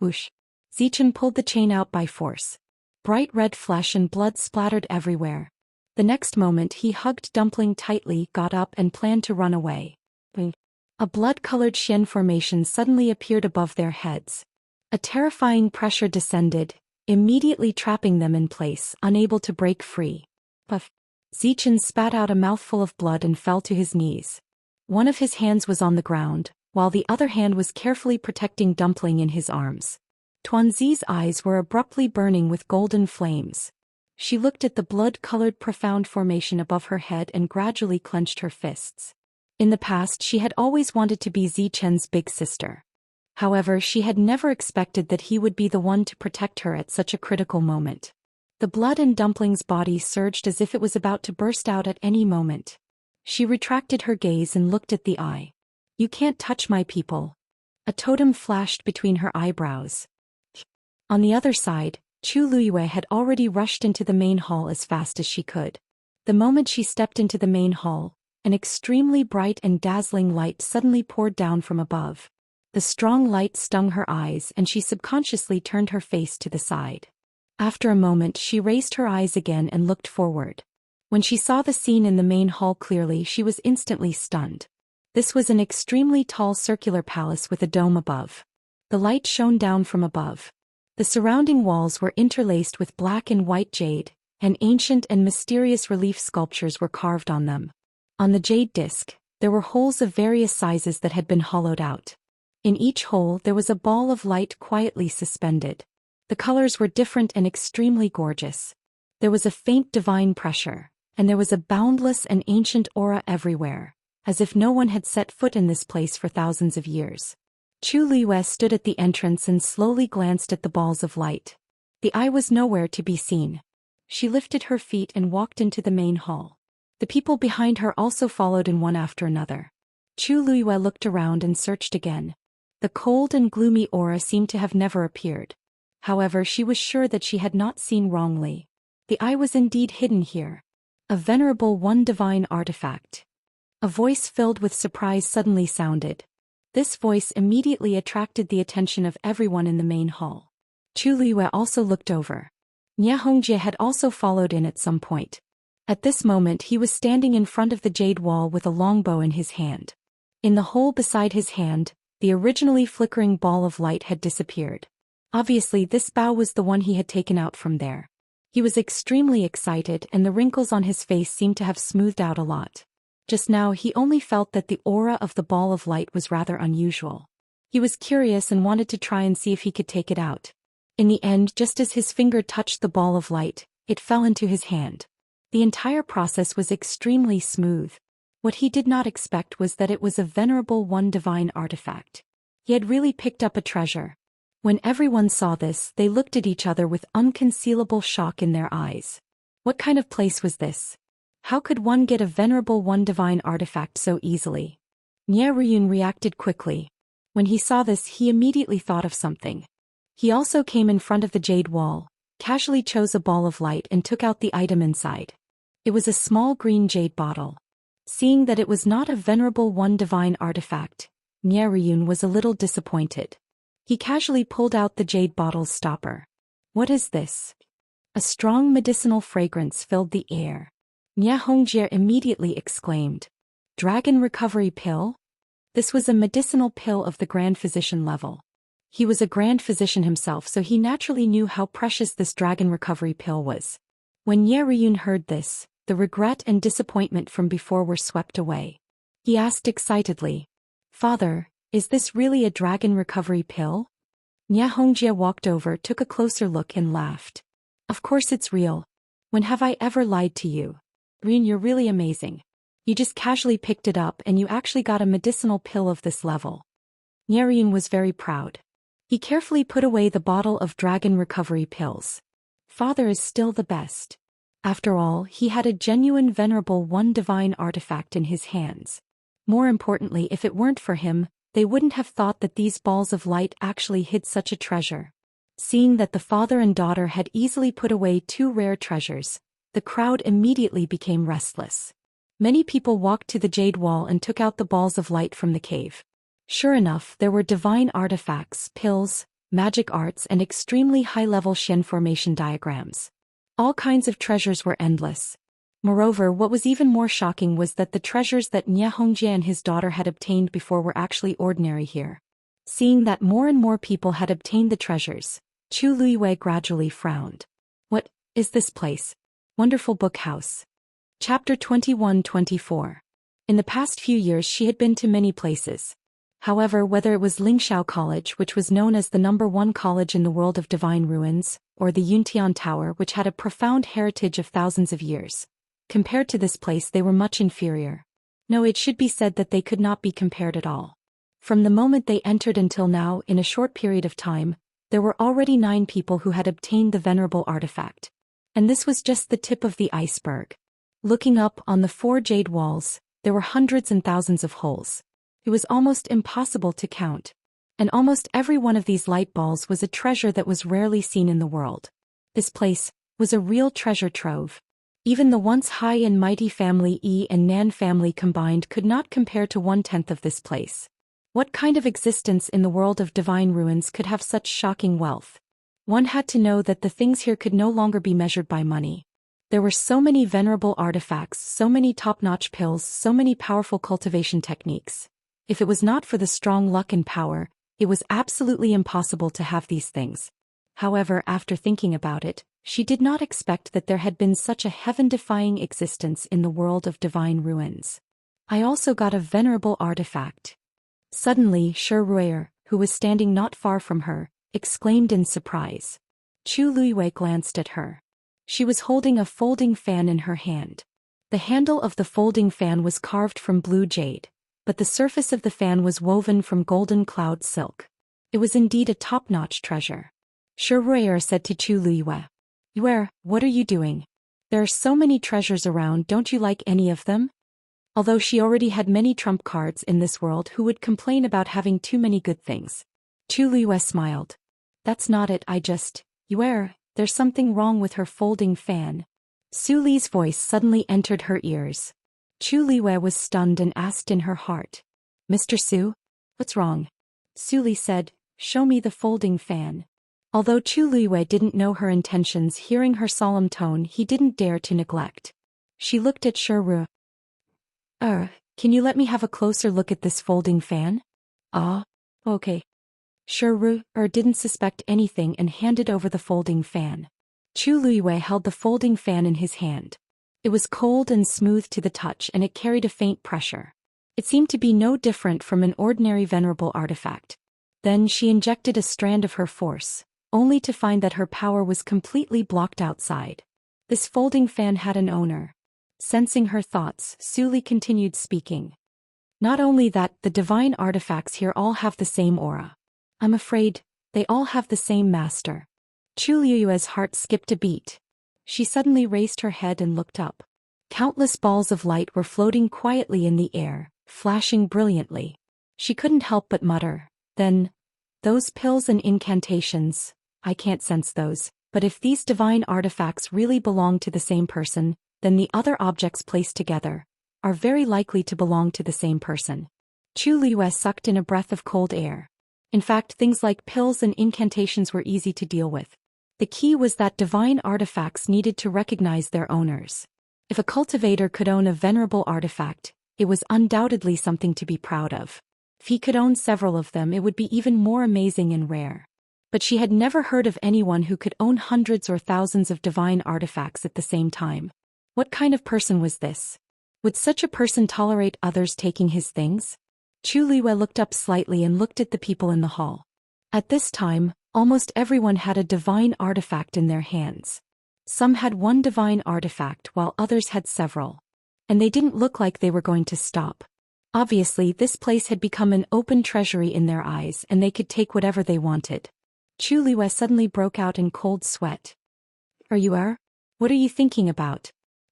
Whoosh. Zhou Xian pulled the chain out by force. Bright red flesh and blood splattered everywhere. The next moment he hugged Dumpling tightly, got up and planned to run away. A blood-colored Xian formation suddenly appeared above their heads. A terrifying pressure descended, immediately trapping them in place, unable to break free. Puff. Zhou Xian spat out a mouthful of blood and fell to his knees. One of his hands was on the ground, while the other hand was carefully protecting Dumpling in his arms. Tuanzi's eyes were abruptly burning with golden flames. She looked at the blood-colored profound formation above her head and gradually clenched her fists. In the past, she had always wanted to be Zhou Xian's big sister. However, she had never expected that he would be the one to protect her at such a critical moment. The blood in Dumpling's body surged as if it was about to burst out at any moment. She retracted her gaze and looked at the eye. "You can't touch my people." A totem flashed between her eyebrows. On the other side, Chu Luiyue had already rushed into the main hall as fast as she could. The moment she stepped into the main hall, an extremely bright and dazzling light suddenly poured down from above. The strong light stung her eyes and she subconsciously turned her face to the side. After a moment, she raised her eyes again and looked forward. When she saw the scene in the main hall clearly, she was instantly stunned. This was an extremely tall circular palace with a dome above. The light shone down from above. The surrounding walls were interlaced with black and white jade, and ancient and mysterious relief sculptures were carved on them. On the jade disc, there were holes of various sizes that had been hollowed out. In each hole there was a ball of light quietly suspended. The colors were different and extremely gorgeous. There was a faint divine pressure, and there was a boundless and ancient aura everywhere, as if no one had set foot in this place for thousands of years. Chu Luiyue stood at the entrance and slowly glanced at the balls of light. The eye was nowhere to be seen. She lifted her feet and walked into the main hall. The people behind her also followed in one after another. Chu Luiyue looked around and searched again. The cold and gloomy aura seemed to have never appeared. However, she was sure that she had not seen wrongly. The eye was indeed hidden here. A venerable one divine artifact. A voice filled with surprise suddenly sounded. This voice immediately attracted the attention of everyone in the main hall. Chu Luiyue also looked over. Nie Hongjie had also followed in at some point. At this moment he was standing in front of the jade wall with a longbow in his hand. In the hole beside his hand, the originally flickering ball of light had disappeared. Obviously this bow was the one he had taken out from there. He was extremely excited and the wrinkles on his face seemed to have smoothed out a lot. Just now he only felt that the aura of the ball of light was rather unusual. He was curious and wanted to try and see if he could take it out. In the end, just as his finger touched the ball of light, it fell into his hand. The entire process was extremely smooth. What he did not expect was that it was a venerable one divine artifact. He had really picked up a treasure. When everyone saw this, they looked at each other with unconcealable shock in their eyes. What kind of place was this? How could one get a venerable one divine artifact so easily? Nie Ruyun reacted quickly. When he saw this, he immediately thought of something. He also came in front of the jade wall, casually chose a ball of light and took out the item inside. It was a small green jade bottle. Seeing that it was not a venerable one divine artifact, Nie Ruyun was a little disappointed. He casually pulled out the jade bottle's stopper. What is this? A strong medicinal fragrance filled the air. Nie Hongjie immediately exclaimed. Dragon recovery pill? This was a medicinal pill of the Grand Physician level. He was a Grand Physician himself, so he naturally knew how precious this dragon recovery pill was. When Nie Ruyun heard this, the regret and disappointment from before were swept away. He asked excitedly, Father, is this really a dragon recovery pill? Nie Hongjie walked over, took a closer look and laughed. Of course it's real. When have I ever lied to you? Ruyun, you're really amazing. You just casually picked it up and you actually got a medicinal pill of this level. Nie Ruyun was very proud. He carefully put away the bottle of dragon recovery pills. Father is still the best. After all, he had a genuine venerable one divine artifact in his hands. More importantly, if it weren't for him, they wouldn't have thought that these balls of light actually hid such a treasure. Seeing that the father and daughter had easily put away two rare treasures, the crowd immediately became restless. Many people walked to the jade wall and took out the balls of light from the cave. Sure enough, there were divine artifacts, pills, magic arts and extremely high-level Xian formation diagrams. All kinds of treasures were endless. Moreover, what was even more shocking was that the treasures that Nie Hongjie and his daughter had obtained before were actually ordinary here. Seeing that more and more people had obtained the treasures, Chu Luiwei gradually frowned. What is this place? Wonderful book house. Chapter 21-24. In the past few years she had been to many places. However, whether it was Lingxiao College, which was known as the #1 college in the world of divine ruins, or the Yuntian Tower, which had a profound heritage of thousands of years, compared to this place they were much inferior. No, it should be said that they could not be compared at all. From the moment they entered until now, in a short period of time, there were already 9 people who had obtained the venerable artifact. And this was just the tip of the iceberg. Looking up on the 4 jade walls, there were hundreds and thousands of holes. It was almost impossible to count. And almost every one of these light balls was a treasure that was rarely seen in the world. This place was a real treasure trove. Even the once high and mighty family Yi and Nan family combined could not compare to 1/10 of this place. What kind of existence in the world of divine ruins could have such shocking wealth? One had to know that the things here could no longer be measured by money. There were so many venerable artifacts, so many top-notch pills, so many powerful cultivation techniques. If it was not for the strong luck and power, it was absolutely impossible to have these things. However, after thinking about it, she did not expect that there had been such a heaven-defying existence in the world of divine ruins. I also got a venerable artifact. Suddenly, Shi Ruier, who was standing not far from her, exclaimed in surprise. Chu Luiwei glanced at her. She was holding a folding fan in her hand. The handle of the folding fan was carved from blue jade, but the surface of the fan was woven from golden cloud silk. It was indeed a top-notch treasure. Shi Ruier said to Chu Luiwei, "Yuer, what are you doing? There are so many treasures around, don't you like any of them?" Although she already had many trump cards in this world, who would complain about having too many good things? Chu Luiwei smiled. "That's not it, Yuer, there's something wrong with her folding fan." Su Li's voice suddenly entered her ears. Chu Luiwei was stunned and asked in her heart, "Mr. Su? What's wrong?" Su Li said, "Show me the folding fan." Although Chu Luiwei didn't know her intentions, hearing her solemn tone he didn't dare to neglect. She looked at Shi Ru. Can you let me have a closer look at this folding fan?" "Ah, okay." Shi Ru didn't suspect anything and handed over the folding fan. Chu Luiwei held the folding fan in his hand. It was cold and smooth to the touch and it carried a faint pressure. It seemed to be no different from an ordinary venerable artifact. Then she injected a strand of her force, only to find that her power was completely blocked outside. This folding fan had an owner. Sensing her thoughts, Suli continued speaking. Not only that, the divine artifacts here all have the same aura. I'm afraid, they all have the same master. Chu Liyue's heart skipped a beat. She suddenly raised her head and looked up. Countless balls of light were floating quietly in the air, flashing brilliantly. She couldn't help but mutter, then, those pills and incantations, I can't sense those, but if these divine artifacts really belong to the same person, then the other objects placed together are very likely to belong to the same person. Chu Liyue sucked in a breath of cold air. In fact, things like pills and incantations were easy to deal with. The key was that divine artifacts needed to recognize their owners. If a cultivator could own a venerable artifact, it was undoubtedly something to be proud of. If he could own several of them, it would be even more amazing and rare. But she had never heard of anyone who could own hundreds or thousands of divine artifacts at the same time. What kind of person was this? Would such a person tolerate others taking his things? Chu Liyue looked up slightly and looked at the people in the hall. At this time, almost everyone had a divine artifact in their hands. Some had one divine artifact while others had several. And they didn't look like they were going to stop. Obviously, this place had become an open treasury in their eyes and they could take whatever they wanted. Chu Liyue suddenly broke out in cold sweat. What are you thinking about?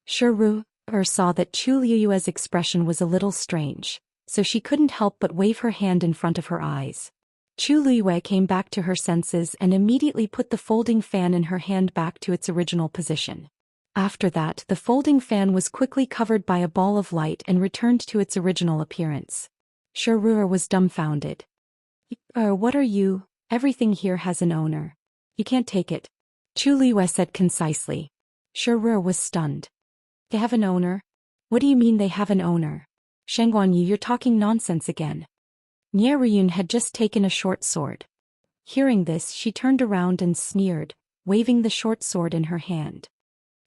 Shiru saw that Chu Liyue's expression was a little strange, so she couldn't help but wave her hand in front of her eyes. Chu Liyue came back to her senses and immediately put the folding fan in her hand back to its original position. After that, the folding fan was quickly covered by a ball of light and returned to its original appearance. Shiru was dumbfounded. What are you? Everything here has an owner. You can't take it. Chu Liyue said concisely. Shiru was stunned. They have an owner? What do you mean they have an owner? Shengguanyu, you're talking nonsense again. Nie Riyun had just taken a short sword. Hearing this, she turned around and sneered, waving the short sword in her hand.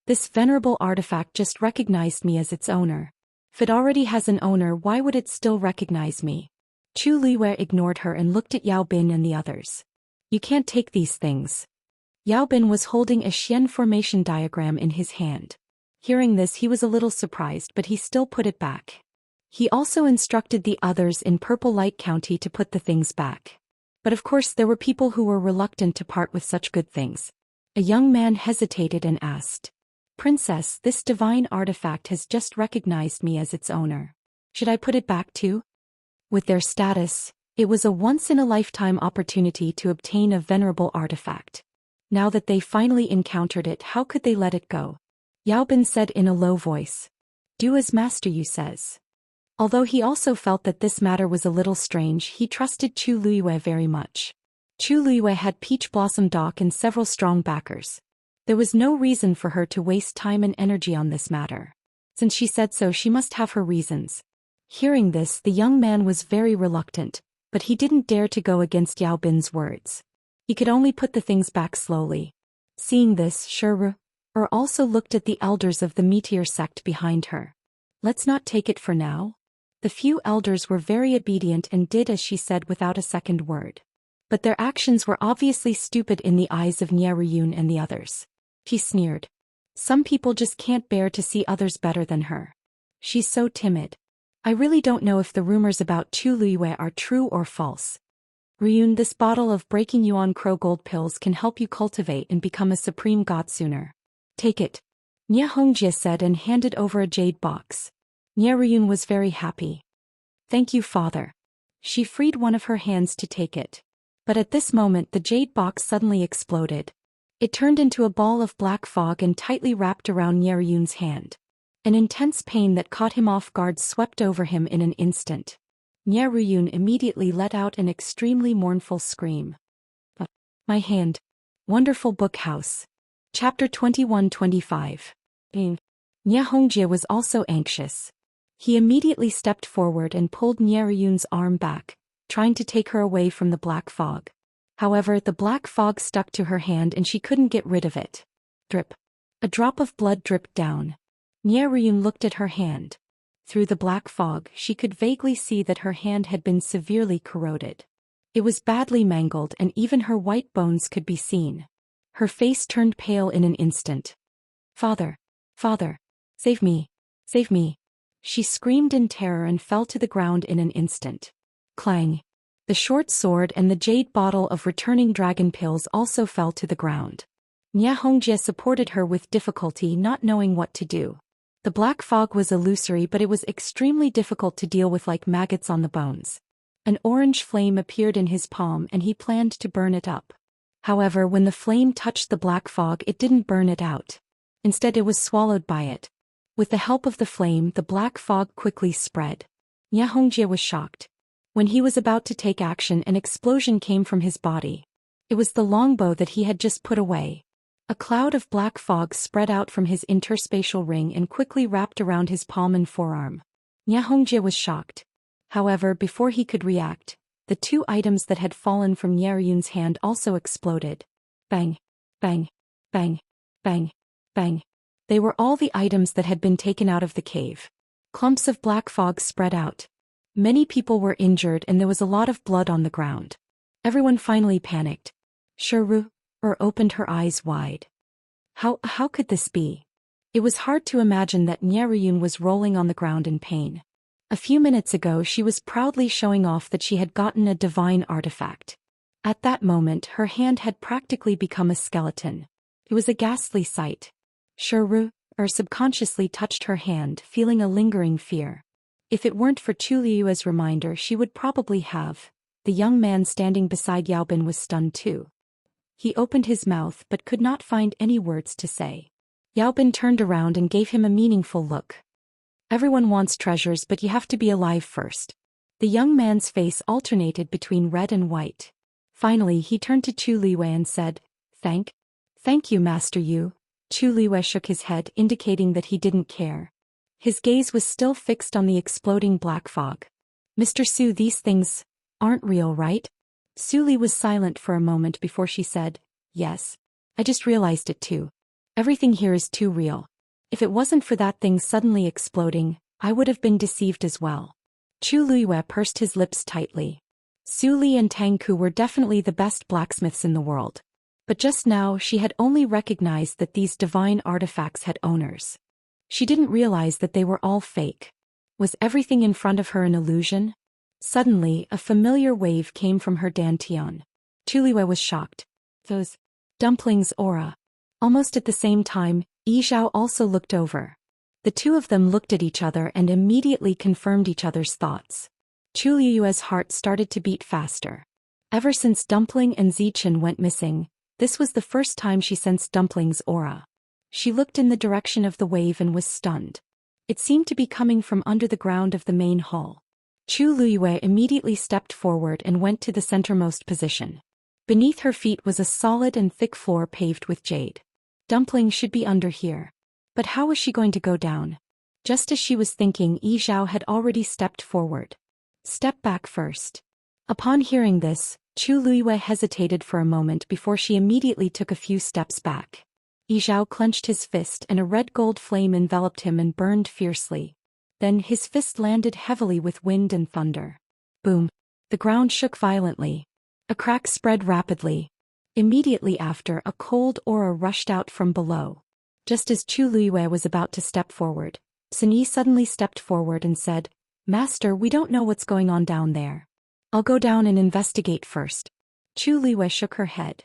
This venerable artifact just recognized me as its owner. If it already has an owner, why would it still recognize me? Chu Liyue ignored her and looked at Yao Bin and the others. You can't take these things. Yao Bin was holding a Xian formation diagram in his hand. Hearing this, he was a little surprised, but he still put it back. He also instructed the others in Purple Light County to put the things back. But of course there were people who were reluctant to part with such good things. A young man hesitated and asked, Princess, this divine artifact has just recognized me as its owner. Should I put it back too? With their status, it was a once-in-a-lifetime opportunity to obtain a venerable artifact. Now that they finally encountered it, how could they let it go? Yao Bin said in a low voice. Do as Master Yu says. Although he also felt that this matter was a little strange, he trusted Chu Liyue very much. Chu Liyue had Peach Blossom Dock and several strong backers. There was no reason for her to waste time and energy on this matter. Since she said so, she must have her reasons. Hearing this, the young man was very reluctant, but he didn't dare to go against Yao Bin's words. He could only put the things back slowly. Seeing this, Shiru also looked at the elders of the meteor sect behind her. Let's not take it for now. The few elders were very obedient and did as she said without a second word. But their actions were obviously stupid in the eyes of Nie Riyun and the others. She sneered. Some people just can't bear to see others better than her. She's so timid. I really don't know if the rumors about Chu Liyue are true or false. Riyun, this bottle of Breaking Yuan Crow Gold pills can help you cultivate and become a supreme god sooner. Take it. Nie Hongjie said and handed over a jade box. Nie Riyun was very happy. Thank you, father. She freed one of her hands to take it. But at this moment the jade box suddenly exploded. It turned into a ball of black fog and tightly wrapped around Nie Riyun's hand. An intense pain that caught him off guard swept over him in an instant. Nie Riyun immediately let out an extremely mournful scream. My hand. Wonderful book house. Chapter 21-25. Nie Hongjie was also anxious. He immediately stepped forward and pulled Nie Riyun's arm back, trying to take her away from the black fog. However, the black fog stuck to her hand and she couldn't get rid of it. Drip. A drop of blood dripped down. Nie Riyun looked at her hand. Through the black fog, she could vaguely see that her hand had been severely corroded. It was badly mangled and even her white bones could be seen. Her face turned pale in an instant. Father! Father! Save me! Save me! She screamed in terror and fell to the ground in an instant. Clang! The short sword and the jade bottle of returning dragon pills also fell to the ground. Xianxia supported her with difficulty, not knowing what to do. The black fog was illusory, but it was extremely difficult to deal with, like maggots on the bones. An orange flame appeared in his palm and he planned to burn it up. However, when the flame touched the black fog, it didn't burn it out. Instead, it was swallowed by it. With the help of the flame, the black fog quickly spread. Xianxia was shocked. When he was about to take action, an explosion came from his body. It was the longbow that he had just put away. A cloud of black fog spread out from his interspatial ring and quickly wrapped around his palm and forearm. Xianxia was shocked. However, before he could react, the two items that had fallen from Yeryun's hand also exploded. Bang! Bang! Bang! Bang! Bang! They were all the items that had been taken out of the cave. Clumps of black fog spread out. Many people were injured and there was a lot of blood on the ground. Everyone finally panicked. Shuru opened her eyes wide. How could this be? It was hard to imagine that Yeryun was rolling on the ground in pain. A few minutes ago she was proudly showing off that she had gotten a divine artifact. At that moment her hand had practically become a skeleton. It was a ghastly sight. Shuru subconsciously touched her hand, feeling a lingering fear. If it weren't for Chu Liu's reminder, she would probably have. The young man standing beside Yaobin was stunned too. He opened his mouth but could not find any words to say. Yaobin turned around and gave him a meaningful look. Everyone wants treasures, but you have to be alive first. The young man's face alternated between red and white. Finally he turned to Chu Liu and said, Thank you, Master Yu. Chu Liu shook his head, indicating that he didn't care. His gaze was still fixed on the exploding black fog. Mr. Su, these things aren't real, right? Su Li was silent for a moment before she said, Yes. I just realized it too. Everything here is too real. If it wasn't for that thing suddenly exploding, I would have been deceived as well. Chu Liu pursed his lips tightly. Su Li and Tang Ku were definitely the best blacksmiths in the world. But just now she had only recognized that these divine artifacts had owners. She didn't realize that they were all fake. Was everything in front of her an illusion? Suddenly, a familiar wave came from her dantian. Chu Liu was shocked. Those dumplings aura. Almost at the same time, Yi Zhao also looked over. The two of them looked at each other and immediately confirmed each other's thoughts. Chu Liu's heart started to beat faster. Ever since Dumpling and Zichen went missing, this was the first time she sensed Dumpling's aura. She looked in the direction of the wave and was stunned. It seemed to be coming from under the ground of the main hall. Chu Liu immediately stepped forward and went to the centermost position. Beneath her feet was a solid and thick floor paved with jade. Dumpling should be under here. But how was she going to go down? Just as she was thinking, Yi Zhao had already stepped forward. Step back first. Upon hearing this, Chu Liu hesitated for a moment before she immediately took a few steps back. Yi Zhao clenched his fist and a red-gold flame enveloped him and burned fiercely. Then his fist landed heavily with wind and thunder. Boom! The ground shook violently. A crack spread rapidly. Immediately after, a cold aura rushed out from below. Just as Chu Liu was about to step forward, Sun Yi suddenly stepped forward and said, Master, we don't know what's going on down there. I'll go down and investigate first. Chu Liu shook her head.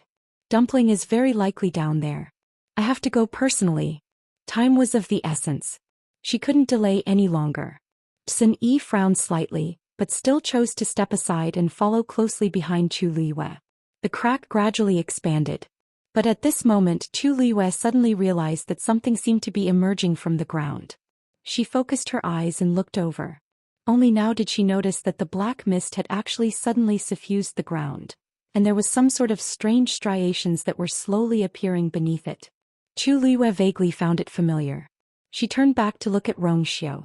Dumpling is very likely down there. I have to go personally. Time was of the essence. She couldn't delay any longer. Sun Yi frowned slightly, but still chose to step aside and follow closely behind Chu Liu. The crack gradually expanded. But at this moment Chu Liu suddenly realized that something seemed to be emerging from the ground. She focused her eyes and looked over. Only now did she notice that the black mist had actually suddenly suffused the ground, and there was some sort of strange striations that were slowly appearing beneath it. Chu Liu vaguely found it familiar. She turned back to look at Rongxiu.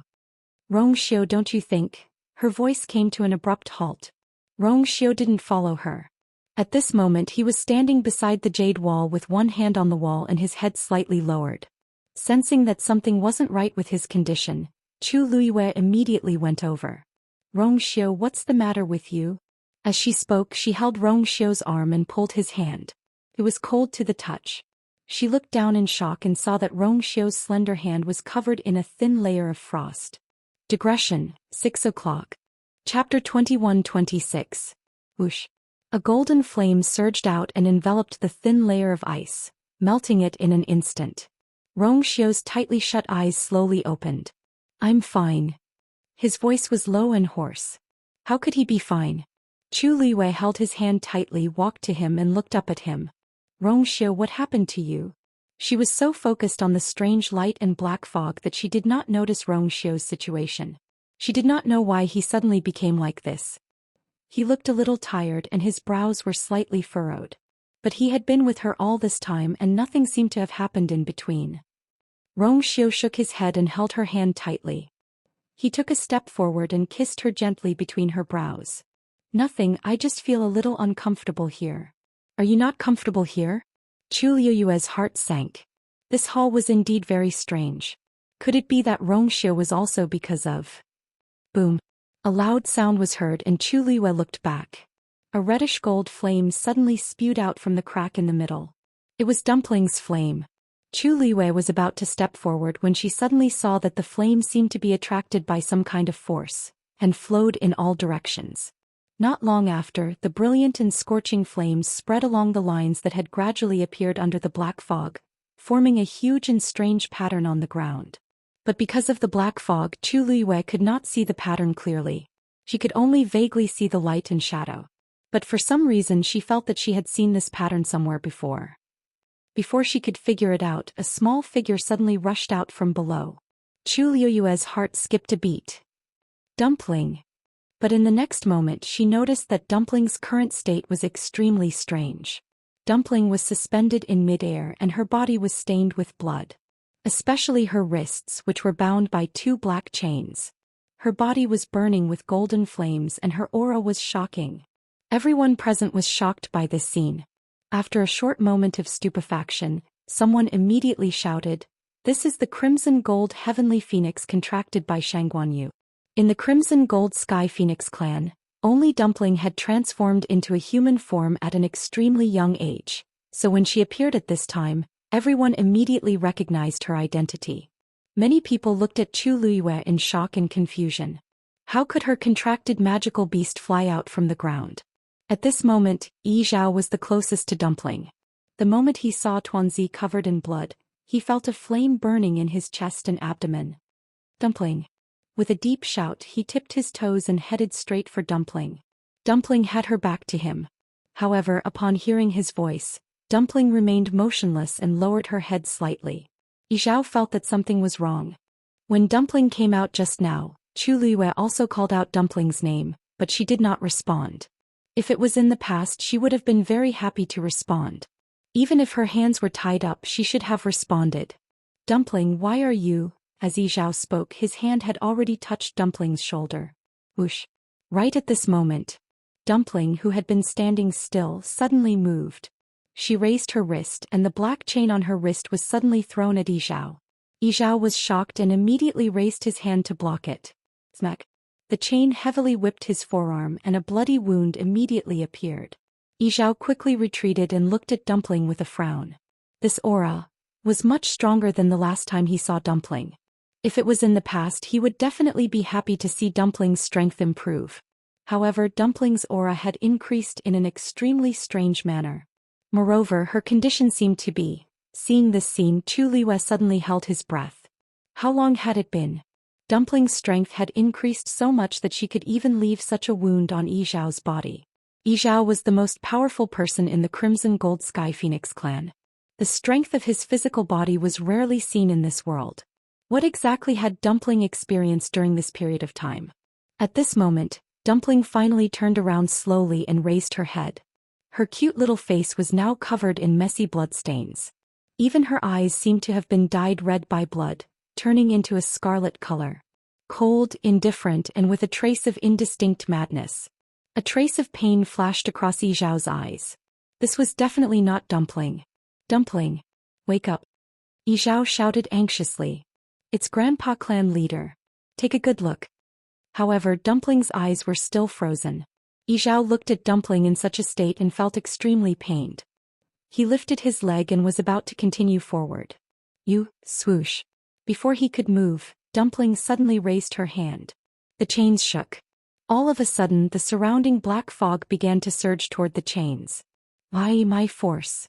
Rongxiu, don't you think? Her voice came to an abrupt halt. Rongxiu didn't follow her. At this moment he was standing beside the jade wall with one hand on the wall and his head slightly lowered. Sensing that something wasn't right with his condition, Chu Liu immediately went over. Rongxiu, what's the matter with you? As she spoke, she held Rongxiu's arm and pulled his hand. It was cold to the touch. She looked down in shock and saw that Rongxiu's slender hand was covered in a thin layer of frost. Digression, 6 o'clock. Chapter 21-26. Whoosh. A golden flame surged out and enveloped the thin layer of ice, melting it in an instant. Rongxiu's tightly shut eyes slowly opened. I'm fine. His voice was low and hoarse. How could he be fine? Chu Liwei held his hand tightly, walked to him and looked up at him. Rongxiu, what happened to you? She was so focused on the strange light and black fog that she did not notice Rongxiu's situation. She did not know why he suddenly became like this. He looked a little tired and his brows were slightly furrowed. But he had been with her all this time and nothing seemed to have happened in between. Rongxiu shook his head and held her hand tightly. He took a step forward and kissed her gently between her brows. Nothing, I just feel a little uncomfortable here. Are you not comfortable here? Chu Liyue's heart sank. This hall was indeed very strange. Could it be that Rongxiu was also because of... Boom. A loud sound was heard and Chu Liyue looked back. A reddish gold flame suddenly spewed out from the crack in the middle. It was Dumpling's flame. Chu Liyue was about to step forward when she suddenly saw that the flame seemed to be attracted by some kind of force, and flowed in all directions. Not long after, the brilliant and scorching flames spread along the lines that had gradually appeared under the black fog, forming a huge and strange pattern on the ground. But because of the black fog, Chu Liyue could not see the pattern clearly. She could only vaguely see the light and shadow. But for some reason she felt that she had seen this pattern somewhere before. Before she could figure it out, a small figure suddenly rushed out from below. Chu Liyue's heart skipped a beat. Dumpling. But in the next moment she noticed that Dumpling's current state was extremely strange. Dumpling was suspended in midair and her body was stained with blood. Especially her wrists, which were bound by 2 black chains. Her body was burning with golden flames and her aura was shocking. Everyone present was shocked by this scene. After a short moment of stupefaction, someone immediately shouted, "This is the Crimson Gold Heavenly Phoenix contracted by Shangguanyu." In the Crimson Gold Sky Phoenix clan, only Dumpling had transformed into a human form at an extremely young age, so when she appeared at this time, everyone immediately recognized her identity. Many people looked at Chu Liyue in shock and confusion. How could her contracted magical beast fly out from the ground? At this moment, Yi Zhao was the closest to Dumpling. The moment he saw Tuanzi covered in blood, he felt a flame burning in his chest and abdomen. Dumpling. With a deep shout, he tipped his toes and headed straight for Dumpling. Dumpling had her back to him. However, upon hearing his voice, Dumpling remained motionless and lowered her head slightly. Yi Zhao felt that something was wrong. When Dumpling came out just now, Chu Liyue also called out Dumpling's name, but she did not respond. If it was in the past, she would have been very happy to respond. Even if her hands were tied up, she should have responded. Dumpling, why are you? As Yi Zhao spoke, his hand had already touched Dumpling's shoulder. Whoosh. Right at this moment, Dumpling, who had been standing still, suddenly moved. She raised her wrist and the black chain on her wrist was suddenly thrown at Yi Zhao. Yi Zhao was shocked and immediately raised his hand to block it. Smack. The chain heavily whipped his forearm and a bloody wound immediately appeared. Yi Zhao quickly retreated and looked at Dumpling with a frown. This aura was much stronger than the last time he saw Dumpling. If it was in the past, he would definitely be happy to see Dumpling's strength improve. However, Dumpling's aura had increased in an extremely strange manner. Moreover, her condition seemed to be. Seeing this scene, Chu Liyue suddenly held his breath. How long had it been? Dumpling's strength had increased so much that she could even leave such a wound on Yi Zhao's body. Yi Zhao was the most powerful person in the Crimson Gold Sky Phoenix clan. The strength of his physical body was rarely seen in this world. What exactly had Dumpling experienced during this period of time? At this moment, Dumpling finally turned around slowly and raised her head. Her cute little face was now covered in messy bloodstains. Even her eyes seemed to have been dyed red by blood, turning into a scarlet color. Cold, indifferent, and with a trace of indistinct madness. A trace of pain flashed across Yi Zhao's eyes. This was definitely not Dumpling. Dumpling, wake up. Yi Zhao shouted anxiously. It's Grandpa Clan leader. Take a good look. However, Dumpling's eyes were still frozen. Yi Zhao looked at Dumpling in such a state and felt extremely pained. He lifted his leg and was about to continue forward. You, swoosh. Before he could move, Dumpling suddenly raised her hand. The chains shook. All of a sudden the surrounding black fog began to surge toward the chains. Why my force?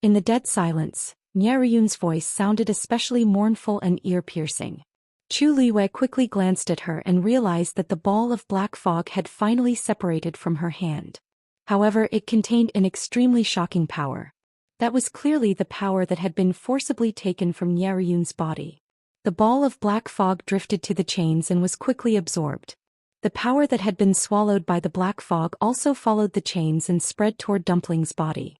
In the dead silence, Niaruyun's voice sounded especially mournful and ear-piercing. Chu Liwei quickly glanced at her and realized that the ball of black fog had finally separated from her hand. However, it contained an extremely shocking power. That was clearly the power that had been forcibly taken from Niaruyun's body. The ball of black fog drifted to the chains and was quickly absorbed. The power that had been swallowed by the black fog also followed the chains and spread toward Dumpling's body.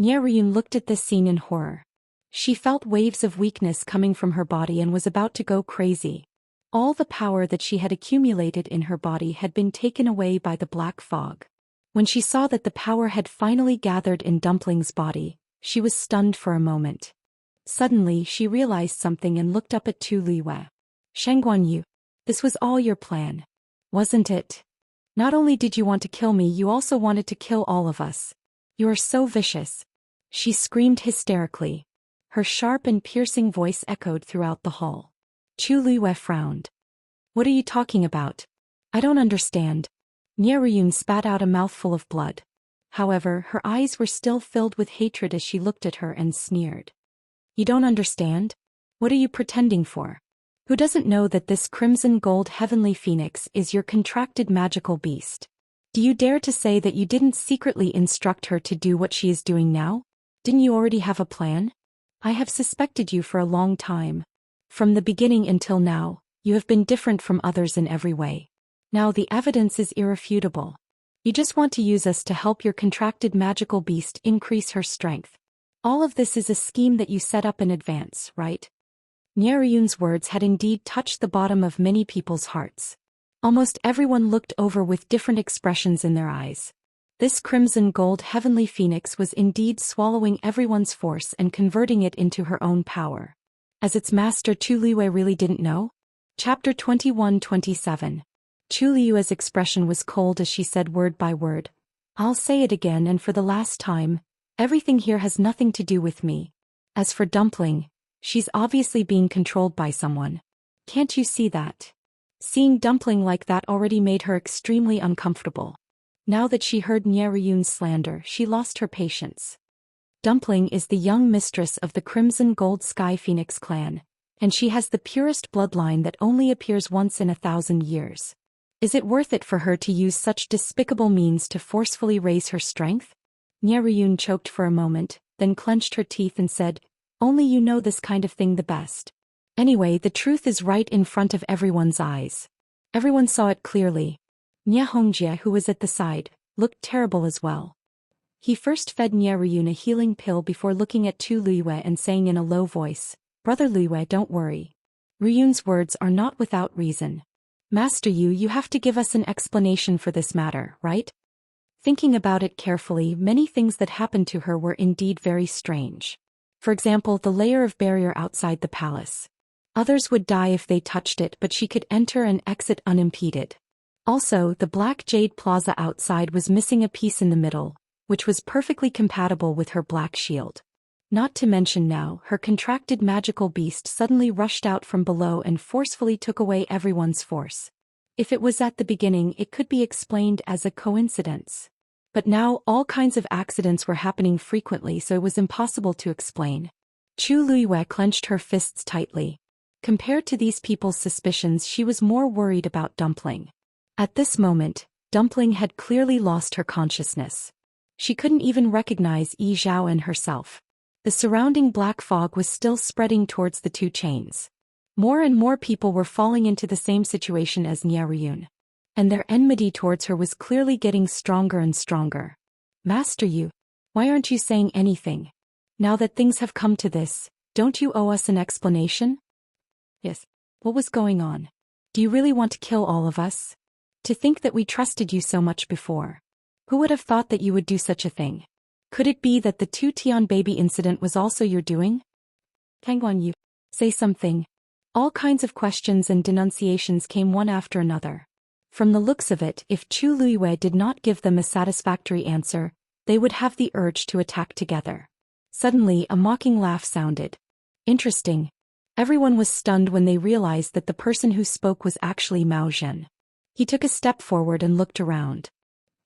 Niaruyun looked at this scene in horror. She felt waves of weakness coming from her body and was about to go crazy. All the power that she had accumulated in her body had been taken away by the black fog. When she saw that the power had finally gathered in Dumpling's body, she was stunned for a moment. Suddenly she realized something and looked up at Tu Liwei. Shengguan Yu, this was all your plan, wasn't it? Not only did you want to kill me, you also wanted to kill all of us. You are so vicious. She screamed hysterically. Her sharp and piercing voice echoed throughout the hall. Chu Liwei frowned. What are you talking about? I don't understand. Niaruyun spat out a mouthful of blood. However, her eyes were still filled with hatred as she looked at her and sneered. You don't understand? What are you pretending for? Who doesn't know that this crimson gold heavenly phoenix is your contracted magical beast? Do you dare to say that you didn't secretly instruct her to do what she is doing now? Didn't you already have a plan? I have suspected you for a long time. From the beginning until now, you have been different from others in every way. Now the evidence is irrefutable. You just want to use us to help your contracted magical beast increase her strength. All of this is a scheme that you set up in advance, right? Niaruyun's words had indeed touched the bottom of many people's hearts. Almost everyone looked over with different expressions in their eyes. This crimson gold heavenly phoenix was indeed swallowing everyone's force and converting it into her own power. As its master, Chu Liwei really didn't know? Chapter 21-27. Chu Liwei's expression was cold as she said word by word. I'll say it again and for the last time, everything here has nothing to do with me. As for Dumpling, she's obviously being controlled by someone. Can't you see that? Seeing Dumpling like that already made her extremely uncomfortable. Now that she heard Niaruyun's slander, she lost her patience. Dumpling is the young mistress of the Crimson Gold Sky Phoenix clan, and she has the purest bloodline that only appears once in 1,000 years. Is it worth it for her to use such despicable means to forcefully raise her strength? Niaruyun choked for a moment, then clenched her teeth and said, Only you know this kind of thing the best. Anyway, the truth is right in front of everyone's eyes. Everyone saw it clearly. Nya Hongjie, who was at the side, looked terrible as well. He first fed Niaruyun a healing pill before looking at Tu Liwei and saying in a low voice, Brother Liwei, don't worry. Ruyun's words are not without reason. Master Yu, you have to give us an explanation for this matter, right? Thinking about it carefully, many things that happened to her were indeed very strange. For example, the layer of barrier outside the palace. Others would die if they touched it, but she could enter and exit unimpeded. Also, the black jade plaza outside was missing a piece in the middle, which was perfectly compatible with her black shield. Not to mention now, her contracted magical beast suddenly rushed out from below and forcefully took away everyone's force. If it was at the beginning, it could be explained as a coincidence. But now all kinds of accidents were happening frequently, so it was impossible to explain. Chu Liwei clenched her fists tightly. Compared to these people's suspicions, she was more worried about Dumpling. At this moment, Dumpling had clearly lost her consciousness. She couldn't even recognize Yi Zhao and herself. The surrounding black fog was still spreading towards the two chains. More and more people were falling into the same situation as Niaruyun. And their enmity towards her was clearly getting stronger and stronger. Master Yu, why aren't you saying anything? Now that things have come to this, don't you owe us an explanation? Yes. What was going on? Do you really want to kill all of us? To think that we trusted you so much before. Who would have thought that you would do such a thing? Could it be that the Tu Tian baby incident was also your doing? Kangguan Yu, say something. All kinds of questions and denunciations came one after another. From the looks of it, if Chu Liwei did not give them a satisfactory answer, they would have the urge to attack together. Suddenly, a mocking laugh sounded. Interesting. Everyone was stunned when they realized that the person who spoke was actually Mao Zhen. He took a step forward and looked around.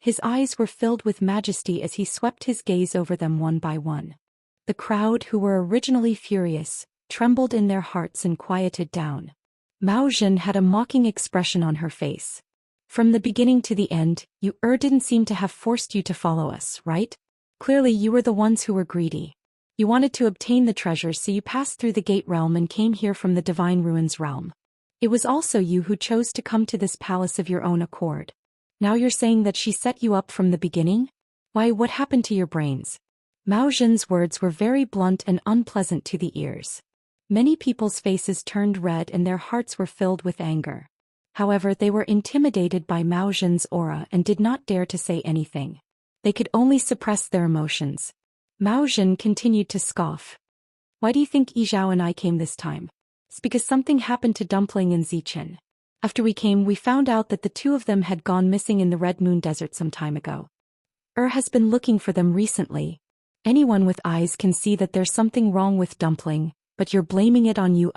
His eyes were filled with majesty as he swept his gaze over them one by one. The crowd, who were originally furious, trembled in their hearts and quieted down. Mao Zhen had a mocking expression on her face. From the beginning to the end, you didn't seem to have forced you to follow us, right? Clearly you were the ones who were greedy. You wanted to obtain the treasures, so you passed through the gate realm and came here from the divine ruins realm. It was also you who chose to come to this palace of your own accord. Now you're saying that she set you up from the beginning? Why, what happened to your brains? Mao Zhen's words were very blunt and unpleasant to the ears. Many people's faces turned red and their hearts were filled with anger. However, they were intimidated by Mao Zhen's aura and did not dare to say anything. They could only suppress their emotions. Mao Zhen continued to scoff. Why do you think Yizhao and I came this time? It's because something happened to Dumpling and Zichen. After we came, we found out that the two of them had gone missing in the Red Moon Desert some time ago. Has been looking for them recently. Anyone with eyes can see that there's something wrong with Dumpling, but you're blaming it on you,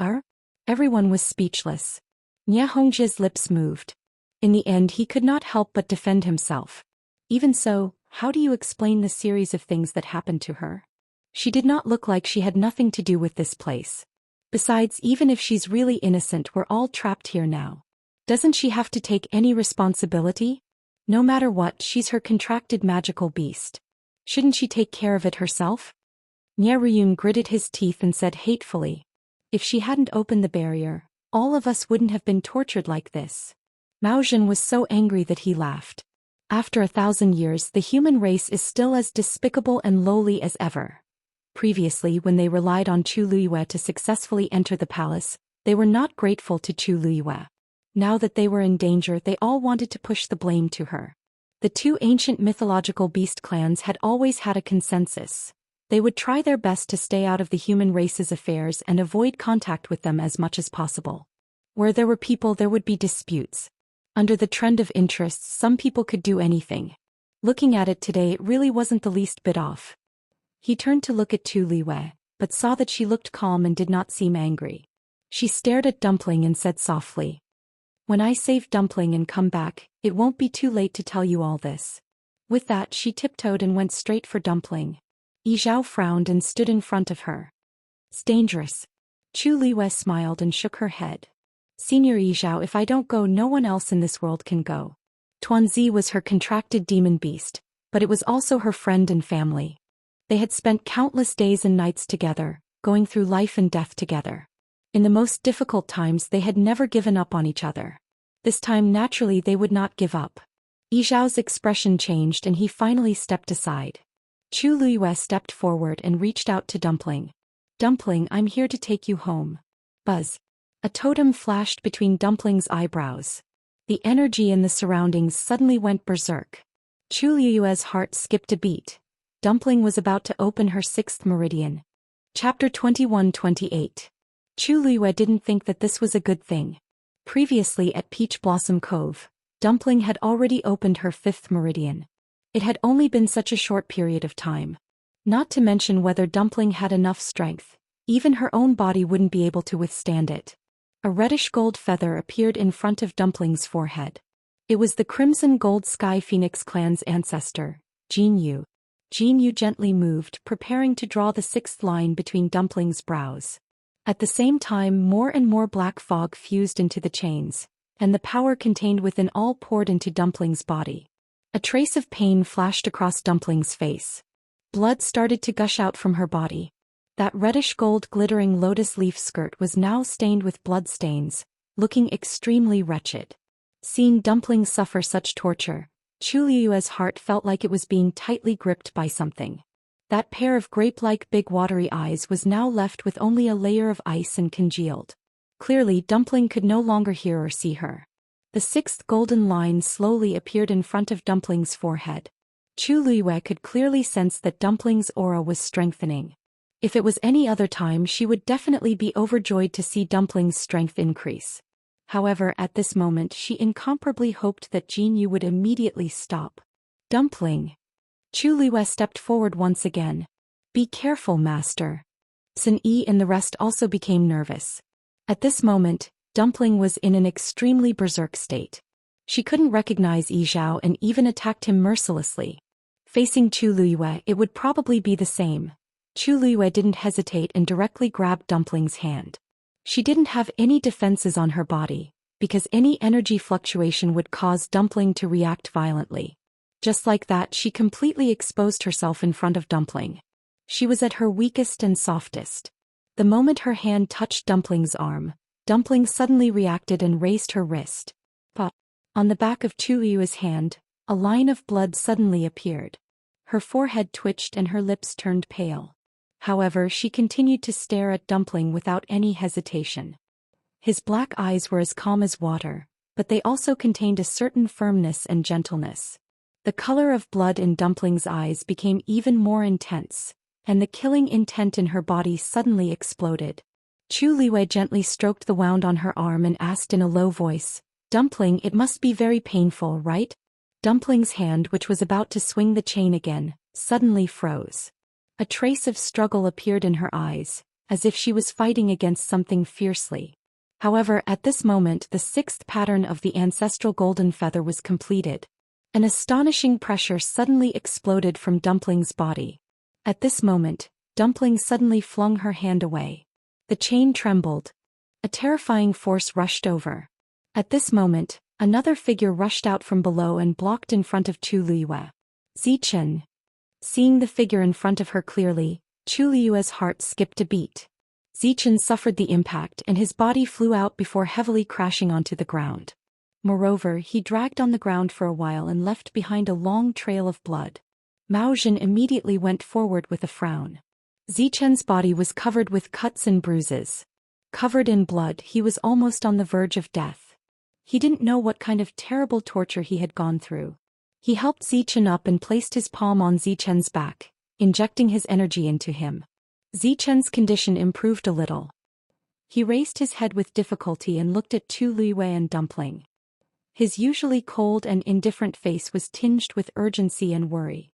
Everyone was speechless. Nie Hongjia's lips moved. In the end, he could not help but defend himself. Even so, how do you explain the series of things that happened to her? She did not look like she had nothing to do with this place. Besides, even if she's really innocent, we're all trapped here now. Doesn't she have to take any responsibility? No matter what, she's her contracted magical beast. Shouldn't she take care of it herself? Nie Ruyun gritted his teeth and said hatefully. If she hadn't opened the barrier, all of us wouldn't have been tortured like this. Mao Zhen was so angry that he laughed. After 1,000 years, the human race is still as despicable and lowly as ever. Previously, when they relied on Chu Liyue to successfully enter the palace, they were not grateful to Chu Liyue. Now that they were in danger, they all wanted to push the blame to her. The two ancient mythological beast clans had always had a consensus. They would try their best to stay out of the human race's affairs and avoid contact with them as much as possible. Where there were people, there would be disputes. Under the trend of interests, some people could do anything. Looking at it today, it really wasn't the least bit off. He turned to look at Tu Liyue, but saw that she looked calm and did not seem angry. She stared at Dumpling and said softly, "When I save Dumpling and come back, it won't be too late to tell you all this." With that, she tiptoed and went straight for Dumpling. Yizhao frowned and stood in front of her. "It's dangerous." Chu Liyue smiled and shook her head. "Senior Yizhao, if I don't go, no one else in this world can go." Tuanzi was her contracted demon beast, but it was also her friend and family. They had spent countless days and nights together, going through life and death together. In the most difficult times, they had never given up on each other. This time, naturally, they would not give up. Yizhao's expression changed and he finally stepped aside. Chu Liyue stepped forward and reached out to Dumpling. "Dumpling, I'm here to take you home." Buzz. A totem flashed between Dumpling's eyebrows. The energy in the surroundings suddenly went berserk. Chu Liyue's heart skipped a beat. Dumpling was about to open her 6th meridian. Chapter 21-28. Chu Liyue didn't think that this was a good thing. Previously at Peach Blossom Cove, Dumpling had already opened her 5th meridian. It had only been such a short period of time. Not to mention whether Dumpling had enough strength, even her own body wouldn't be able to withstand it. A reddish-gold feather appeared in front of Dumpling's forehead. It was the Crimson Gold Sky Phoenix clan's ancestor, Jin Yu. Jin Yu gently moved, preparing to draw the 6th line between Dumpling's brows. At the same time, more and more black fog fused into the chains, and the power contained within all poured into Dumpling's body. A trace of pain flashed across Dumpling's face. Blood started to gush out from her body. That reddish-gold glittering lotus leaf skirt was now stained with blood stains, looking extremely wretched. Seeing Dumpling suffer such torture, Chu Liyue's heart felt like it was being tightly gripped by something. That pair of grape-like big watery eyes was now left with only a layer of ice and congealed. Clearly, Dumpling could no longer hear or see her. The 6th golden line slowly appeared in front of Dumpling's forehead. Chu Liyue could clearly sense that Dumpling's aura was strengthening. If it was any other time, she would definitely be overjoyed to see Dumpling's strength increase. However, at this moment, she incomparably hoped that Jin Yu would immediately stop. "Dumpling." Chu Liyue stepped forward once again. Be careful, master. Sun Yi and the rest also became nervous. At this moment, Dumpling was in an extremely berserk state. She couldn't recognize Yi Zhao and even attacked him mercilessly. Facing Chu Liyue, it would probably be the same. Chu Liyue didn't hesitate and directly grabbed Dumpling's hand. She didn't have any defenses on her body, because any energy fluctuation would cause Dumpling to react violently. Just like that, she completely exposed herself in front of Dumpling. She was at her weakest and softest. The moment her hand touched Dumpling's arm, Dumpling suddenly reacted and raised her wrist. But on the back of Chu Liyue's hand, a line of blood suddenly appeared. Her forehead twitched and her lips turned pale. However, she continued to stare at Dumpling without any hesitation. His black eyes were as calm as water, but they also contained a certain firmness and gentleness. The color of blood in Dumpling's eyes became even more intense, and the killing intent in her body suddenly exploded. Chu Liyue gently stroked the wound on her arm and asked in a low voice, "Dumpling, it must be very painful, right?" Dumpling's hand, which was about to swing the chain again, suddenly froze. A trace of struggle appeared in her eyes, as if she was fighting against something fiercely. However, at this moment the sixth pattern of the ancestral golden feather was completed. An astonishing pressure suddenly exploded from Dumpling's body. At this moment, Dumpling suddenly flung her hand away. The chain trembled. A terrifying force rushed over. At this moment, another figure rushed out from below and blocked in front of Chu Liyue. Zichen. Seeing the figure in front of her clearly, Chu Liyue's heart skipped a beat. Zichen suffered the impact and his body flew out before heavily crashing onto the ground. Moreover, he dragged on the ground for a while and left behind a long trail of blood. Mao Zhen immediately went forward with a frown. Zichen's body was covered with cuts and bruises. Covered in blood, he was almost on the verge of death. He didn't know what kind of terrible torture he had gone through. He helped Zichen up and placed his palm on Zichen's back, injecting his energy into him. Zichen's condition improved a little. He raised his head with difficulty and looked at Chu Liyue and Dumpling. His usually cold and indifferent face was tinged with urgency and worry.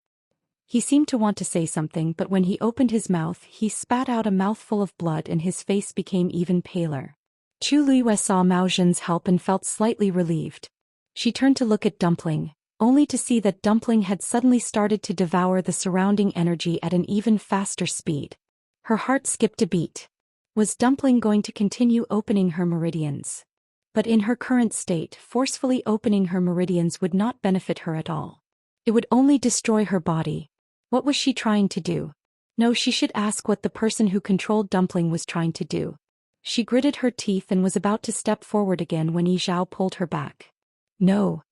He seemed to want to say something, but when he opened his mouth, he spat out a mouthful of blood and his face became even paler. Chu Liyue saw Mao Zhen's help and felt slightly relieved. She turned to look at Dumpling, only to see that Dumpling had suddenly started to devour the surrounding energy at an even faster speed. Her heart skipped a beat. Was Dumpling going to continue opening her meridians? But in her current state, forcefully opening her meridians would not benefit her at all. It would only destroy her body. What was she trying to do? No, she should ask what the person who controlled Dumpling was trying to do. She gritted her teeth and was about to step forward again when Yi Zhao pulled her back. No.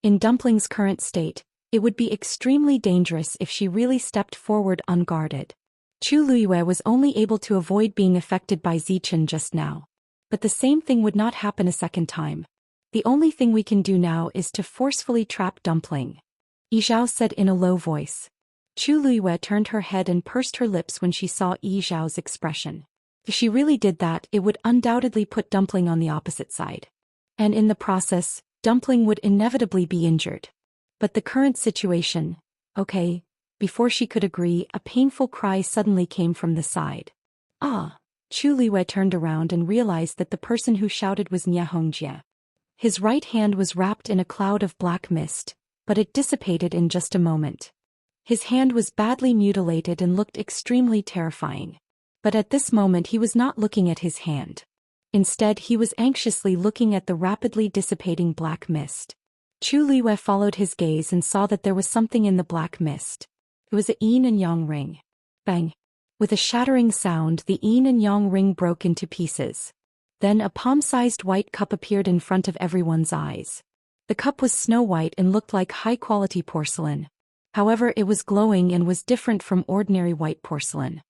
In Dumpling's current state, it would be extremely dangerous if she really stepped forward unguarded. Chu Liyue was only able to avoid being affected by Zichen just now. But the same thing would not happen a second time. The only thing we can do now is to forcefully trap Dumpling, Yi Zhao said in a low voice. Chu Liyue turned her head and pursed her lips when she saw Yi Zhao's expression. If she really did that, it would undoubtedly put Dumpling on the opposite side. And in the process, Dumpling would inevitably be injured. But the current situation, okay. Before she could agree, a painful cry suddenly came from the side. Ah! Chu Liyue turned around and realized that the person who shouted was Xianxia. His right hand was wrapped in a cloud of black mist, but it dissipated in just a moment. His hand was badly mutilated and looked extremely terrifying. But at this moment he was not looking at his hand. Instead, he was anxiously looking at the rapidly dissipating black mist. Chu Liyue followed his gaze and saw that there was something in the black mist. It was a yin and yang ring. Bang! With a shattering sound, the yin and yang ring broke into pieces. Then a palm-sized white cup appeared in front of everyone's eyes. The cup was snow white and looked like high-quality porcelain. However, it was glowing and was different from ordinary white porcelain.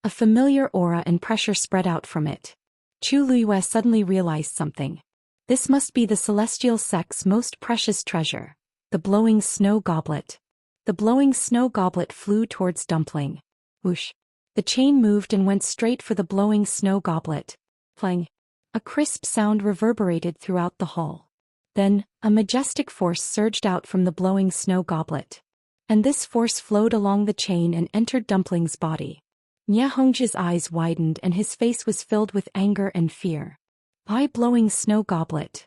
A familiar aura and pressure spread out from it. Chu Liyue suddenly realized something. This must be the celestial sect's most precious treasure, the blowing snow goblet. The blowing snow goblet flew towards Dumpling. Whoosh! The chain moved and went straight for the blowing snow goblet. Clang! A crisp sound reverberated throughout the hall. Then, a majestic force surged out from the blowing snow goblet. and this force flowed along the chain and entered Dumpling's body. Nye Hongjia's eyes widened and his face was filled with anger and fear. Eye-blowing snow goblet.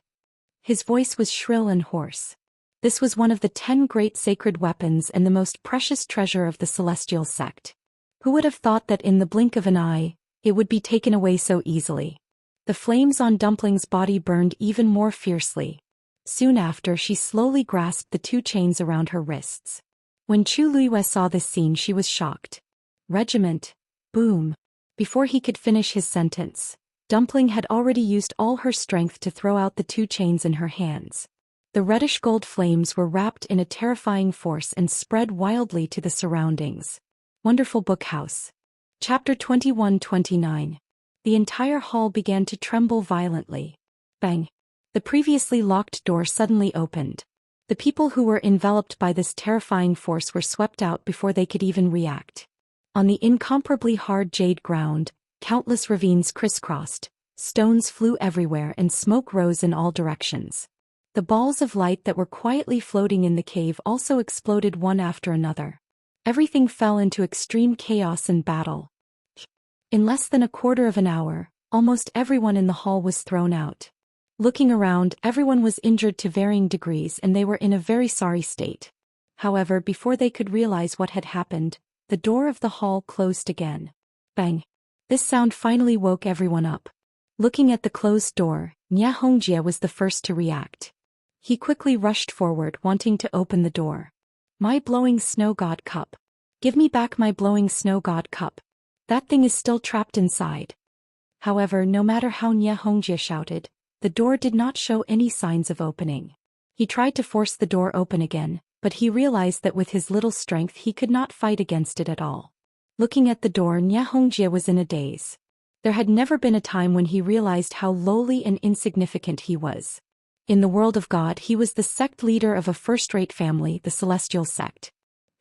His voice was shrill and hoarse. This was one of the 10 great sacred weapons and the most precious treasure of the celestial sect. Who would have thought that in the blink of an eye, it would be taken away so easily? The flames on Dumpling's body burned even more fiercely. Soon after, she slowly grasped the 2 chains around her wrists. When Chu Luiyue saw this scene, she was shocked. Regiment. Boom. Before he could finish his sentence, Dumpling had already used all her strength to throw out the 2 chains in her hands. The reddish-gold flames were wrapped in a terrifying force and spread wildly to the surroundings. Wonderful Book House. Chapter 21-29. The entire hall began to tremble violently. Bang. The previously locked door suddenly opened. The people who were enveloped by this terrifying force were swept out before they could even react. On the incomparably hard jade ground, countless ravines crisscrossed, stones flew everywhere and smoke rose in all directions. The balls of light that were quietly floating in the cave also exploded one after another. Everything fell into extreme chaos and battle. In less than a quarter of an hour, almost everyone in the hall was thrown out. Looking around, everyone was injured to varying degrees and they were in a very sorry state. However, before they could realize what had happened, the door of the hall closed again. Bang! This sound finally woke everyone up. Looking at the closed door, Nye Hongjie was the first to react. He quickly rushed forward, wanting to open the door. My blowing snow god cup. Give me back my blowing snow god cup. That thing is still trapped inside. However, no matter how Nye Hongjie shouted, the door did not show any signs of opening. He tried to force the door open again, but he realized that with his little strength he could not fight against it at all. Looking at the door, Nye Hongjie was in a daze. There had never been a time when he realized how lowly and insignificant he was. In the world of God, he was the sect leader of a first-rate family, the Celestial Sect.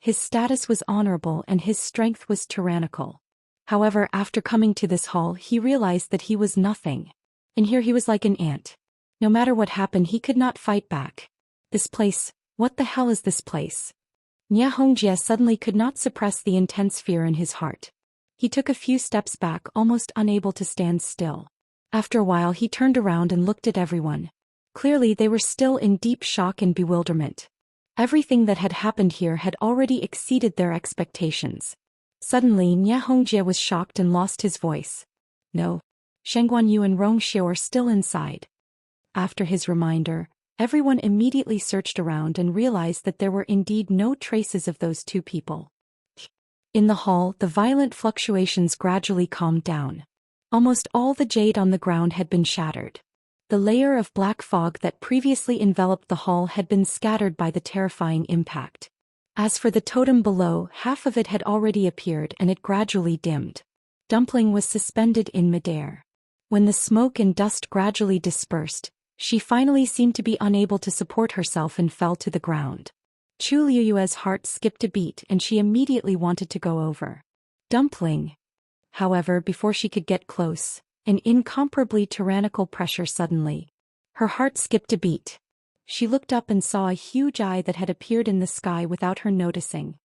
His status was honorable and his strength was tyrannical. However, after coming to this hall, he realized that he was nothing. In here he was like an ant. No matter what happened, he could not fight back. This place, what the hell is this place? Nye Hongjie suddenly could not suppress the intense fear in his heart. He took a few steps back, almost unable to stand still. After a while he turned around and looked at everyone. Clearly they were still in deep shock and bewilderment. Everything that had happened here had already exceeded their expectations. Suddenly Nye Hongjie was shocked and lost his voice. No. Shengguan Yu and Rong Xiu are still inside. After his reminder, everyone immediately searched around and realized that there were indeed no traces of those 2 people. In the hall, the violent fluctuations gradually calmed down. Almost all the jade on the ground had been shattered. The layer of black fog that previously enveloped the hall had been scattered by the terrifying impact. As for the totem below, half of it had already appeared and it gradually dimmed. Dumpling was suspended in midair. When the smoke and dust gradually dispersed, she finally seemed to be unable to support herself and fell to the ground. Chu Luiyue's heart skipped a beat and she immediately wanted to go over. Dumpling. However, before she could get close, an incomparably tyrannical pressure suddenly. Her heart skipped a beat. She looked up and saw a huge eye that had appeared in the sky without her noticing.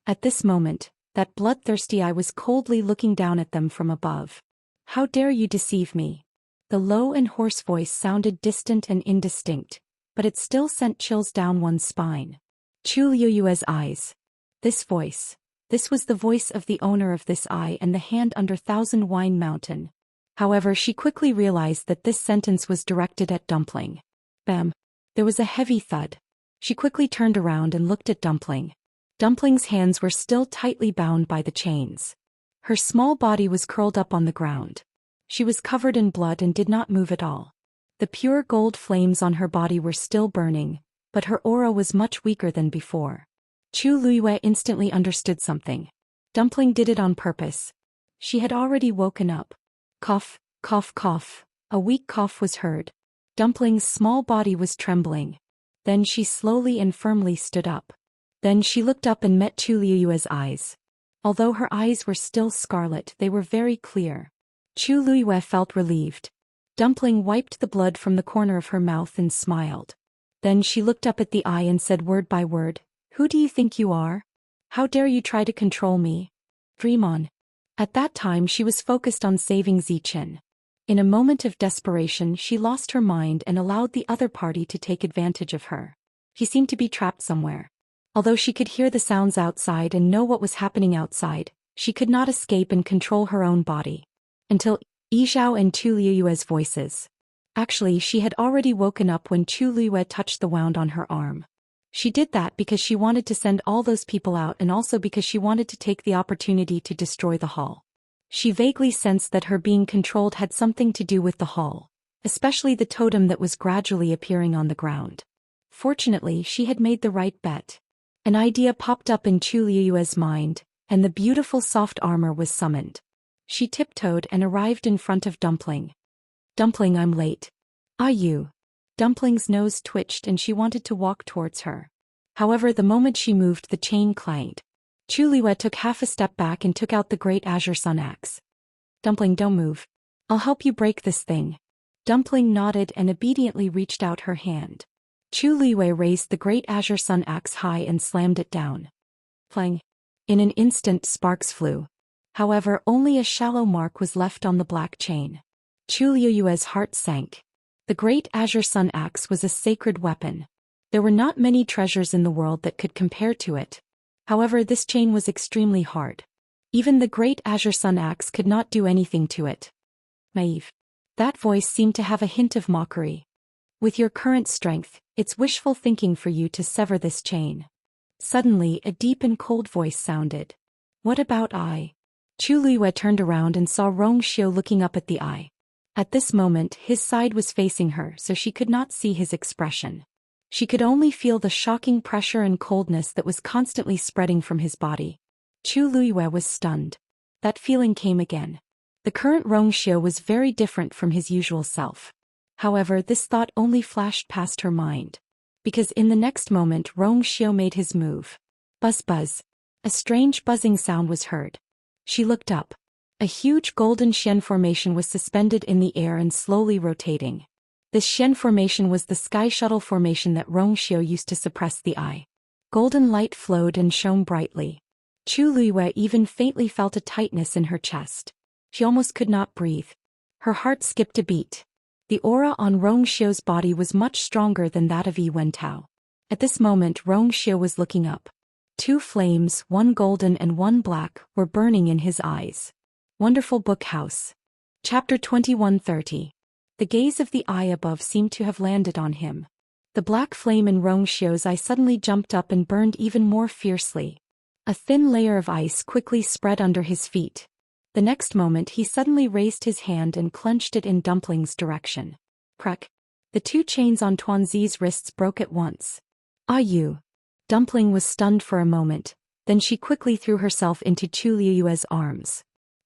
At this moment, that bloodthirsty eye was coldly looking down at them from above. How dare you deceive me? The low and hoarse voice sounded distant and indistinct, but it still sent chills down one's spine. Chu Luiyue's eyes. This voice. This was the voice of the owner of this eye and the hand under Thousand Wine Mountain. However, she quickly realized that this sentence was directed at Dumpling. Bam. There was a heavy thud. She quickly turned around and looked at Dumpling. Dumpling's hands were still tightly bound by the chains. Her small body was curled up on the ground. She was covered in blood and did not move at all. The pure gold flames on her body were still burning, but her aura was much weaker than before. Chu Luiyue instantly understood something. Dumpling did it on purpose. She had already woken up. Cough, cough, cough. A weak cough was heard. Dumpling's small body was trembling. Then she slowly and firmly stood up. Then she looked up and met Chu Luiyue's eyes. Although her eyes were still scarlet, they were very clear. Chu Luiyue felt relieved. Dumpling wiped the blood from the corner of her mouth and smiled. Then she looked up at the eye and said word by word, Who do you think you are? How dare you try to control me? Dream on. At that time she was focused on saving Zichen. In a moment of desperation she lost her mind and allowed the other party to take advantage of her. She seemed to be trapped somewhere. Although she could hear the sounds outside and know what was happening outside, she could not escape and control her own body. Until Yizhao and Chu Liyue's voices. Actually, she had already woken up when Chu Liyue touched the wound on her arm. She did that because she wanted to send all those people out and also because she wanted to take the opportunity to destroy the hall. She vaguely sensed that her being controlled had something to do with the hall, especially the totem that was gradually appearing on the ground. Fortunately, she had made the right bet. An idea popped up in Chu Liyue's mind, and the beautiful soft armor was summoned. She tiptoed and arrived in front of Dumpling. Dumpling, I'm late. Ah, you. Dumpling's nose twitched and she wanted to walk towards her. However, the moment she moved, the chain clanged. Chu Liyue took half a step back and took out the great azure sun axe. Dumpling, don't move. I'll help you break this thing. Dumpling nodded and obediently reached out her hand. Chu Liyue raised the great azure sun axe high and slammed it down. Clang. In an instant sparks flew. However, only a shallow mark was left on the black chain. Chu Liyue's heart sank. The great azure sun axe was a sacred weapon. There were not many treasures in the world that could compare to it. However, this chain was extremely hard. Even the great azure sun axe could not do anything to it. Naive. That voice seemed to have a hint of mockery. With your current strength, it's wishful thinking for you to sever this chain. Suddenly, a deep and cold voice sounded. What about I? Chu Liyue turned around and saw Xiao looking up at the eye. At this moment, his side was facing her, so she could not see his expression. She could only feel the shocking pressure and coldness that was constantly spreading from his body. Chu Liyue was stunned. That feeling came again. The current Xiao was very different from his usual self. However, this thought only flashed past her mind. Because in the next moment Xiao made his move. Buzz buzz. A strange buzzing sound was heard. She looked up. A huge golden Xian formation was suspended in the air and slowly rotating. This Xian formation was the sky shuttle formation that Xiao used to suppress the eye. Golden light flowed and shone brightly. Chu Liyue even faintly felt a tightness in her chest. She almost could not breathe. Her heart skipped a beat. The aura on Xiao's body was much stronger than that of Yi Wentao. At this moment Xiao was looking up. Two flames, one golden and one black, were burning in his eyes. Wonderful Book House. Chapter 2130. The gaze of the eye above seemed to have landed on him. The black flame in Xiao's eye suddenly jumped up and burned even more fiercely. A thin layer of ice quickly spread under his feet. The next moment he suddenly raised his hand and clenched it in Dumpling's direction. Crack. The two chains on Tuanzi's wrists broke at once. Ah, you. Dumpling was stunned for a moment, then she quickly threw herself into Chu Liyue's arms.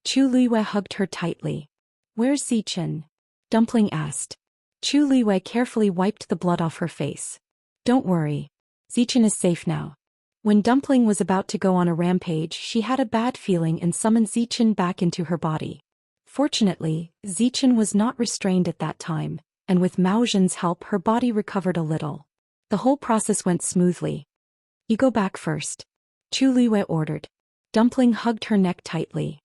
Chu Liyue hugged her tightly. Where's Zichen? Dumpling asked. Chu Liyue carefully wiped the blood off her face. Don't worry. Zichen is safe now. When Dumpling was about to go on a rampage, she had a bad feeling and summoned Zichen back into her body. Fortunately, Zichen was not restrained at that time, and with Mao Zhen's help her body recovered a little. The whole process went smoothly. You go back first. Chu Liyue ordered. Dumpling hugged her neck tightly.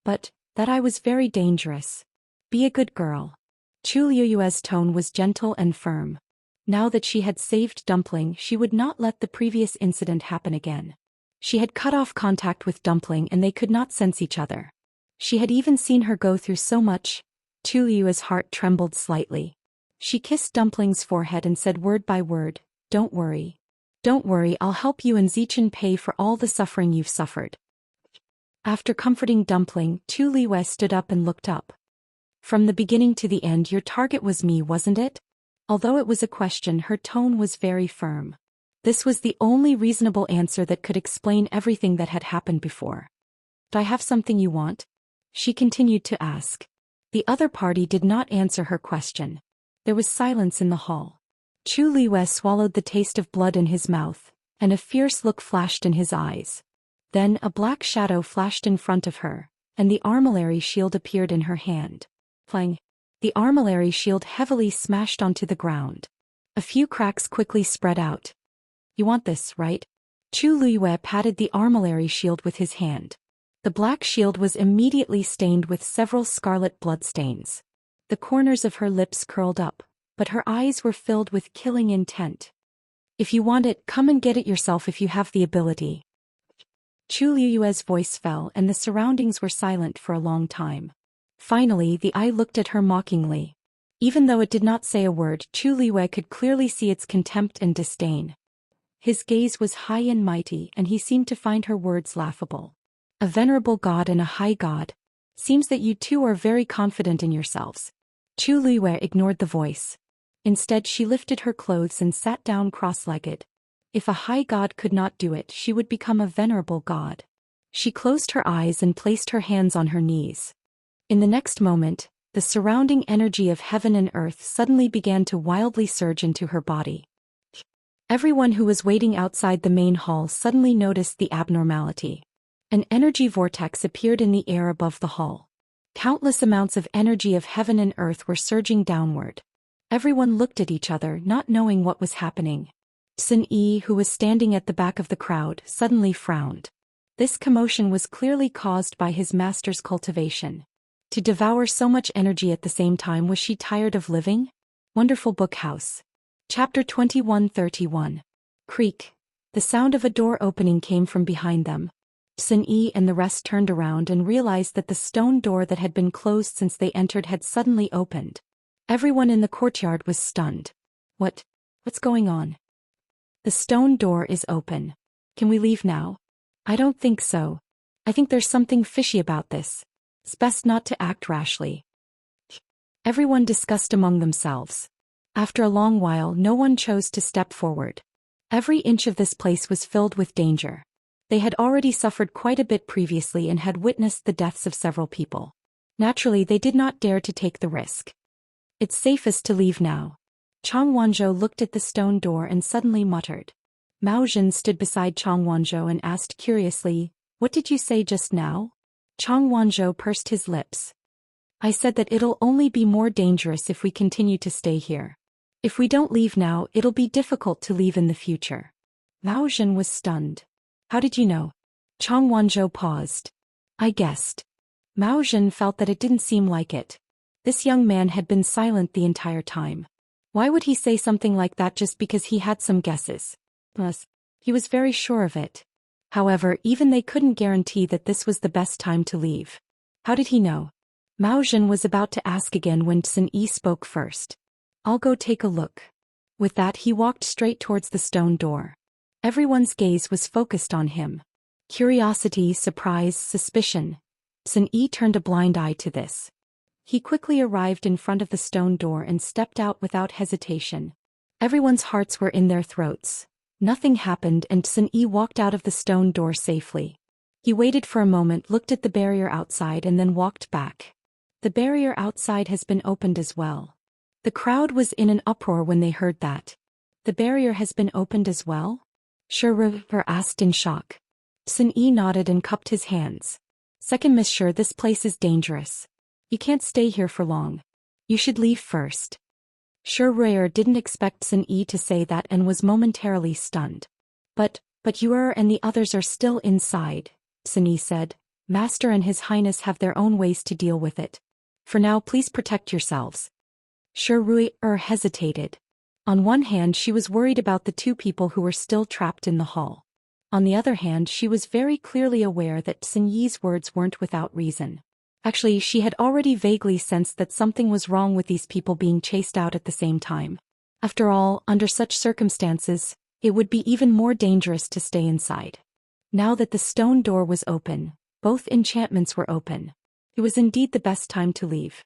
But, that I was very dangerous. Be a good girl. Chu Liyue's tone was gentle and firm. Now that she had saved Dumpling, she would not let the previous incident happen again. She had cut off contact with Dumpling and they could not sense each other. She had even seen her go through so much. Chu Liyue's heart trembled slightly. She kissed Dumpling's forehead and said word by word, Don't worry. Don't worry, I'll help you and Zichen pay for all the suffering you've suffered. After comforting Dumpling, Chu Liyue stood up and looked up. From the beginning to the end your target was me, wasn't it? Although it was a question, her tone was very firm. This was the only reasonable answer that could explain everything that had happened before. Do I have something you want? She continued to ask. The other party did not answer her question. There was silence in the hall. Chu Liyue swallowed the taste of blood in his mouth, and a fierce look flashed in his eyes. Then a black shadow flashed in front of her, and the armillary shield appeared in her hand. Clang. The armillary shield heavily smashed onto the ground. A few cracks quickly spread out. You want this, right? Chu Liyue patted the armillary shield with his hand. The black shield was immediately stained with several scarlet bloodstains. The corners of her lips curled up, but her eyes were filled with killing intent. If you want it, come and get it yourself if you have the ability. Chu Liyue's voice fell and the surroundings were silent for a long time. Finally, the eye looked at her mockingly. Even though it did not say a word, Chu Liyue could clearly see its contempt and disdain. His gaze was high and mighty, and he seemed to find her words laughable. A venerable god and a high god. Seems that you two are very confident in yourselves. Chu Liyue ignored the voice. Instead, she lifted her clothes and sat down cross-legged. If a high god could not do it, she would become a venerable god. She closed her eyes and placed her hands on her knees. In the next moment, the surrounding energy of heaven and earth suddenly began to wildly surge into her body. Everyone who was waiting outside the main hall suddenly noticed the abnormality. An energy vortex appeared in the air above the hall. Countless amounts of energy of heaven and earth were surging downward. Everyone looked at each other, not knowing what was happening. Sun Yi, who was standing at the back of the crowd, suddenly frowned. This commotion was clearly caused by his master's cultivation. To devour so much energy at the same time, was she tired of living? Wonderful Book House. Chapter 2131. Creak. The sound of a door opening came from behind them. Sun Yi and the rest turned around and realized that the stone door that had been closed since they entered had suddenly opened. Everyone in the courtyard was stunned. What's going on? The stone door is open. Can we leave now? I don't think so. I think there's something fishy about this. It's best not to act rashly. Everyone discussed among themselves. After a long while, no one chose to step forward. Every inch of this place was filled with danger. They had already suffered quite a bit previously and had witnessed the deaths of several people. Naturally, they did not dare to take the risk. It's safest to leave now. Chang Wanzhou looked at the stone door and suddenly muttered. Mao Zhen stood beside Chang Wanzhou and asked curiously, "What did you say just now?" Chang Wanzhou pursed his lips. "I said that it'll only be more dangerous if we continue to stay here. If we don't leave now, it'll be difficult to leave in the future." Mao Zhen was stunned. "How did you know?" Chang Wanzhou paused. "I guessed." Mao Zhen felt that it didn't seem like it. This young man had been silent the entire time. Why would he say something like that just because he had some guesses? Plus, he was very sure of it. However, even they couldn't guarantee that this was the best time to leave. How did he know? Mao Zhen was about to ask again when Sun Yi spoke first. "I'll go take a look." With that, he walked straight towards the stone door. Everyone's gaze was focused on him. Curiosity, surprise, suspicion. Sun Yi turned a blind eye to this. He quickly arrived in front of the stone door and stepped out without hesitation. Everyone's hearts were in their throats. Nothing happened and Sun Yi walked out of the stone door safely. He waited for a moment, looked at the barrier outside and then walked back. The barrier outside has been opened as well. The crowd was in an uproar when they heard that. The barrier has been opened as well? Sure, asked in shock. Sun Yi nodded and cupped his hands. "Second, Monsieur, this place is dangerous. You can't stay here for long. You should leave first." Sure didn't expect Sun Yi to say that and was momentarily stunned. But you and the others are still inside," Sun Yi said. "Master and His Highness have their own ways to deal with it. For now, please protect yourselves." Sure hesitated. On one hand, she was worried about the two people who were still trapped in the hall. On the other hand, she was very clearly aware that Sun Yi's words weren't without reason. Actually, she had already vaguely sensed that something was wrong with these people being chased out at the same time. After all, under such circumstances, it would be even more dangerous to stay inside. Now that the stone door was open, both enchantments were open. It was indeed the best time to leave.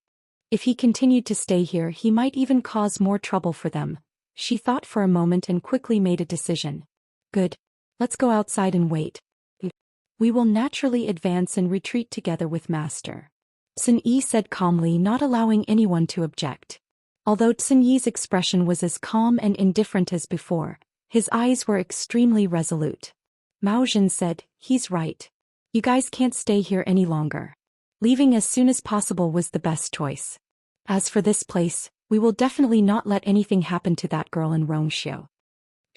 If he continued to stay here, he might even cause more trouble for them. She thought for a moment and quickly made a decision. "Good. Let's go outside and wait. We will naturally advance and retreat together with Master," Sun Yi said calmly, not allowing anyone to object. Although Sun Yi's expression was as calm and indifferent as before, his eyes were extremely resolute. Mao Zhen said, "He's right. You guys can't stay here any longer. Leaving as soon as possible was the best choice. As for this place, we will definitely not let anything happen to that girl in Rongxiu."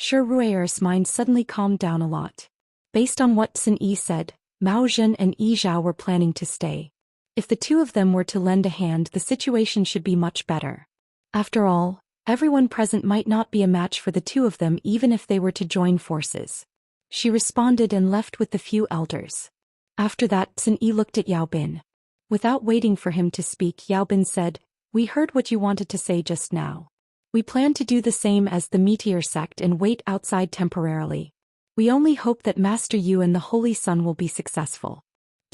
Shi Rui's mind suddenly calmed down a lot. Based on what Sun Yi said, Mao Zhen and Yi Zhao were planning to stay. If the two of them were to lend a hand, the situation should be much better. After all, everyone present might not be a match for the two of them even if they were to join forces. She responded and left with the few elders. After that, Sun Yi looked at Yao Bin. Without waiting for him to speak, Yao Bin said, "We heard what you wanted to say just now. We plan to do the same as the Meteor sect and wait outside temporarily. We only hope that Master Yu and the Holy Sun will be successful."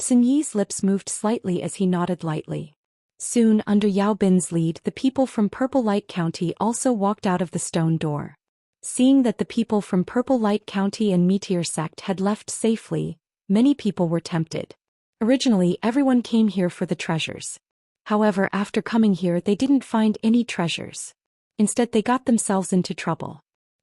Sun Yi's lips moved slightly as he nodded lightly. Soon, under Yao Bin's lead, the people from Purple Light County also walked out of the stone door. Seeing that the people from Purple Light County and Meteor sect had left safely, many people were tempted. Originally, everyone came here for the treasures. However, after coming here, they didn't find any treasures. Instead, they got themselves into trouble.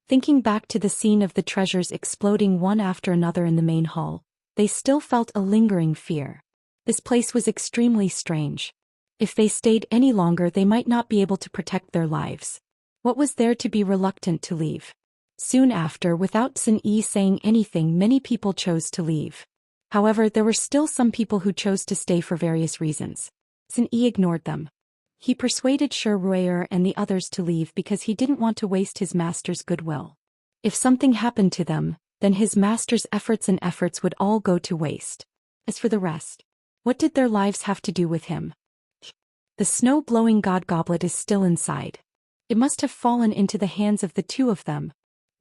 Thinking back to the scene of the treasures exploding one after another in the main hall, they still felt a lingering fear. This place was extremely strange. If they stayed any longer, they might not be able to protect their lives. What was there to be reluctant to leave? Soon after, without Sun Yi saying anything, many people chose to leave. However, there were still some people who chose to stay for various reasons. Sun Yi ignored them. He persuaded Shi Rui and the others to leave because he didn't want to waste his master's goodwill. If something happened to them, then his master's efforts would all go to waste. As for the rest, what did their lives have to do with him? The snow-blowing god goblet is still inside. It must have fallen into the hands of the two of them.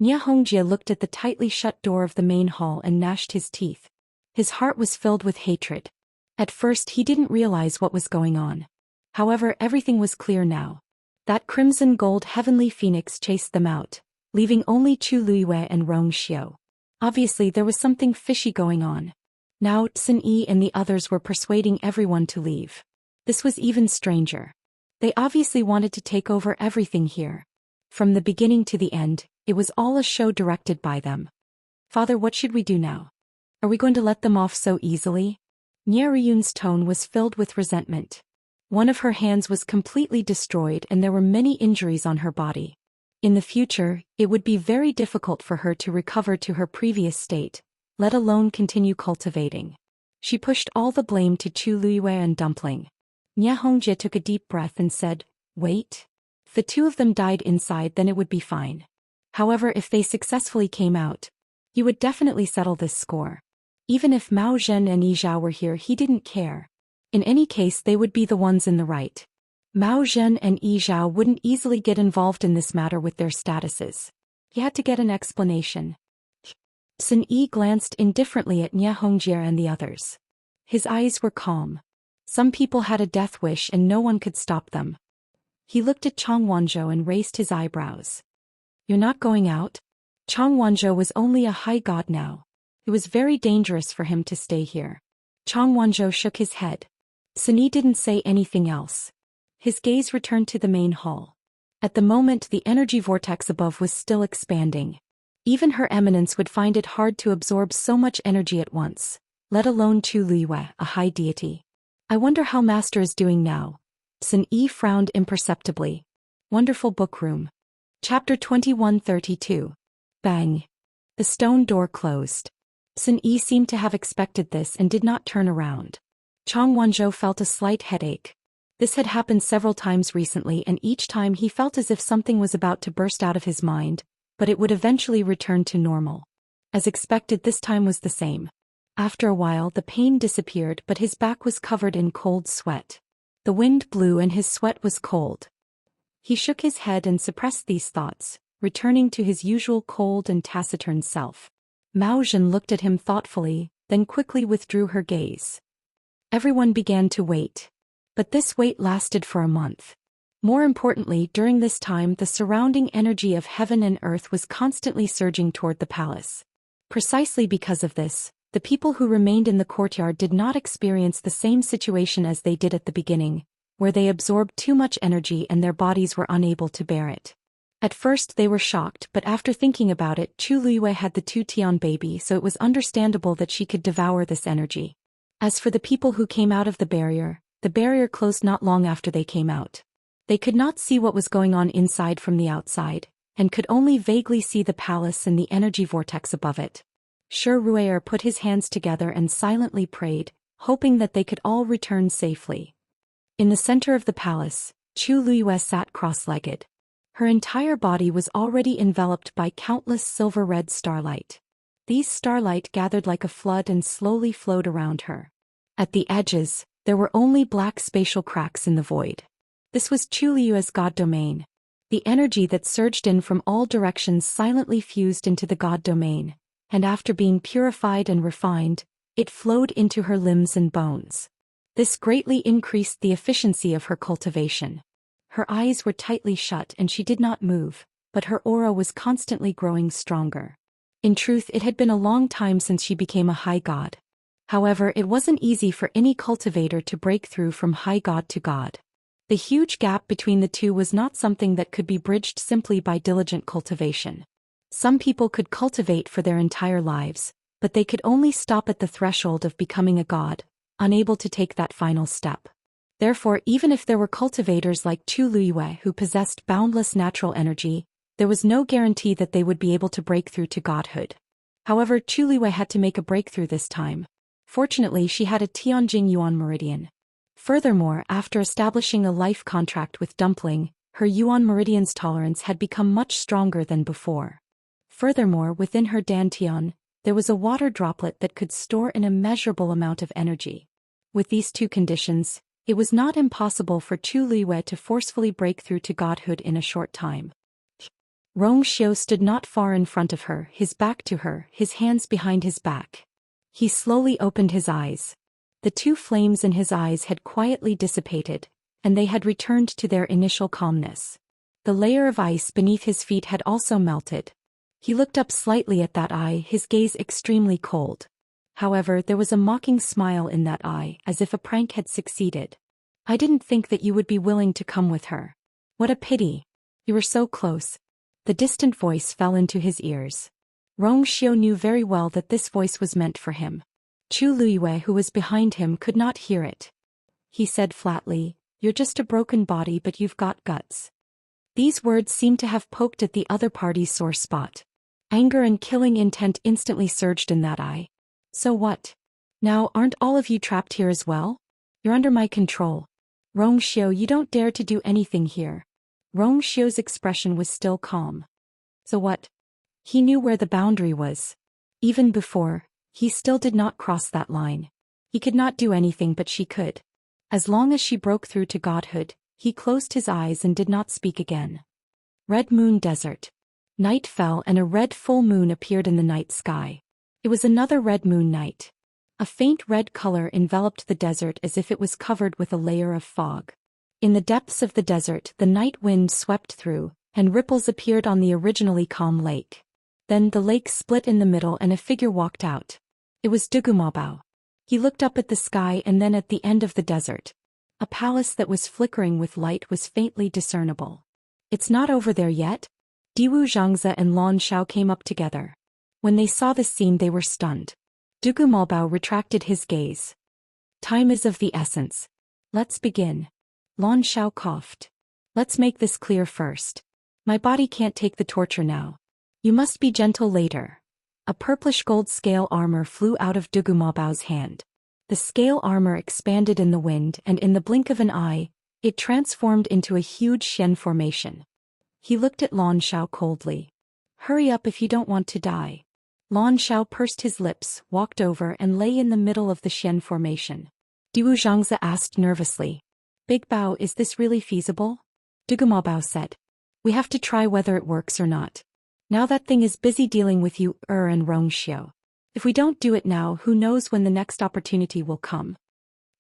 Xianxia looked at the tightly shut door of the main hall and gnashed his teeth. His heart was filled with hatred. At first he didn't realize what was going on. However, everything was clear now. That crimson gold heavenly phoenix chased them out, leaving only Chu Luiyue and Rong Xiu. Obviously there was something fishy going on. Now Sun Yi and the others were persuading everyone to leave. This was even stranger. They obviously wanted to take over everything here. From the beginning to the end, it was all a show directed by them. "Father, what should we do now? Are we going to let them off so easily?" Nyeriyun's tone was filled with resentment. One of her hands was completely destroyed and there were many injuries on her body. In the future, it would be very difficult for her to recover to her previous state, let alone continue cultivating. She pushed all the blame to Chu Luiyue and Dumpling. Xianxia took a deep breath and said, "Wait. If the two of them died inside, then it would be fine. However, if they successfully came out, he would definitely settle this score. Even if Mao Zhen and Yi Zhao were here, he didn't care. In any case, they would be the ones in the right. Mao Zhen and Yi Zhao wouldn't easily get involved in this matter with their statuses. He had to get an explanation." Sun Yi glanced indifferently at Xianxia and the others. His eyes were calm. Some people had a death wish and no one could stop them. He looked at Chang Wanzhou and raised his eyebrows. "You're not going out?" Chang Wanzhou was only a high god now. It was very dangerous for him to stay here. Chang Wanzhou shook his head. Sun Yi didn't say anything else. His gaze returned to the main hall. At the moment, the energy vortex above was still expanding. Even Her Eminence would find it hard to absorb so much energy at once, let alone Chu Luiyue, a high deity. "I wonder how Master is doing now." Sun Yi frowned imperceptibly. Wonderful book room. Chapter 2132. Bang. The stone door closed. Sun Yi seemed to have expected this and did not turn around. Chang Wanzhou felt a slight headache. This had happened several times recently and each time he felt as if something was about to burst out of his mind, but it would eventually return to normal. As expected, this time was the same. After a while the pain disappeared but his back was covered in cold sweat. The wind blew and his sweat was cold. He shook his head and suppressed these thoughts, returning to his usual cold and taciturn self. Mao Zhen looked at him thoughtfully, then quickly withdrew her gaze. Everyone began to wait. But this wait lasted for a month. More importantly, during this time the surrounding energy of heaven and earth was constantly surging toward the palace. Precisely because of this, the people who remained in the courtyard did not experience the same situation as they did at the beginning, where they absorbed too much energy and their bodies were unable to bear it. At first they were shocked, but after thinking about it, Chu Luiyue had the two-Tian baby, so it was understandable that she could devour this energy. As for the people who came out of the barrier closed not long after they came out. They could not see what was going on inside from the outside, and could only vaguely see the palace and the energy vortex above it. Shi Ruier put his hands together and silently prayed, hoping that they could all return safely. In the center of the palace, Chu Liyue sat cross-legged. Her entire body was already enveloped by countless silver-red starlight. These starlight gathered like a flood and slowly flowed around her. At the edges, there were only black spatial cracks in the void. This was Chu Liyue's god domain. The energy that surged in from all directions silently fused into the god domain, and after being purified and refined, it flowed into her limbs and bones. This greatly increased the efficiency of her cultivation. Her eyes were tightly shut and she did not move, but her aura was constantly growing stronger. In truth, it had been a long time since she became a high god. However, it wasn't easy for any cultivator to break through from high god to god. The huge gap between the two was not something that could be bridged simply by diligent cultivation. Some people could cultivate for their entire lives, but they could only stop at the threshold of becoming a god, unable to take that final step. Therefore, even if there were cultivators like Chu Liyue who possessed boundless natural energy, there was no guarantee that they would be able to break through to godhood. However, Chu Liyue had to make a breakthrough this time. Fortunately, she had a Tianjing Yuan meridian. Furthermore, after establishing a life contract with Dumpling, her Yuan meridian's tolerance had become much stronger than before. Furthermore, within her dantian, there was a water droplet that could store an immeasurable amount of energy. With these two conditions, it was not impossible for Chu Liyue to forcefully break through to godhood in a short time. Rongxiu stood not far in front of her, his back to her, his hands behind his back. He slowly opened his eyes. The two flames in his eyes had quietly dissipated, and they had returned to their initial calmness. The layer of ice beneath his feet had also melted. He looked up slightly at that eye, his gaze extremely cold. However, there was a mocking smile in that eye, as if a prank had succeeded. "I didn't think that you would be willing to come with her. What a pity. You were so close." The distant voice fell into his ears. Rongxiu knew very well that this voice was meant for him. Chu Liyue, who was behind him, could not hear it. He said flatly, "You're just a broken body, but you've got guts." These words seemed to have poked at the other party's sore spot. Anger and killing intent instantly surged in that eye. "So what? Now, aren't all of you trapped here as well? You're under my control. Rongxiu, you don't dare to do anything here." Rongxiu's expression was still calm. "So what?" He knew where the boundary was. Even before, he still did not cross that line. He could not do anything, but she could. As long as she broke through to godhood, he closed his eyes and did not speak again. Red Moon Desert. Night fell and a red full moon appeared in the night sky. It was another red moon night. A faint red color enveloped the desert as if it was covered with a layer of fog. In the depths of the desert, the night wind swept through, and ripples appeared on the originally calm lake. Then the lake split in the middle and a figure walked out. It was Dugumabao. He looked up at the sky and then at the end of the desert. A palace that was flickering with light was faintly discernible. "It's not over there yet?" Diwu Zhangzi and Lan Shao came up together. When they saw the scene, they were stunned. Dugumabao retracted his gaze. "Time is of the essence. Let's begin." Lan Shao coughed. "Let's make this clear first. My body can't take the torture now. You must be gentle later." A purplish gold scale armor flew out of Dugumabao's hand. The scale armor expanded in the wind, and in the blink of an eye, it transformed into a huge Xian formation. He looked at Lan Shao coldly. "Hurry up if you don't want to die." Lan Shao pursed his lips, walked over and lay in the middle of the Xian formation. Diwu Zhangzi asked nervously. "Big Bao, is this really feasible?" Dugumabao said. "We have to try whether it works or not. Now that thing is busy dealing with you, and Rongxiu. If we don't do it now, who knows when the next opportunity will come."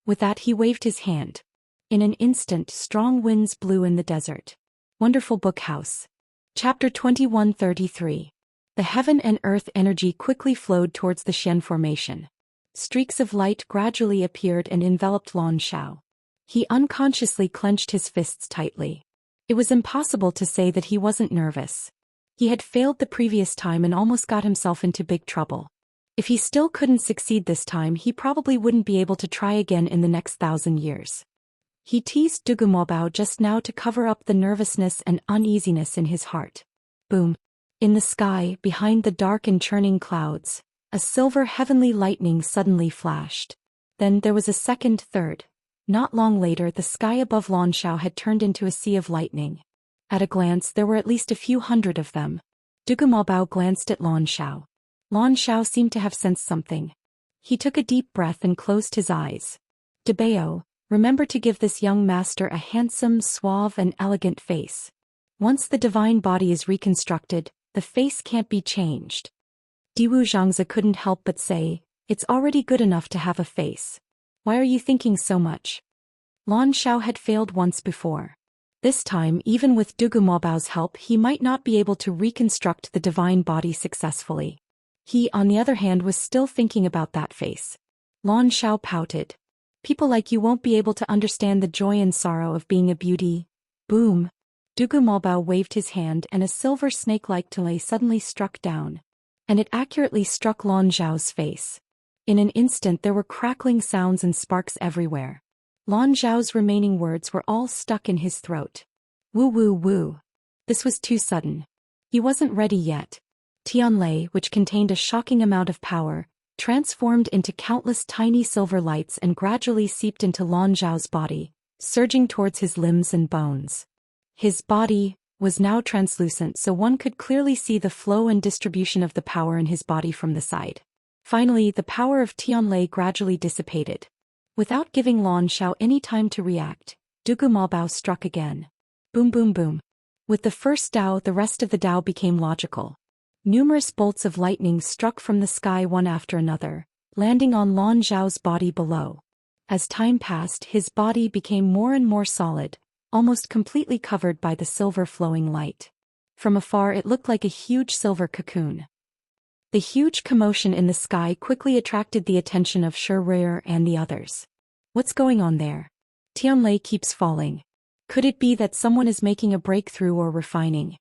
With that, he waved his hand. In an instant, strong winds blew in the desert. Wonderful Book House. Chapter 2133. The heaven and earth energy quickly flowed towards the Xian formation. Streaks of light gradually appeared and enveloped Lan Shao. He unconsciously clenched his fists tightly. It was impossible to say that he wasn't nervous. He had failed the previous time and almost got himself into big trouble. If he still couldn't succeed this time, he probably wouldn't be able to try again in the next 1,000 years. He teased Dugumabao just now to cover up the nervousness and uneasiness in his heart. Boom. In the sky, behind the dark and churning clouds, a silver heavenly lightning suddenly flashed. Then there was a second, third. Not long later the sky above Lanshao had turned into a sea of lightning. At a glance there were at least a few hundred of them. Dugumabao glanced at Lanshao. Lanshao seemed to have sensed something. He took a deep breath and closed his eyes. Dabao, remember to give this young master a handsome, suave and elegant face. Once the divine body is reconstructed, the face can't be changed. Diwu Zhangzi couldn't help but say, it's already good enough to have a face. Why are you thinking so much? Lanshao had failed once before. This time, even with Dugumabao's help, he might not be able to reconstruct the divine body successfully. He, on the other hand, was still thinking about that face. Lanshao pouted. People like you won't be able to understand the joy and sorrow of being a beauty. Boom. Dugumabao waved his hand and a silver snake-like tulay suddenly struck down. And it accurately struck Lanzhao's face. In an instant there were crackling sounds and sparks everywhere. Lanzhao's remaining words were all stuck in his throat. Woo woo woo. This was too sudden. He wasn't ready yet. Tianlei, which contained a shocking amount of power, transformed into countless tiny silver lights and gradually seeped into Lanzhao's body, surging towards his limbs and bones. His body was now translucent, so one could clearly see the flow and distribution of the power in his body from the side. Finally, the power of Tianlei gradually dissipated. Without giving Lanshao any time to react, Dugumabao struck again. Boom boom boom. With the first Dao, the rest of the Dao became logical. Numerous bolts of lightning struck from the sky one after another, landing on Lanzhao's body below. As time passed, his body became more and more solid, almost completely covered by the silver flowing light. From afar it looked like a huge silver cocoon. The huge commotion in the sky quickly attracted the attention of Shi and the others. What's going on there? Tianlei keeps falling. Could it be that someone is making a breakthrough or refining?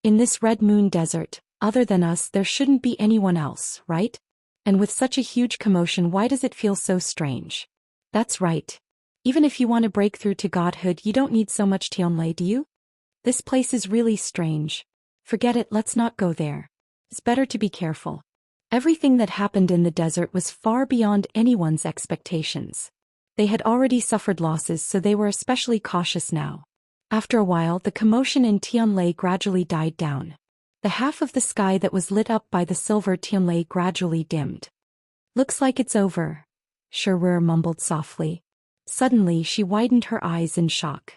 In this Red Moon Desert, other than us there shouldn't be anyone else, right? And with such a huge commotion, why does it feel so strange? That's right. Even if you want to break through to godhood, you don't need so much Tianlei, do you? This place is really strange. Forget it, let's not go there. It's better to be careful. Everything that happened in the desert was far beyond anyone's expectations. They had already suffered losses, so they were especially cautious now. After a while, the commotion in Tianlei gradually died down. The half of the sky that was lit up by the silver Tianlei gradually dimmed. Looks like it's over, Shi mumbled softly. Suddenly she widened her eyes in shock.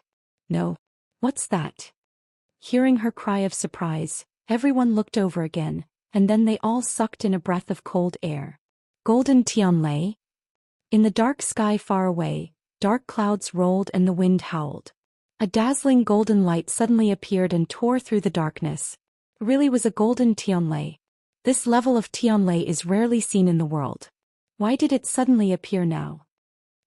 No. What's that? Hearing her cry of surprise, everyone looked over again, and then they all sucked in a breath of cold air. Golden Tianlei? In the dark sky far away, dark clouds rolled and the wind howled. A dazzling golden light suddenly appeared and tore through the darkness. It really was a golden Tianlei. This level of Tianlei is rarely seen in the world. Why did it suddenly appear now?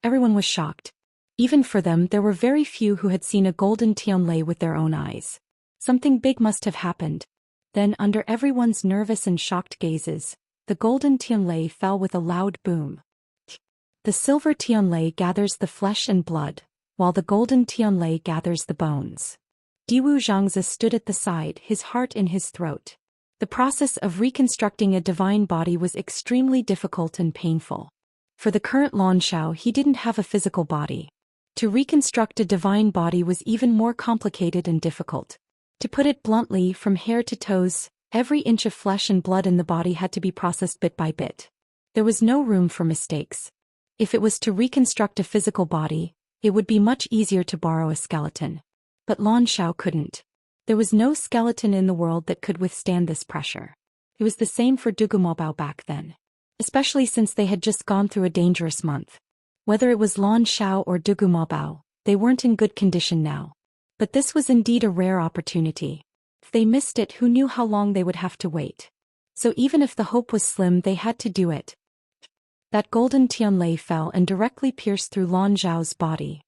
Everyone was shocked. Even for them, there were very few who had seen a golden Tianlei with their own eyes. Something big must have happened. Then, under everyone's nervous and shocked gazes, the golden Tianlei fell with a loud boom. The silver Tianlei gathers the flesh and blood, while the golden Tianlei gathers the bones. Diwu Zhangzi stood at the side, his heart in his throat. The process of reconstructing a divine body was extremely difficult and painful. For the current Lanshao, he didn't have a physical body. To reconstruct a divine body was even more complicated and difficult. To put it bluntly, from hair to toes, every inch of flesh and blood in the body had to be processed bit by bit. There was no room for mistakes. If it was to reconstruct a physical body, it would be much easier to borrow a skeleton. But Lanshao couldn't. There was no skeleton in the world that could withstand this pressure. It was the same for Dugumabao back then. Especially since they had just gone through a dangerous month. Whether it was Lanshao or Dugumabao, they weren't in good condition now. But this was indeed a rare opportunity. If they missed it, who knew how long they would have to wait? So even if the hope was slim, they had to do it. That golden Tianlei fell and directly pierced through Lanzhao's body.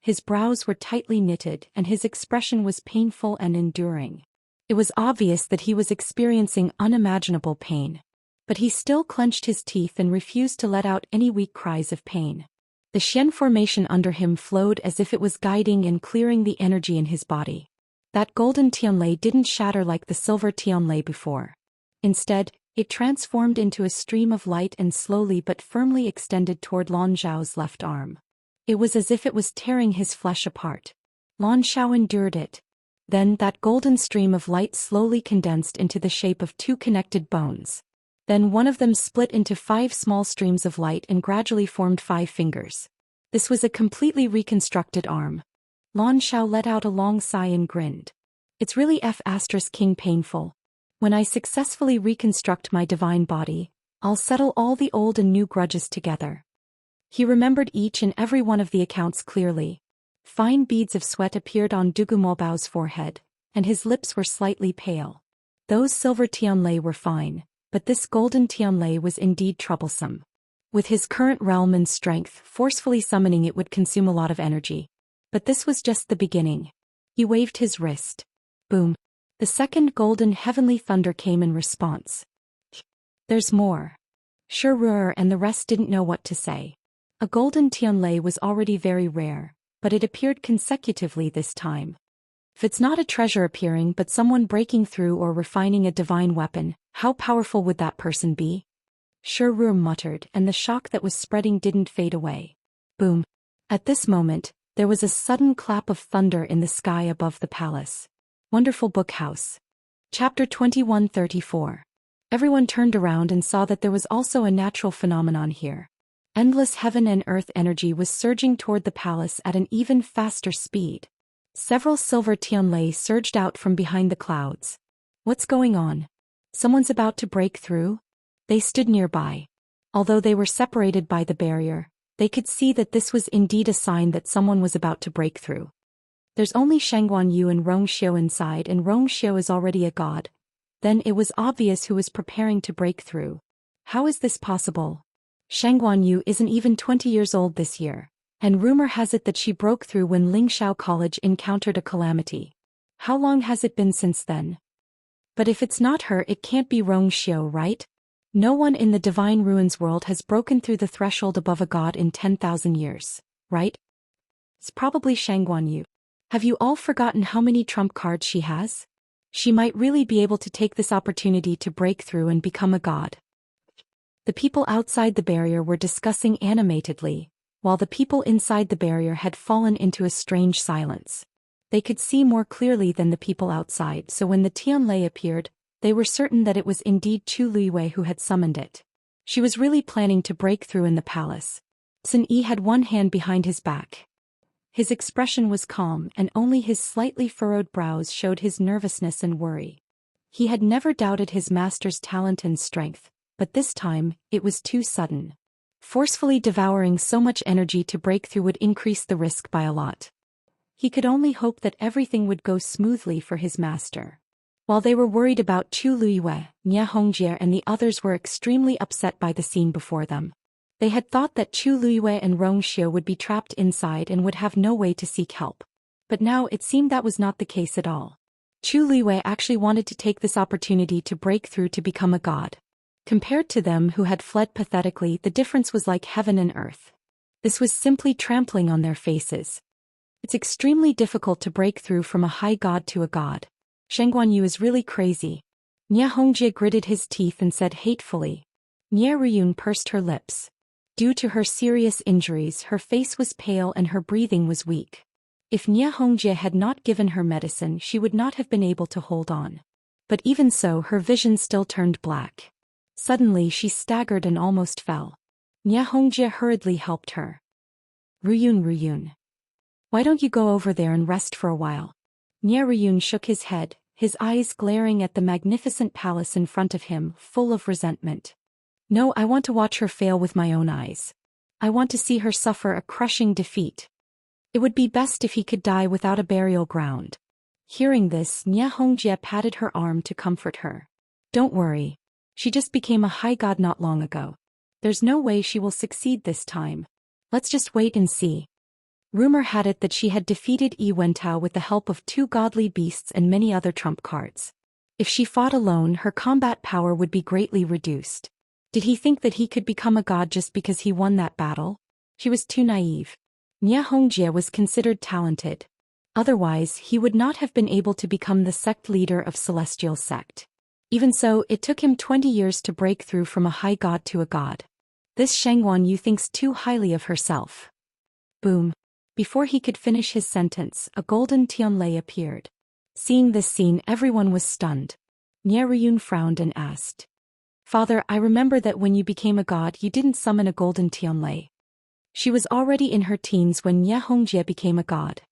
His brows were tightly knitted and his expression was painful and enduring. It was obvious that he was experiencing unimaginable pain. But he still clenched his teeth and refused to let out any weak cries of pain. The Xian formation under him flowed as if it was guiding and clearing the energy in his body. That golden tianlei didn't shatter like the silver tianlei before. Instead, it transformed into a stream of light and slowly but firmly extended toward Lan Zhao's left arm. It was as if it was tearing his flesh apart. Lan Zhao endured it. Then that golden stream of light slowly condensed into the shape of two connected bones. Then one of them split into 5 small streams of light and gradually formed 5 fingers. This was a completely reconstructed arm. Lan Zhao let out a long sigh and grinned. It's really King painful. When I successfully reconstruct my divine body, I'll settle all the old and new grudges together. He remembered each and every one of the accounts clearly. Fine beads of sweat appeared on Dugu Mobao's forehead, and his lips were slightly pale. Those silver tianlei were fine, but this golden tianlei was indeed troublesome. With his current realm and strength, forcefully summoning it would consume a lot of energy. But this was just the beginning. He waved his wrist. Boom. The second golden heavenly thunder came in response. There's more. Shi and the rest didn't know what to say. A golden tianlei was already very rare, but it appeared consecutively this time. If it's not a treasure appearing but someone breaking through or refining a divine weapon, how powerful would that person be? Shi muttered, and the shock that was spreading didn't fade away. Boom. At this moment, there was a sudden clap of thunder in the sky above the palace. Wonderful Book House. Chapter 2134. Everyone turned around and saw that there was also a natural phenomenon here. Endless heaven and earth energy was surging toward the palace at an even faster speed. Several silver tianlei surged out from behind the clouds. What's going on? Someone's about to break through? They stood nearby. Although they were separated by the barrier, they could see that this was indeed a sign that someone was about to break through. There's only Shangguan Yu and Rongxiu inside, and Rongxiu is already a god. Then it was obvious who was preparing to break through. How is this possible? Shangguan Yu isn't even 20 years old this year, and rumor has it that she broke through when Lingxiao College encountered a calamity. How long has it been since then? But if it's not her, it can't be Rongxiu, right? No one in the Divine Ruins world has broken through the threshold above a god in 10,000 years, right? It's probably Shangguan Yu. Have you all forgotten how many trump cards she has? She might really be able to take this opportunity to break through and become a god. The people outside the barrier were discussing animatedly, while the people inside the barrier had fallen into a strange silence. They could see more clearly than the people outside, so when the tianlei appeared, they were certain that it was indeed Chu Luiwei who had summoned it. She was really planning to break through in the palace. Sun Yi had one hand behind his back. His expression was calm, and only his slightly furrowed brows showed his nervousness and worry. He had never doubted his master's talent and strength, but this time, it was too sudden. Forcefully devouring so much energy to break through would increase the risk by a lot. He could only hope that everything would go smoothly for his master. While they were worried about Chu Luiwei, Nie Hongjie and the others were extremely upset by the scene before them. They had thought that Chu Luiwei and Rongxiu would be trapped inside and would have no way to seek help. But now it seemed that was not the case at all. Chu Luiwei actually wanted to take this opportunity to break through to become a god. Compared to them who had fled pathetically, the difference was like heaven and earth. This was simply trampling on their faces. It's extremely difficult to break through from a high god to a god. Shangguan Yu is really crazy. Nie Hongjie gritted his teeth and said hatefully. Nie Ruyun pursed her lips. Due to her serious injuries, her face was pale and her breathing was weak. If Nie Hongjie had not given her medicine, she would not have been able to hold on. But even so, her vision still turned black. Suddenly she staggered and almost fell. Nie Hongjie hurriedly helped her. Ruyun. Why don't you go over there and rest for a while? Nie Ruyun shook his head, his eyes glaring at the magnificent palace in front of him, full of resentment. No, I want to watch her fail with my own eyes. I want to see her suffer a crushing defeat. It would be best if he could die without a burial ground. Hearing this, Nie Hongjie patted her arm to comfort her. Don't worry. She just became a high god not long ago. There's no way she will succeed this time. Let's just wait and see. Rumor had it that she had defeated Yi Wentao with the help of 2 godly beasts and many other trump cards. If she fought alone, her combat power would be greatly reduced. Did he think that he could become a god just because he won that battle? She was too naive. Nie Hongjie was considered talented. Otherwise, he would not have been able to become the sect leader of Celestial Sect. Even so, it took him 20 years to break through from a high god to a god. This Shangwan Yu thinks too highly of herself. Boom. Before he could finish his sentence, a golden Tianlei appeared. Seeing this scene, everyone was stunned. Nie Ruyun frowned and asked, "Father, I remember that when you became a god you didn't summon a golden Tianlei." She was already in her teens when Nie Hongjie became a god.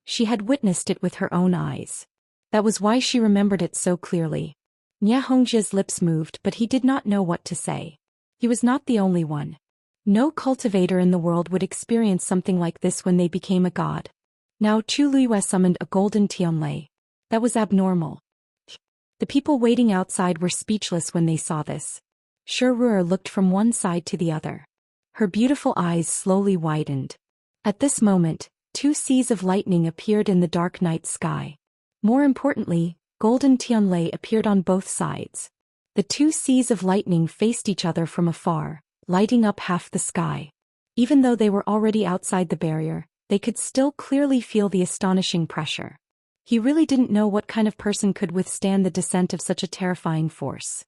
She had witnessed it with her own eyes. That was why she remembered it so clearly. Nie Hongjie's lips moved, but he did not know what to say. He was not the only one. No cultivator in the world would experience something like this when they became a god. Now Chu Luiyue summoned a golden Tianlei. That was abnormal. The people waiting outside were speechless when they saw this. Shi Ru'er looked from one side to the other. Her beautiful eyes slowly widened. At this moment, 2 seas of lightning appeared in the dark night sky. More importantly, golden Tianlei appeared on both sides. The 2 seas of lightning faced each other from afar, lighting up half the sky. Even though they were already outside the barrier, they could still clearly feel the astonishing pressure. He really didn't know what kind of person could withstand the descent of such a terrifying force.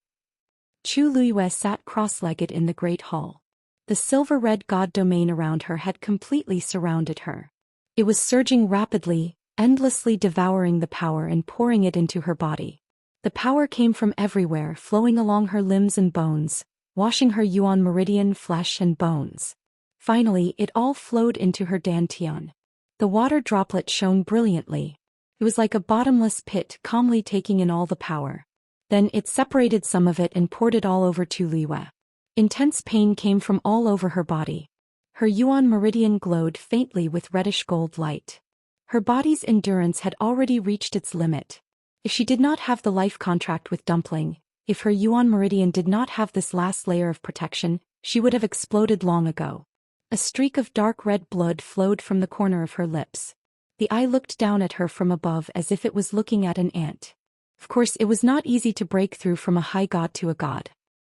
Chu Luiyue sat cross-legged in the great hall. The silver-red god domain around her had completely surrounded her. It was surging rapidly, endlessly devouring the power and pouring it into her body. The power came from everywhere, flowing along her limbs and bones, washing her yuan meridian flesh and bones. Finally, it all flowed into her dantian. The water droplet shone brilliantly. It was like a bottomless pit calmly taking in all the power. Then it separated some of it and poured it all over Chu Luiyue. Intense pain came from all over her body. Her yuan meridian glowed faintly with reddish gold light. Her body's endurance had already reached its limit. If she did not have the life contract with Dumpling, if her yuan meridian did not have this last layer of protection, she would have exploded long ago. A streak of dark red blood flowed from the corner of her lips. The eye looked down at her from above as if it was looking at an ant. Of course, it was not easy to break through from a high god to a god.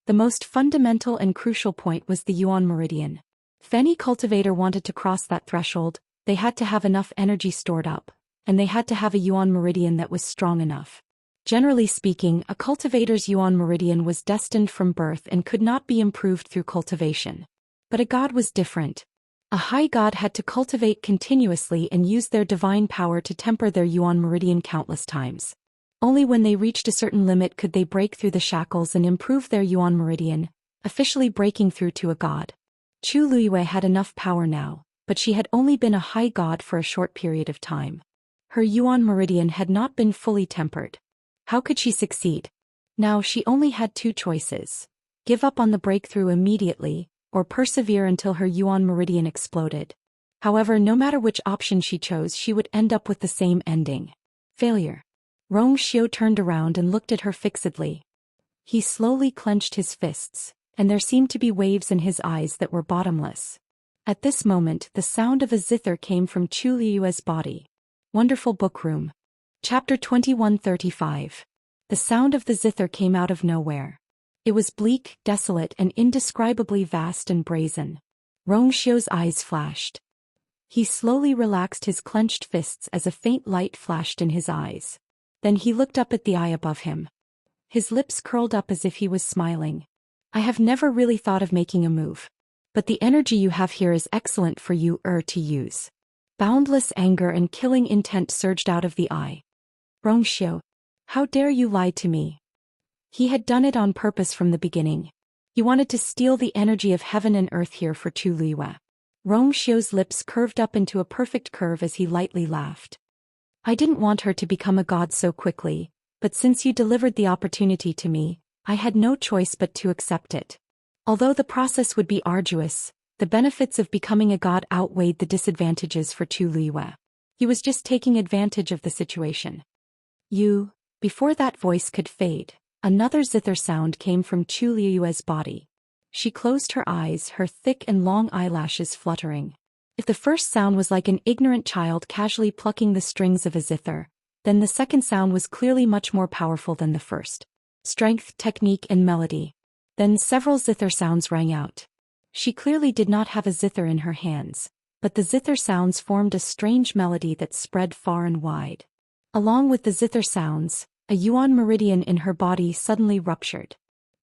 The most fundamental and crucial point was the yuan meridian. If any cultivator wanted to cross that threshold, they had to have enough energy stored up, and they had to have a yuan meridian that was strong enough. Generally speaking, a cultivator's yuan meridian was destined from birth and could not be improved through cultivation. But a god was different. A high god had to cultivate continuously and use their divine power to temper their yuan meridian countless times. Only when they reached a certain limit could they break through the shackles and improve their yuan meridian, officially breaking through to a god. Chu Luiyue had enough power now, but she had only been a high god for a short period of time. Her yuan meridian had not been fully tempered. How could she succeed? Now she only had 2 choices: give up on the breakthrough immediately, or persevere until her yuan meridian exploded. However, no matter which option she chose, she would end up with the same ending: failure. Rong Xiu turned around and looked at her fixedly. He slowly clenched his fists, and there seemed to be waves in his eyes that were bottomless. At this moment, the sound of a zither came from Chu Luiyue's body. Wonderful Book Room. Chapter 2135. The sound of the zither came out of nowhere. It was bleak, desolate, and indescribably vast and brazen. Rong Xiu's eyes flashed. He slowly relaxed his clenched fists as a faint light flashed in his eyes. Then he looked up at the eye above him. His lips curled up as if he was smiling. I have never really thought of making a move. But the energy you have here is excellent for you to use. Boundless anger and killing intent surged out of the eye. Rong Xiu, how dare you lie to me? He had done it on purpose from the beginning. He wanted to steal the energy of heaven and earth here for Chu Luiyue. Rong Xiu's lips curved up into a perfect curve as he lightly laughed. I didn't want her to become a god so quickly, but since you delivered the opportunity to me, I had no choice but to accept it. Although the process would be arduous, the benefits of becoming a god outweighed the disadvantages for Chu Luiyue. He was just taking advantage of the situation. Before that voice could fade, another zither sound came from Chu Luiyue's body. She closed her eyes, her thick and long eyelashes fluttering. If the first sound was like an ignorant child casually plucking the strings of a zither, then the second sound was clearly much more powerful than the first. Strength, technique, and melody. Then several zither sounds rang out. She clearly did not have a zither in her hands. but the zither sounds formed a strange melody that spread far and wide. Along with the zither sounds, a yuan meridian in her body suddenly ruptured.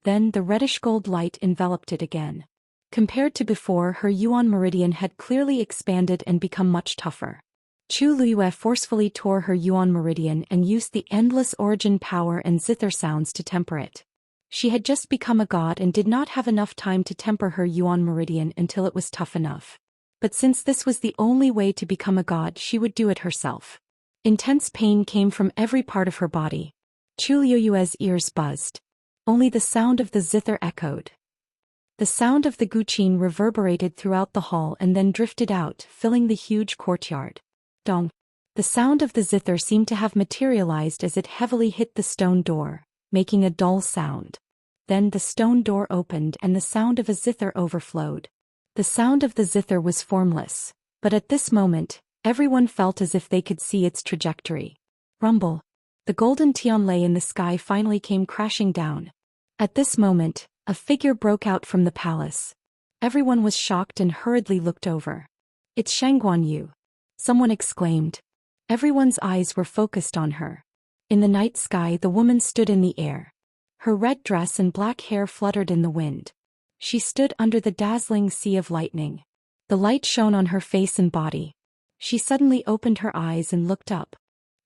Then the reddish-gold light enveloped it again. Compared to before, her yuan meridian had clearly expanded and become much tougher. Chu Luiyue forcefully tore her yuan meridian and used the endless origin power and zither sounds to temper it. She had just become a god and did not have enough time to temper her yuan meridian until it was tough enough. But since this was the only way to become a god, she would do it herself. Intense pain came from every part of her body. Chu Luiyue's ears buzzed. Only the sound of the zither echoed. The sound of the guqin reverberated throughout the hall and then drifted out, filling the huge courtyard. Dong. The sound of the zither seemed to have materialized as it heavily hit the stone door, making a dull sound. Then the stone door opened and the sound of a zither overflowed. The sound of the zither was formless, but at this moment, everyone felt as if they could see its trajectory. Rumble. The golden tianlei in the sky finally came crashing down. At this moment, a figure broke out from the palace. Everyone was shocked and hurriedly looked over. "It's Shangguan Yu," someone exclaimed. Everyone's eyes were focused on her. In the night sky, the woman stood in the air. Her red dress and black hair fluttered in the wind. She stood under the dazzling sea of lightning. The light shone on her face and body. She suddenly opened her eyes and looked up.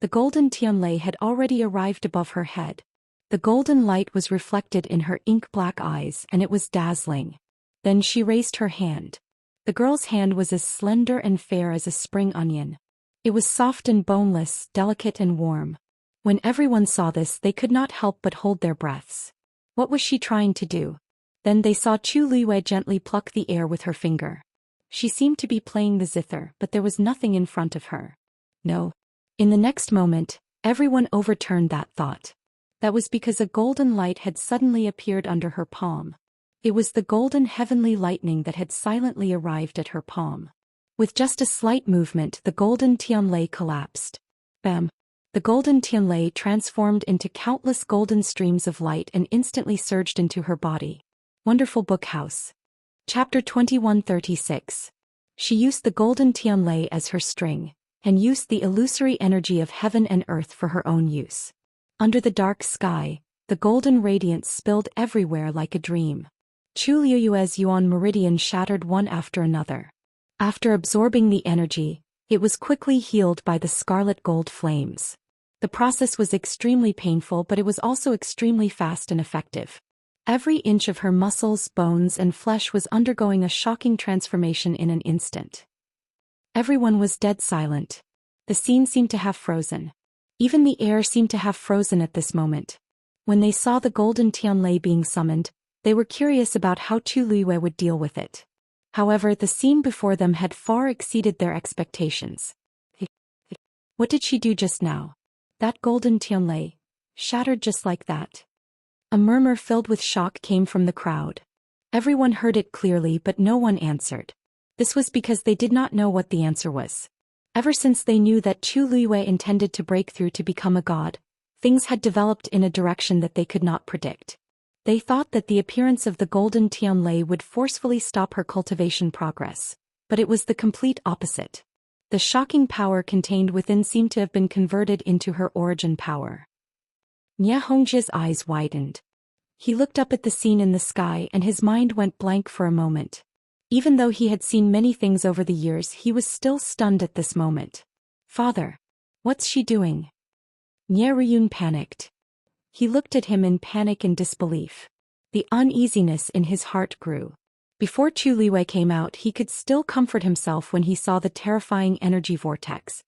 The golden tianlei had already arrived above her head. The golden light was reflected in her ink-black eyes and it was dazzling. Then she raised her hand. The girl's hand was as slender and fair as a spring onion. It was soft and boneless, delicate and warm. When everyone saw this, they could not help but hold their breaths. What was she trying to do? Then they saw Chu Luiyue gently pluck the air with her finger. She seemed to be playing the zither, but there was nothing in front of her. No. In the next moment, everyone overturned that thought. That was because a golden light had suddenly appeared under her palm. It was the golden heavenly lightning that had silently arrived at her palm. With just a slight movement, the golden tianlei collapsed. Bam! The golden tianlei transformed into countless golden streams of light and instantly surged into her body. Wonderful Book House. Chapter 2136. She used the golden tianlei as her string, and used the illusory energy of heaven and earth for her own use. Under the dark sky, the golden radiance spilled everywhere like a dream. Chu Luiyue's yuan meridian shattered one after another. After absorbing the energy, it was quickly healed by the scarlet gold flames. The process was extremely painful, but it was also extremely fast and effective. Every inch of her muscles, bones, and flesh was undergoing a shocking transformation in an instant. Everyone was dead silent. The scene seemed to have frozen. Even the air seemed to have frozen at this moment. When they saw the golden tianlei being summoned, they were curious about how Chu Luiyue would deal with it. However, the scene before them had far exceeded their expectations. What did she do just now? That golden tianlei shattered just like that. A murmur filled with shock came from the crowd. Everyone heard it clearly, but no one answered. This was because they did not know what the answer was. Ever since they knew that Chu Luiyue intended to break through to become a god, things had developed in a direction that they could not predict. They thought that the appearance of the golden tianlei would forcefully stop her cultivation progress, but it was the complete opposite. The shocking power contained within seemed to have been converted into her origin power. Nie Hongjia's eyes widened. He looked up at the scene in the sky and his mind went blank for a moment. Even though he had seen many things over the years, he was still stunned at this moment. "Father, what's she doing?" Nie Riyun panicked. He looked at him in panic and disbelief. The uneasiness in his heart grew. Before Chu Luiyue came out, he could still comfort himself when he saw the terrifying energy vortex.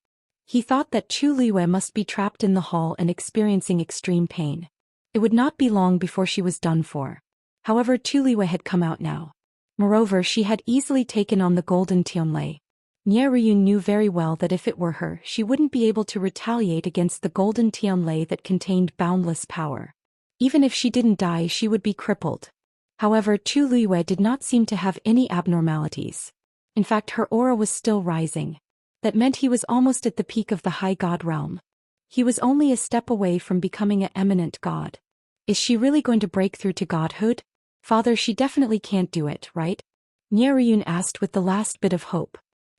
He thought that Chu Luiyue must be trapped in the hall and experiencing extreme pain. It would not be long before she was done for. However, Chu Luiyue had come out now. Moreover, she had easily taken on the golden tianlei. Nie Riyun knew very well that if it were her, she wouldn't be able to retaliate against the golden tianlei that contained boundless power. Even if she didn't die, she would be crippled. However, Chu Luiyue did not seem to have any abnormalities. In fact, her aura was still rising. That meant he was almost at the peak of the high god realm. He was only a step away from becoming an eminent god. Is she really going to break through to godhood? Father, she definitely can't do it, right? Nie Riyun asked with the last bit of hope.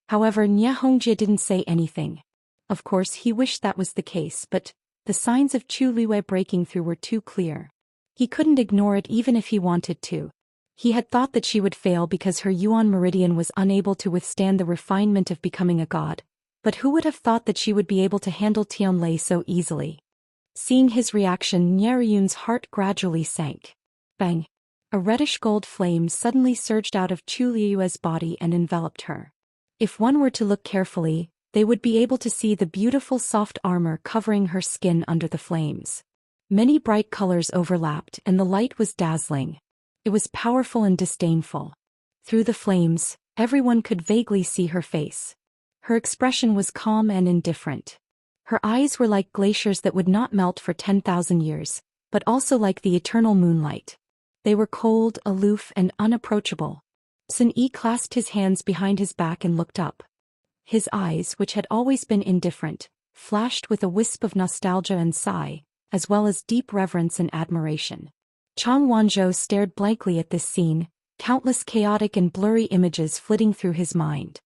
However, Nie Hongjie didn't say anything. Of course, he wished that was the case, but the signs of Chu Liwei breaking through were too clear. He couldn't ignore it even if he wanted to. He had thought that she would fail because her Yuan meridian was unable to withstand the refinement of becoming a god, but who would have thought that she would be able to handle Tianlei so easily? Seeing his reaction, Nie Ryun's heart gradually sank. Bang! A reddish-gold flame suddenly surged out of Chu Liue's body and enveloped her. If one were to look carefully, they would be able to see the beautiful soft armor covering her skin under the flames. Many bright colors overlapped and the light was dazzling. It was powerful and disdainful. Through the flames, everyone could vaguely see her face. Her expression was calm and indifferent. Her eyes were like glaciers that would not melt for 10,000 years, but also like the eternal moonlight. They were cold, aloof, and unapproachable. Sun Yi clasped his hands behind his back and looked up. His eyes, which had always been indifferent, flashed with a wisp of nostalgia and sigh, as well as deep reverence and admiration. Chang Wanzhou stared blankly at this scene, countless chaotic and blurry images flitting through his mind.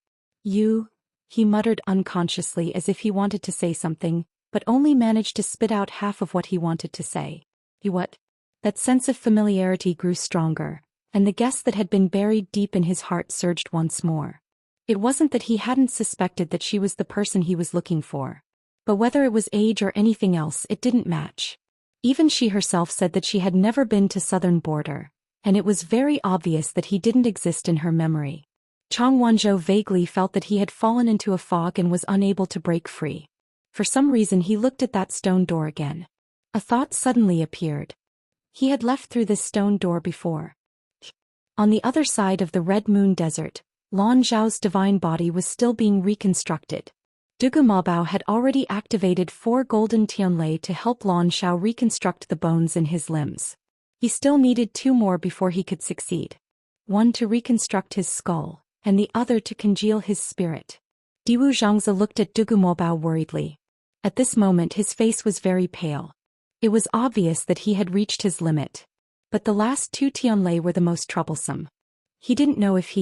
You, he muttered unconsciously as if he wanted to say something, but only managed to spit out half of what he wanted to say. You what? That sense of familiarity grew stronger, and the guess that had been buried deep in his heart surged once more. It wasn't that he hadn't suspected that she was the person he was looking for. But whether it was age or anything else, it didn't match. Even she herself said that she had never been to southern border, and it was very obvious that he didn't exist in her memory. Chang Wanzhou vaguely felt that he had fallen into a fog and was unable to break free. For some reason he looked at that stone door again. A thought suddenly appeared. He had left through this stone door before. On the other side of the Red Moon Desert, Lan Zhao's divine body was still being reconstructed. Dugu Mabao had already activated 4 golden Tianlei to help Lan Zhao reconstruct the bones in his limbs. He still needed 2 more before he could succeed. One to reconstruct his skull, and the other to congeal his spirit. Diwu Zhangzi looked at Dugu Mabao worriedly. At this moment his face was very pale. It was obvious that he had reached his limit. But the last 2 Tianlei were the most troublesome. He didn't know if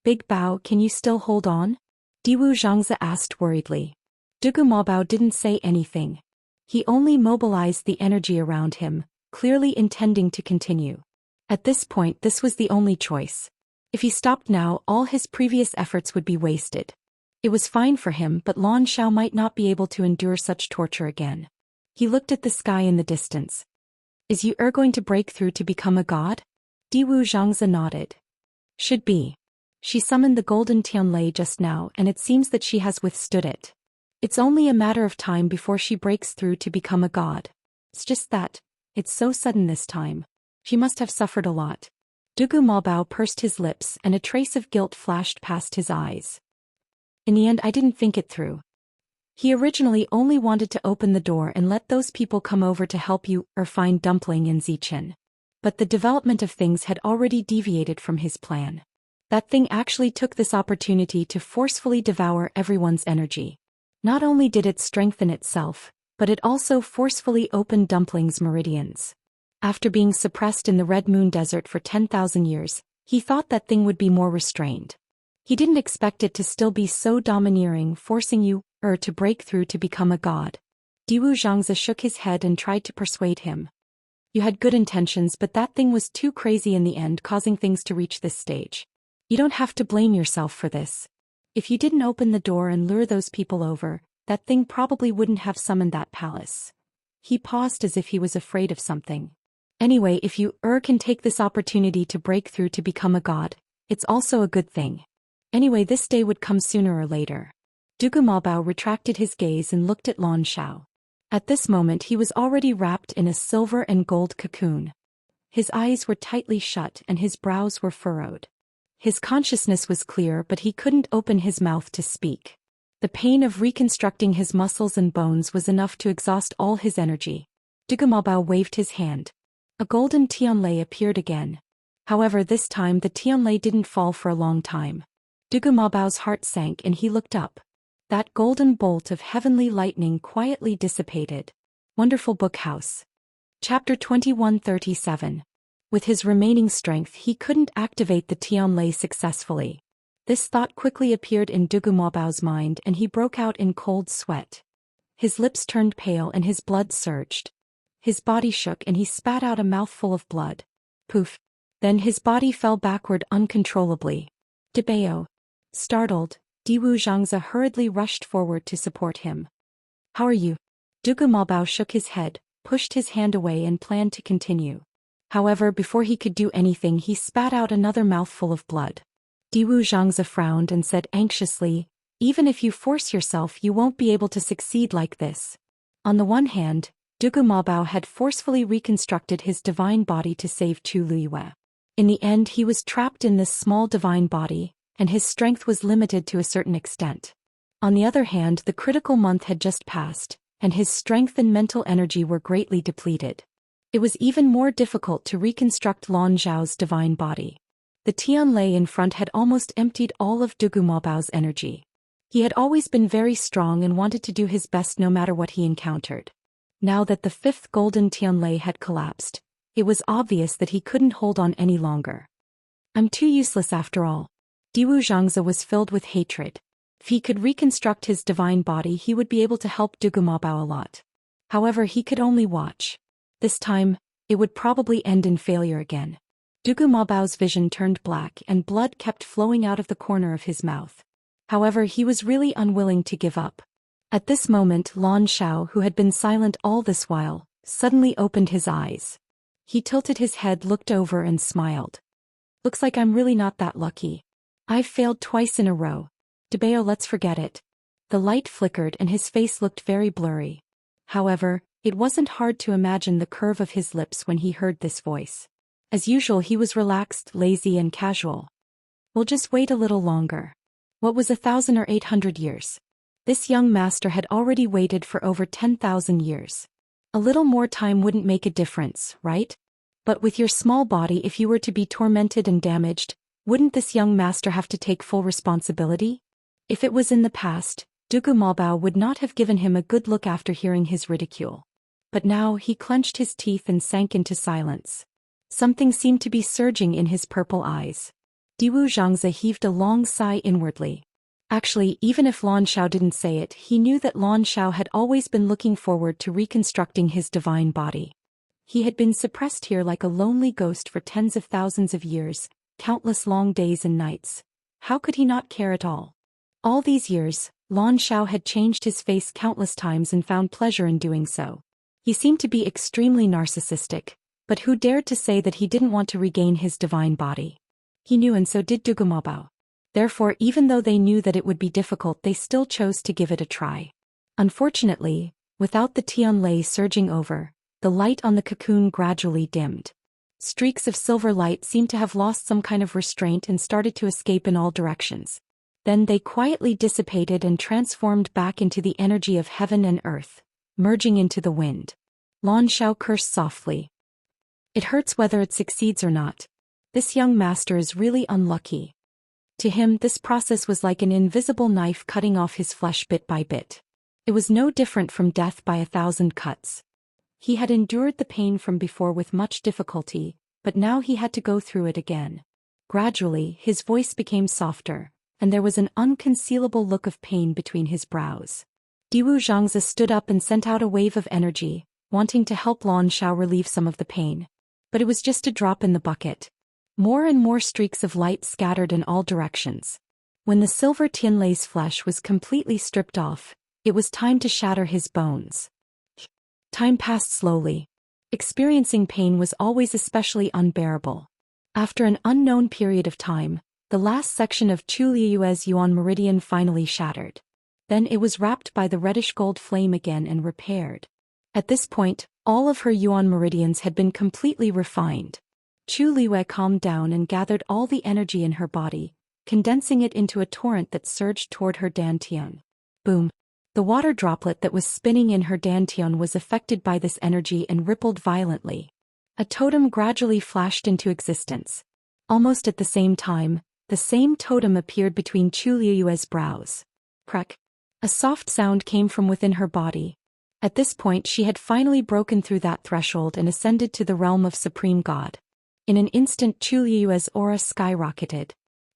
Big Bao, can you still hold on? Diwu Zhangzi asked worriedly. Dugu Mabao didn't say anything. He only mobilized the energy around him, clearly intending to continue. At this point this was the only choice. If he stopped now, all his previous efforts would be wasted. It was fine for him, but Lan Zhao might not be able to endure such torture again. He looked at the sky in the distance. Is you going to break through to become a god? Diwu Zhangzi nodded. Should be. She summoned the golden Tianlei just now and it seems that she has withstood it. It's only a matter of time before she breaks through to become a god. It's just that, it's so sudden this time. She must have suffered a lot. Dugu Mabao pursed his lips and a trace of guilt flashed past his eyes. In the end I didn't think it through. He originally only wanted to open the door and let those people come over to help you or find Dumpling and Zichen. But the development of things had already deviated from his plan. That thing actually took this opportunity to forcefully devour everyone's energy. Not only did it strengthen itself, but it also forcefully opened Dumpling's meridians. After being suppressed in the Red Moon Desert for 10,000 years, he thought that thing would be more restrained. He didn't expect it to still be so domineering, forcing you to break through to become a god. Diwu Zhangzi shook his head and tried to persuade him. You had good intentions, but that thing was too crazy in the end, causing things to reach this stage. You don't have to blame yourself for this. If you didn't open the door and lure those people over, that thing probably wouldn't have summoned that palace. He paused as if he was afraid of something. Anyway, if you can take this opportunity to break through to become a god, it's also a good thing. Anyway, this day would come sooner or later. Dugu Mabao retracted his gaze and looked at Lan Zhao. At this moment he was already wrapped in a silver and gold cocoon. His eyes were tightly shut and his brows were furrowed. His consciousness was clear, but he couldn't open his mouth to speak. The pain of reconstructing his muscles and bones was enough to exhaust all his energy. Dugu Mabao waved his hand. A golden Tianlei appeared again. However, this time the Tianlei didn't fall for a long time. Dugu Mabao's heart sank and he looked up. That golden bolt of heavenly lightning quietly dissipated. Wonderful Book House. Chapter 2137. With his remaining strength he couldn't activate the Tianlei successfully. This thought quickly appeared in Dugu Maobao's mind and he broke out in cold sweat. His lips turned pale and his blood surged. His body shook and he spat out a mouthful of blood. Poof. Then his body fell backward uncontrollably. Dabao. Startled, Diwu Zhangze hurriedly rushed forward to support him. How are you? Dugu Maobao shook his head, pushed his hand away and planned to continue. However, before he could do anything he spat out another mouthful of blood. Diwu Zhangze frowned and said anxiously, even if you force yourself you won't be able to succeed like this. On the one hand, Dugu Maobao had forcefully reconstructed his divine body to save Chu Liyue. In the end he was trapped in this small divine body, and his strength was limited to a certain extent. On the other hand, the critical month had just passed, and his strength and mental energy were greatly depleted. It was even more difficult to reconstruct Lan Zhao's divine body. The Tianlei in front had almost emptied all of Dugu Maobao's energy. He had always been very strong and wanted to do his best no matter what he encountered. Now that the fifth golden Tianlei had collapsed, it was obvious that he couldn't hold on any longer. I'm too useless after all. Diwu Zhangze was filled with hatred. If he could reconstruct his divine body he would be able to help Dugu Maobao a lot. However, he could only watch. This time, it would probably end in failure again. Dugu Maobao's vision turned black and blood kept flowing out of the corner of his mouth. However, he was really unwilling to give up. At this moment Lan Zhao, who had been silent all this while, suddenly opened his eyes. He tilted his head, looked over and smiled. Looks like I'm really not that lucky. I've failed twice in a row. Dabao, let's forget it. The light flickered and his face looked very blurry. However, it wasn't hard to imagine the curve of his lips when he heard this voice. As usual he was relaxed, lazy and casual. We'll just wait a little longer. What was 1,000 or 800 years? This young master had already waited for over 10,000 years. A little more time wouldn't make a difference, right? But with your small body, if you were to be tormented and damaged, wouldn't this young master have to take full responsibility? If it was in the past, Dugu Maobao would not have given him a good look after hearing his ridicule. But now he clenched his teeth and sank into silence. Something seemed to be surging in his purple eyes. Diwu Zhangze heaved a long sigh inwardly. Actually, even if Lan Zhao didn't say it, he knew that Lan Zhao had always been looking forward to reconstructing his divine body. He had been suppressed here like a lonely ghost for tens of thousands of years, countless long days and nights. How could he not care at all? All these years, Lan Zhao had changed his face countless times and found pleasure in doing so. He seemed to be extremely narcissistic, but who dared to say that he didn't want to regain his divine body? He knew, and so did Dugu Maobao. Therefore, even though they knew that it would be difficult, they still chose to give it a try. Unfortunately, without the Tianlei surging over, the light on the cocoon gradually dimmed. Streaks of silver light seemed to have lost some kind of restraint and started to escape in all directions. Then they quietly dissipated and transformed back into the energy of heaven and earth, merging into the wind. Lan Zhao cursed softly. It hurts whether it succeeds or not. This young master is really unlucky. To him, this process was like an invisible knife cutting off his flesh bit by bit. It was no different from death by 1,000 cuts. He had endured the pain from before with much difficulty, but now he had to go through it again. Gradually, his voice became softer, and there was an unconcealable look of pain between his brows. Diwu Zhangze stood up and sent out a wave of energy, wanting to help Lan Zhao relieve some of the pain. But it was just a drop in the bucket. More and more streaks of light scattered in all directions. When the silver Tianlei's flesh was completely stripped off, it was time to shatter his bones. Time passed slowly. Experiencing pain was always especially unbearable. After an unknown period of time, the last section of Chu Liyue's Yuan meridian finally shattered. Then it was wrapped by the reddish gold flame again and repaired. At this point, all of her Yuan meridians had been completely refined. Chu Liyue calmed down and gathered all the energy in her body, condensing it into a torrent that surged toward her dantian. Boom! The water droplet that was spinning in her dantian was affected by this energy and rippled violently. A totem gradually flashed into existence. Almost at the same time, the same totem appeared between Chu Liyue's brows. Crack! A soft sound came from within her body. At this point she had finally broken through that threshold and ascended to the realm of Supreme God. In an instant Chu Liyue's aura skyrocketed.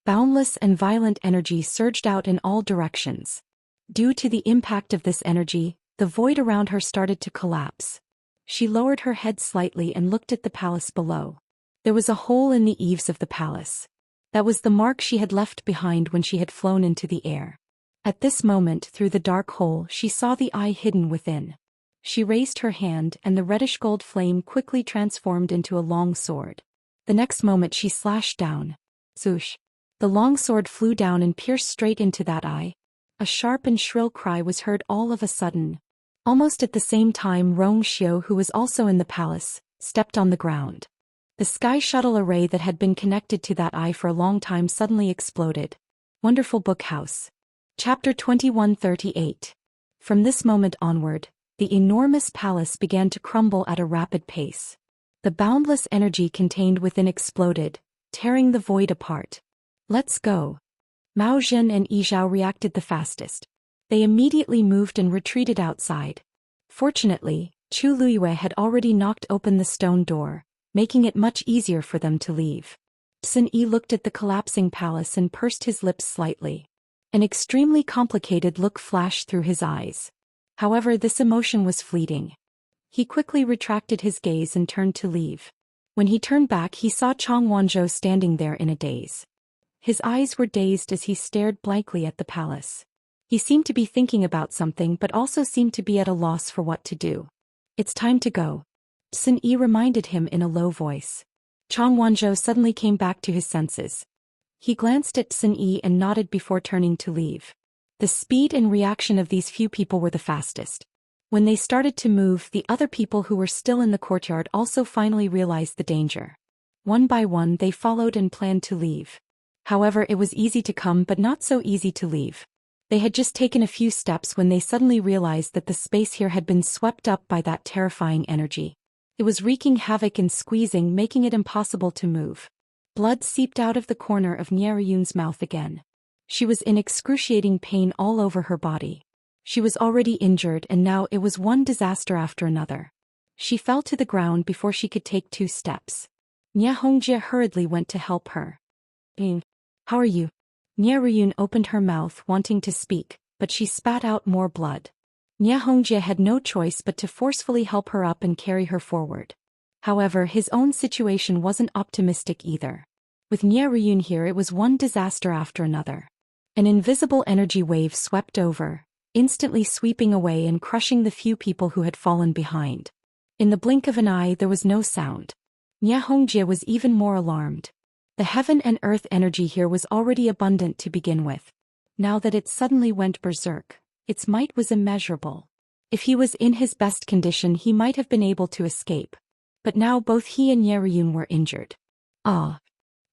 Boundless and violent energy surged out in all directions. Due to the impact of this energy, the void around her started to collapse. She lowered her head slightly and looked at the palace below. There was a hole in the eaves of the palace. That was the mark she had left behind when she had flown into the air. At this moment, through the dark hole, she saw the eye hidden within. She raised her hand, and the reddish-gold flame quickly transformed into a long sword. The next moment she slashed down. Swoosh! The long sword flew down and pierced straight into that eye. A sharp and shrill cry was heard all of a sudden. Almost at the same time, Zhou Xian, who was also in the palace, stepped on the ground. The sky shuttle array that had been connected to that eye for a long time suddenly exploded. Wonderful Book House. Chapter 2138. From this moment onward, the enormous palace began to crumble at a rapid pace. The boundless energy contained within exploded, tearing the void apart. Let's go. Mao Zhen and Yi Zhao reacted the fastest. They immediately moved and retreated outside. Fortunately, Chu Luyue had already knocked open the stone door, making it much easier for them to leave. Sun Yi looked at the collapsing palace and pursed his lips slightly. An extremely complicated look flashed through his eyes. However, this emotion was fleeting. He quickly retracted his gaze and turned to leave. When he turned back, he saw Chang Wanzhou standing there in a daze. His eyes were dazed as he stared blankly at the palace. He seemed to be thinking about something but also seemed to be at a loss for what to do. It's time to go. Sun Yi reminded him in a low voice. Chang Wanzhou suddenly came back to his senses. He glanced at Sun Yi and nodded before turning to leave. The speed and reaction of these few people were the fastest. When they started to move, the other people who were still in the courtyard also finally realized the danger. One by one they followed and planned to leave. However, it was easy to come but not so easy to leave. They had just taken a few steps when they suddenly realized that the space here had been swept up by that terrifying energy. It was wreaking havoc and squeezing, making it impossible to move. Blood seeped out of the corner of Niaruyun's mouth again. She was in excruciating pain all over her body. She was already injured and now it was one disaster after another. She fell to the ground before she could take 2 steps. Nia Hongjie hurriedly went to help her. How are you? Niaruyun opened her mouth wanting to speak, but she spat out more blood. Nia Hongjie had no choice but to forcefully help her up and carry her forward. However, his own situation wasn't optimistic either. With Niaruyun here, it was one disaster after another. An invisible energy wave swept over, instantly sweeping away and crushing the few people who had fallen behind. In the blink of an eye, there was no sound. Nia Hongjie was even more alarmed. The heaven and earth energy here was already abundant to begin with. Now that it suddenly went berserk, its might was immeasurable. If he was in his best condition, he might have been able to escape. But now both he and Niaruyun were injured. Ah!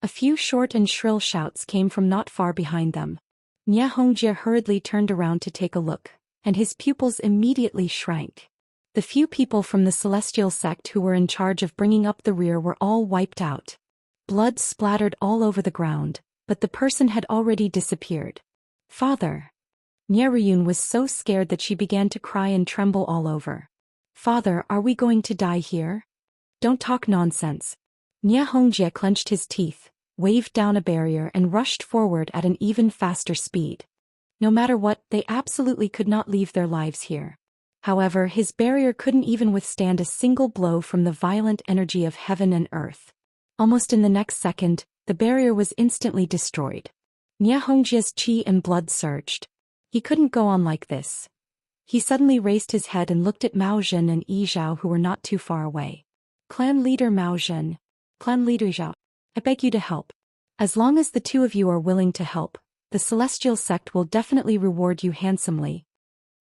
A few short and shrill shouts came from not far behind them. Nia Hongjie hurriedly turned around to take a look, and his pupils immediately shrank. The few people from the celestial sect who were in charge of bringing up the rear were all wiped out. Blood splattered all over the ground, but the person had already disappeared. Father! Niaruyun was so scared that she began to cry and tremble all over. Father, are we going to die here? Don't talk nonsense. Nia Hongjie clenched his teeth, waved down a barrier and rushed forward at an even faster speed. No matter what, they absolutely could not leave their lives here. However, his barrier couldn't even withstand a single blow from the violent energy of heaven and earth. Almost in the next second, the barrier was instantly destroyed. Nia Hongjie's qi and blood surged. He couldn't go on like this. He suddenly raised his head and looked at Mao Zhen and Yi Zhao, who were not too far away. Clan leader Mao Zhen. Clan leader Zhao. I beg you to help. As long as the two of you are willing to help, the celestial sect will definitely reward you handsomely.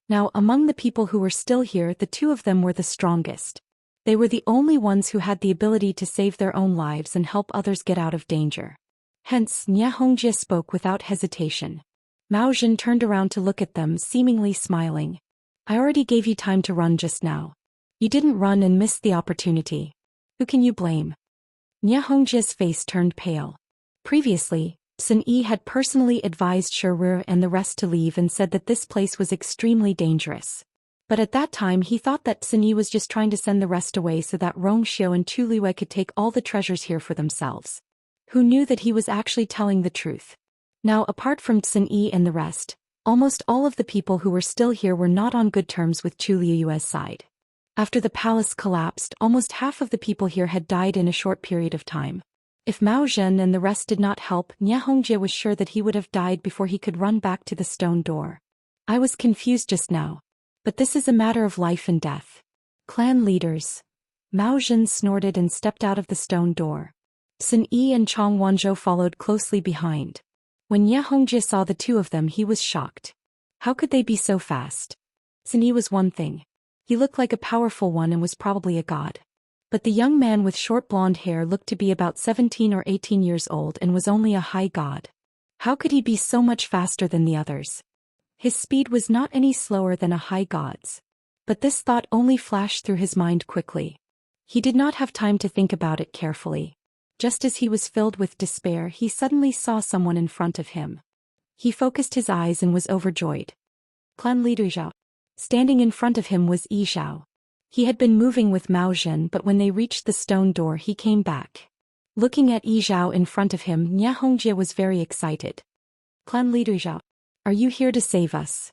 Now, among the people who were still here, the 2 of them were the strongest. They were the only ones who had the ability to save their own lives and help others get out of danger. Hence, Nia Hongjie spoke without hesitation. Mao Zhen turned around to look at them, seemingly smiling. I already gave you time to run just now. You didn't run and missed the opportunity. Who can you blame? Nia Hongjie's face turned pale. Previously, Sun Yi had personally advised Shiru and the rest to leave and said that this place was extremely dangerous. But at that time he thought that Sun Yi was just trying to send the rest away so that Zhou Xian and Chu Luyue could take all the treasures here for themselves. Who knew that he was actually telling the truth? Now, apart from Sun Yi and the rest, almost all of the people who were still here were not on good terms with Chu Liuyue's side. After the palace collapsed, almost half of the people here had died in a short period of time. If Mao Zhen and the rest did not help, Nie Hongjie was sure that he would have died before he could run back to the stone door. I was confused just now. But this is a matter of life and death. Clan leaders. Mao Zhen snorted and stepped out of the stone door. Sun Yi and Chong Wanzhou followed closely behind. When Nie Hongjie saw the two of them, he was shocked. How could they be so fast? Sun Yi was one thing. He looked like a powerful one and was probably a god. But the young man with short blonde hair looked to be about 17 or 18 years old and was only a high god. How could he be so much faster than the others? His speed was not any slower than a high god's. But this thought only flashed through his mind quickly. He did not have time to think about it carefully. Just as he was filled with despair, he suddenly saw someone in front of him. He focused his eyes and was overjoyed. Clan leader Zhao. Standing in front of him was Yi Zhao. He had been moving with Mao Zhen, but when they reached the stone door he came back. Looking at Yi Zhao in front of him, Nie Hongjie was very excited. Clan leader Zhao, are you here to save us?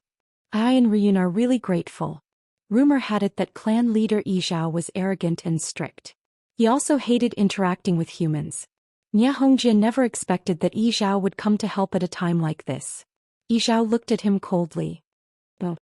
I and Ryun are really grateful. Rumor had it that clan leader Yi Zhao was arrogant and strict. He also hated interacting with humans. Nie Hongjie never expected that Yi Zhao would come to help at a time like this. Yi Zhao looked at him coldly. Oh.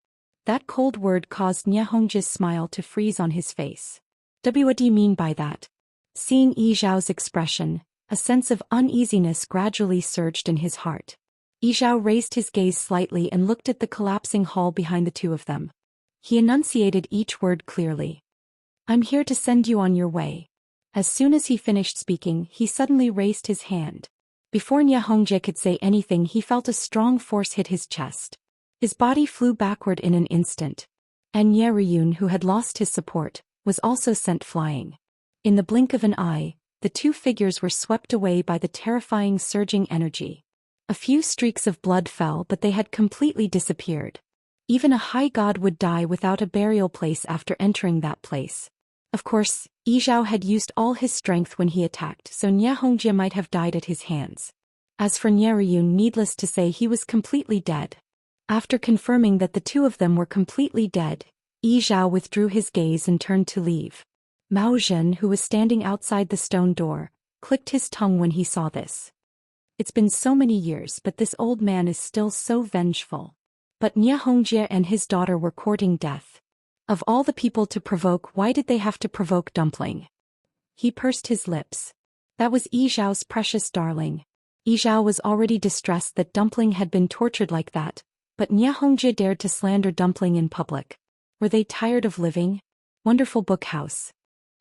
That cold word caused Nie Hongjie's smile to freeze on his face. What do you mean by that? Seeing Yi Zhao's expression, a sense of uneasiness gradually surged in his heart. Yi Zhao raised his gaze slightly and looked at the collapsing hall behind the two of them. He enunciated each word clearly. I'm here to send you on your way. As soon as he finished speaking, he suddenly raised his hand. Before Nie Hongjie could say anything, he felt a strong force hit his chest. His body flew backward in an instant. And Nie Ryun, who had lost his support, was also sent flying. In the blink of an eye, the two figures were swept away by the terrifying surging energy. A few streaks of blood fell, but they had completely disappeared. Even a high god would die without a burial place after entering that place. Of course, Yi Zhao had used all his strength when he attacked, so Nie Hongjie might have died at his hands. As for Nie Ryun, needless to say, he was completely dead. After confirming that the two of them were completely dead, Yi Zhao withdrew his gaze and turned to leave. Mao Zhen, who was standing outside the stone door, clicked his tongue when he saw this. It's been so many years, but this old man is still so vengeful. But Nie Hongjie and his daughter were courting death. Of all the people to provoke, why did they have to provoke Dumpling? He pursed his lips. That was Yi Zhao's precious darling. Yi Zhao was already distressed that Dumpling had been tortured like that, but Nie Hongjie dared to slander Dumpling in public. Were they tired of living? Wonderful Book House.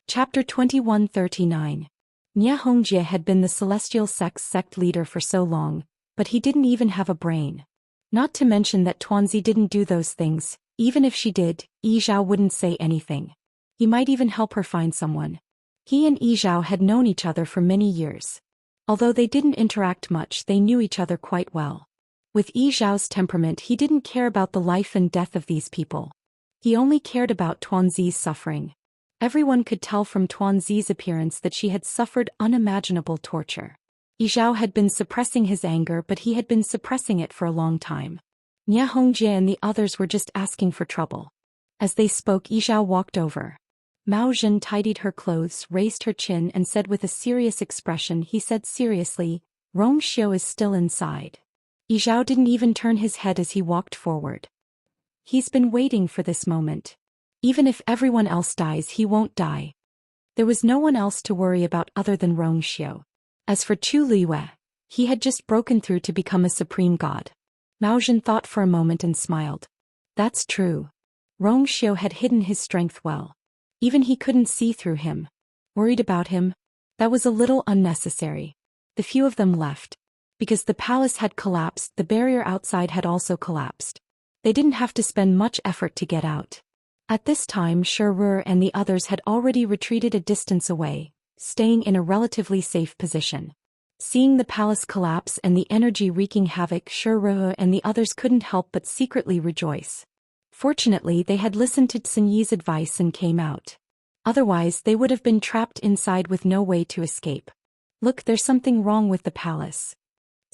Chapter 2139. Nie Hongjie had been the Celestial Sect's sect leader for so long, but he didn't even have a brain. Not to mention that Tuanzi didn't do those things. Even if she did, Yi Zhao wouldn't say anything. He might even help her find someone. He and Yi Zhao had known each other for many years. Although they didn't interact much, they knew each other quite well. With Yi Zhao's temperament, he didn't care about the life and death of these people. He only cared about Tuanzi's suffering. Everyone could tell from Tuanzi's appearance that she had suffered unimaginable torture. Yi Zhao had been suppressing his anger, but he had been suppressing it for a long time. Nie Hongjie and the others were just asking for trouble. As they spoke, Yi Zhao walked over. Mao Zhen tidied her clothes, raised her chin and said with a serious expression, he said seriously, Rong Xiu is still inside. Yi Zhao didn't even turn his head as he walked forward. He's been waiting for this moment. Even if everyone else dies, he won't die. There was no one else to worry about other than Rong Xiu. As for Chu Liyue, he had just broken through to become a supreme god. Mao Zhen thought for a moment and smiled. That's true. Rong Xiu had hidden his strength well. Even he couldn't see through him. Worried about him? That was a little unnecessary. The few of them left. Because the palace had collapsed, the barrier outside had also collapsed. They didn't have to spend much effort to get out. At this time, Shi Ru and the others had already retreated a distance away, staying in a relatively safe position. Seeing the palace collapse and the energy wreaking havoc, Shi Ru and the others couldn't help but secretly rejoice. Fortunately, they had listened to Sun Yi's advice and came out. Otherwise, they would have been trapped inside with no way to escape. Look, there's something wrong with the palace.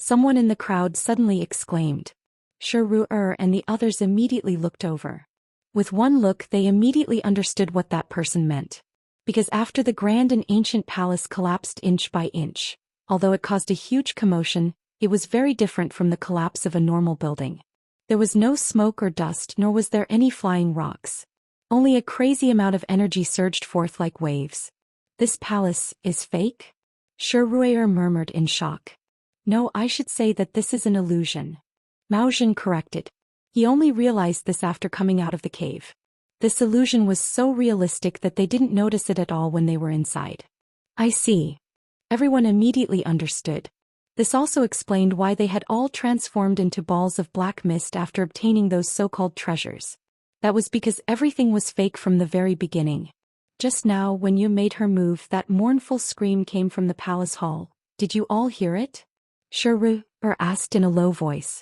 Someone in the crowd suddenly exclaimed. Shiru and the others immediately looked over. With one look they immediately understood what that person meant. Because after the grand and ancient palace collapsed inch by inch, although it caused a huge commotion, it was very different from the collapse of a normal building. There was no smoke or dust, nor was there any flying rocks. Only a crazy amount of energy surged forth like waves. This palace is fake? Shiru murmured in shock. No, I should say that this is an illusion. Mao Jin corrected. He only realized this after coming out of the cave. This illusion was so realistic that they didn't notice it at all when they were inside. I see. Everyone immediately understood. This also explained why they had all transformed into balls of black mist after obtaining those so-called treasures. That was because everything was fake from the very beginning. Just now when you made her move, that mournful scream came from the palace hall. Did you all hear it? Shiru asked in a low voice.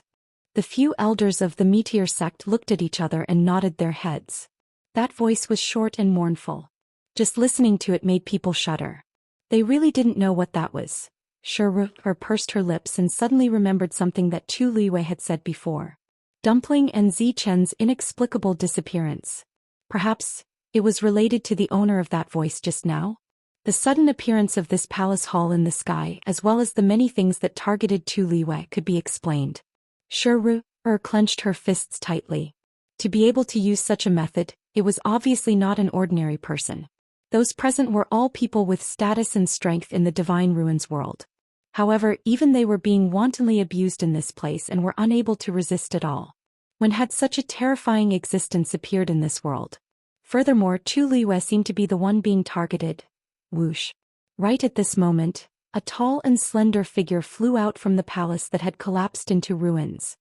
The few elders of the meteor sect looked at each other and nodded their heads. That voice was short and mournful. Just listening to it made people shudder. They really didn't know what that was. Shiru pursed her lips and suddenly remembered something that Chu Liwei had said before. Dumpling and Zichen's inexplicable disappearance. Perhaps it was related to the owner of that voice just now? The sudden appearance of this palace hall in the sky, as well as the many things that targeted Chu Liwei, could be explained. Shiru clenched her fists tightly. To be able to use such a method, it was obviously not an ordinary person. Those present were all people with status and strength in the Divine Ruins world. However, even they were being wantonly abused in this place and were unable to resist at all. When had such a terrifying existence appeared in this world? Furthermore, Chu Liwei seemed to be the one being targeted. Whoosh. Right at this moment, a tall and slender figure flew out from the palace that had collapsed into ruins.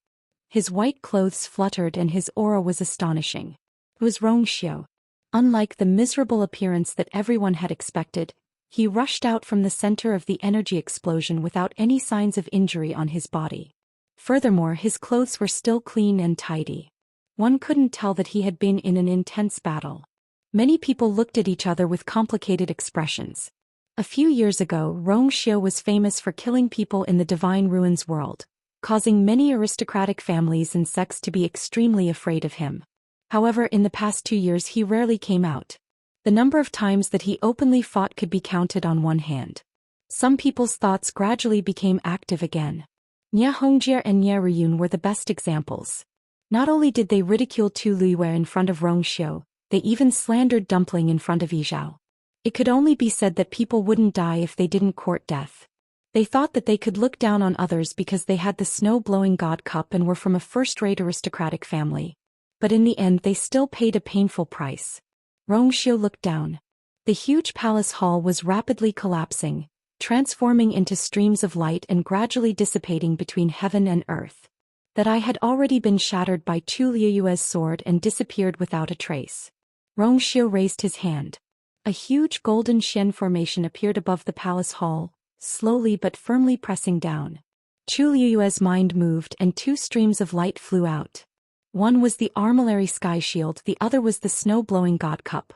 His white clothes fluttered and his aura was astonishing. It was Xiao. Unlike the miserable appearance that everyone had expected, he rushed out from the center of the energy explosion without any signs of injury on his body. Furthermore, his clothes were still clean and tidy. One couldn't tell that he had been in an intense battle. Many people looked at each other with complicated expressions. A few years ago, Xiao was famous for killing people in the Divine Ruins world, causing many aristocratic families and sects to be extremely afraid of him. However, in the past 2 years he rarely came out. The number of times that he openly fought could be counted on one hand. Some people's thoughts gradually became active again. Nia Hongjie and Nia Ryun were the best examples. Not only did they ridicule Tu Liwei in front of Xiao, they even slandered Dumpling in front of Yizhao. It could only be said that people wouldn't die if they didn't court death. They thought that they could look down on others because they had the snow-blowing god cup and were from a first-rate aristocratic family. But in the end they still paid a painful price. Xiao looked down. The huge palace hall was rapidly collapsing, transforming into streams of light and gradually dissipating between heaven and earth. That eye had already been shattered by Chu Liu's sword and disappeared without a trace. Xiao raised his hand. A huge golden Xian formation appeared above the palace hall, slowly but firmly pressing down. Chu Liu's mind moved and 2 streams of light flew out. One was the armillary sky shield, the other was the snow-blowing god cup.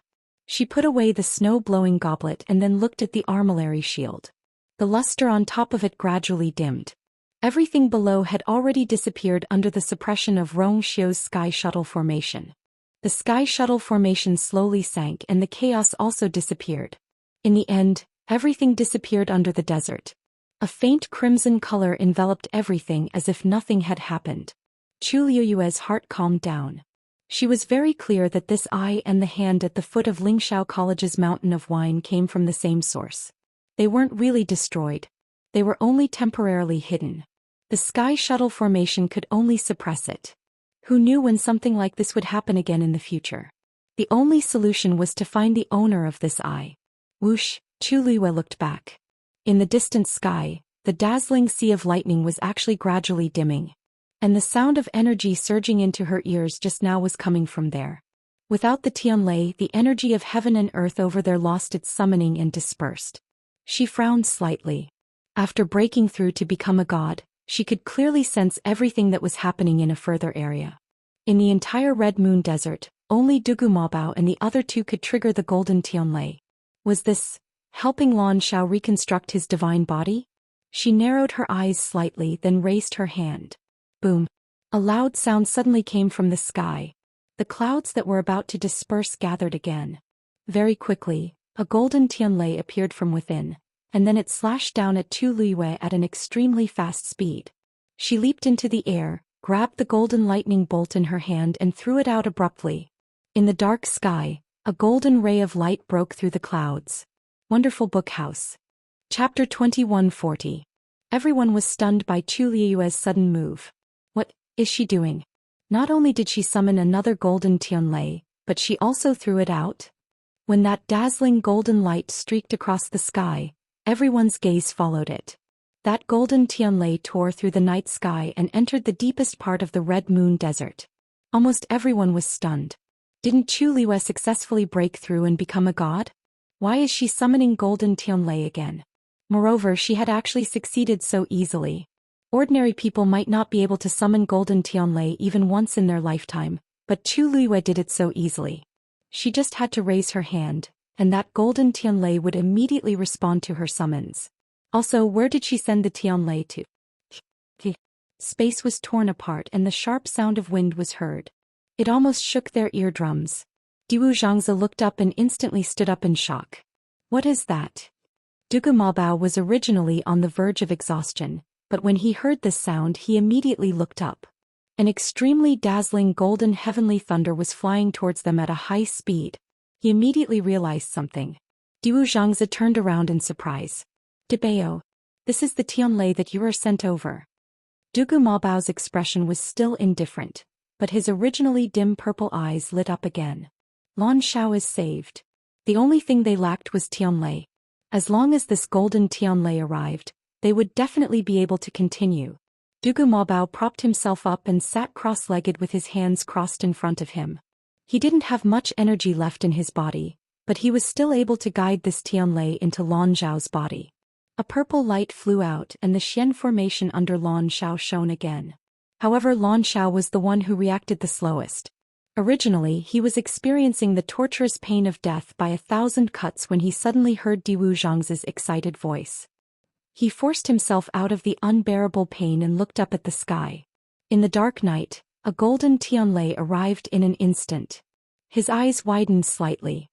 She put away the snow-blowing goblet and then looked at the armillary shield. The luster on top of it gradually dimmed. Everything below had already disappeared under the suppression of Xiao's sky shuttle formation. The sky shuttle formation slowly sank and the chaos also disappeared. In the end, everything disappeared under the desert. A faint crimson color enveloped everything as if nothing had happened. Chu Liu's heart calmed down. She was very clear that this eye and the hand at the foot of Lingxiao College's mountain of wine came from the same source. They weren't really destroyed. They were only temporarily hidden. The sky shuttle formation could only suppress it. Who knew when something like this would happen again in the future? The only solution was to find the owner of this eye. Whoosh, Chu Liwei looked back. In the distant sky, the dazzling sea of lightning was actually gradually dimming. And the sound of energy surging into her ears just now was coming from there. Without the Tianlei, the energy of heaven and earth over there lost its summoning and dispersed. She frowned slightly. After breaking through to become a god, she could clearly sense everything that was happening in a further area. In the entire Red Moon Desert, only Dugu Mabao and the other 2 could trigger the golden Tianlei. Was this helping Lan Shao reconstruct his divine body? She narrowed her eyes slightly, then raised her hand. Boom. A loud sound suddenly came from the sky. The clouds that were about to disperse gathered again. Very quickly, a golden Tianlei appeared from within, and then it slashed down at Tu Luiyue at an extremely fast speed. She leaped into the air, grabbed the golden lightning bolt in her hand and threw it out abruptly. In the dark sky, a golden ray of light broke through the clouds. Wonderful Book House. Chapter 2140. Everyone was stunned by Tu Luiyue's sudden move. What is she doing? Not only did she summon another golden Tianlei, but she also threw it out. When that dazzling golden light streaked across the sky, everyone's gaze followed it. That golden Tianlei tore through the night sky and entered the deepest part of the Red Moon Desert. Almost everyone was stunned. Didn't Tu Luiyue successfully break through and become a god? Why is she summoning golden Tianlei again? Moreover, she had actually succeeded so easily. Ordinary people might not be able to summon golden Tianlei even once in their lifetime, but Tu Luiyue did it so easily. She just had to raise her hand, and that golden Tianlei would immediately respond to her summons. Also, where did she send the Tianlei to? Space was torn apart and the sharp sound of wind was heard. It almost shook their eardrums. Xianxia looked up and instantly stood up in shock. What is that? Dugu Maobao was originally on the verge of exhaustion, but when he heard this sound he immediately looked up. An extremely dazzling golden heavenly thunder was flying towards them at a high speed. He immediately realized something. Xianxia turned around in surprise. Debao, this is the Tianlei that you are sent over. Dugu Maobao's expression was still indifferent, but his originally dim purple eyes lit up again. Lan Xiao is saved. The only thing they lacked was Tianlei. As long as this golden Tianlei arrived, they would definitely be able to continue. Dugu Maobao propped himself up and sat cross-legged with his hands crossed in front of him. He didn't have much energy left in his body, but he was still able to guide this Tianlei into Lan Xiao's body. A purple light flew out and the Xian formation under Lan Xiao shone again. However, Lan Xiao was the one who reacted the slowest. Originally, he was experiencing the torturous pain of death by 1,000 cuts when he suddenly heard Xianxia's excited voice. He forced himself out of the unbearable pain and looked up at the sky. In the dark night, a golden Tianlei arrived in an instant. His eyes widened slightly.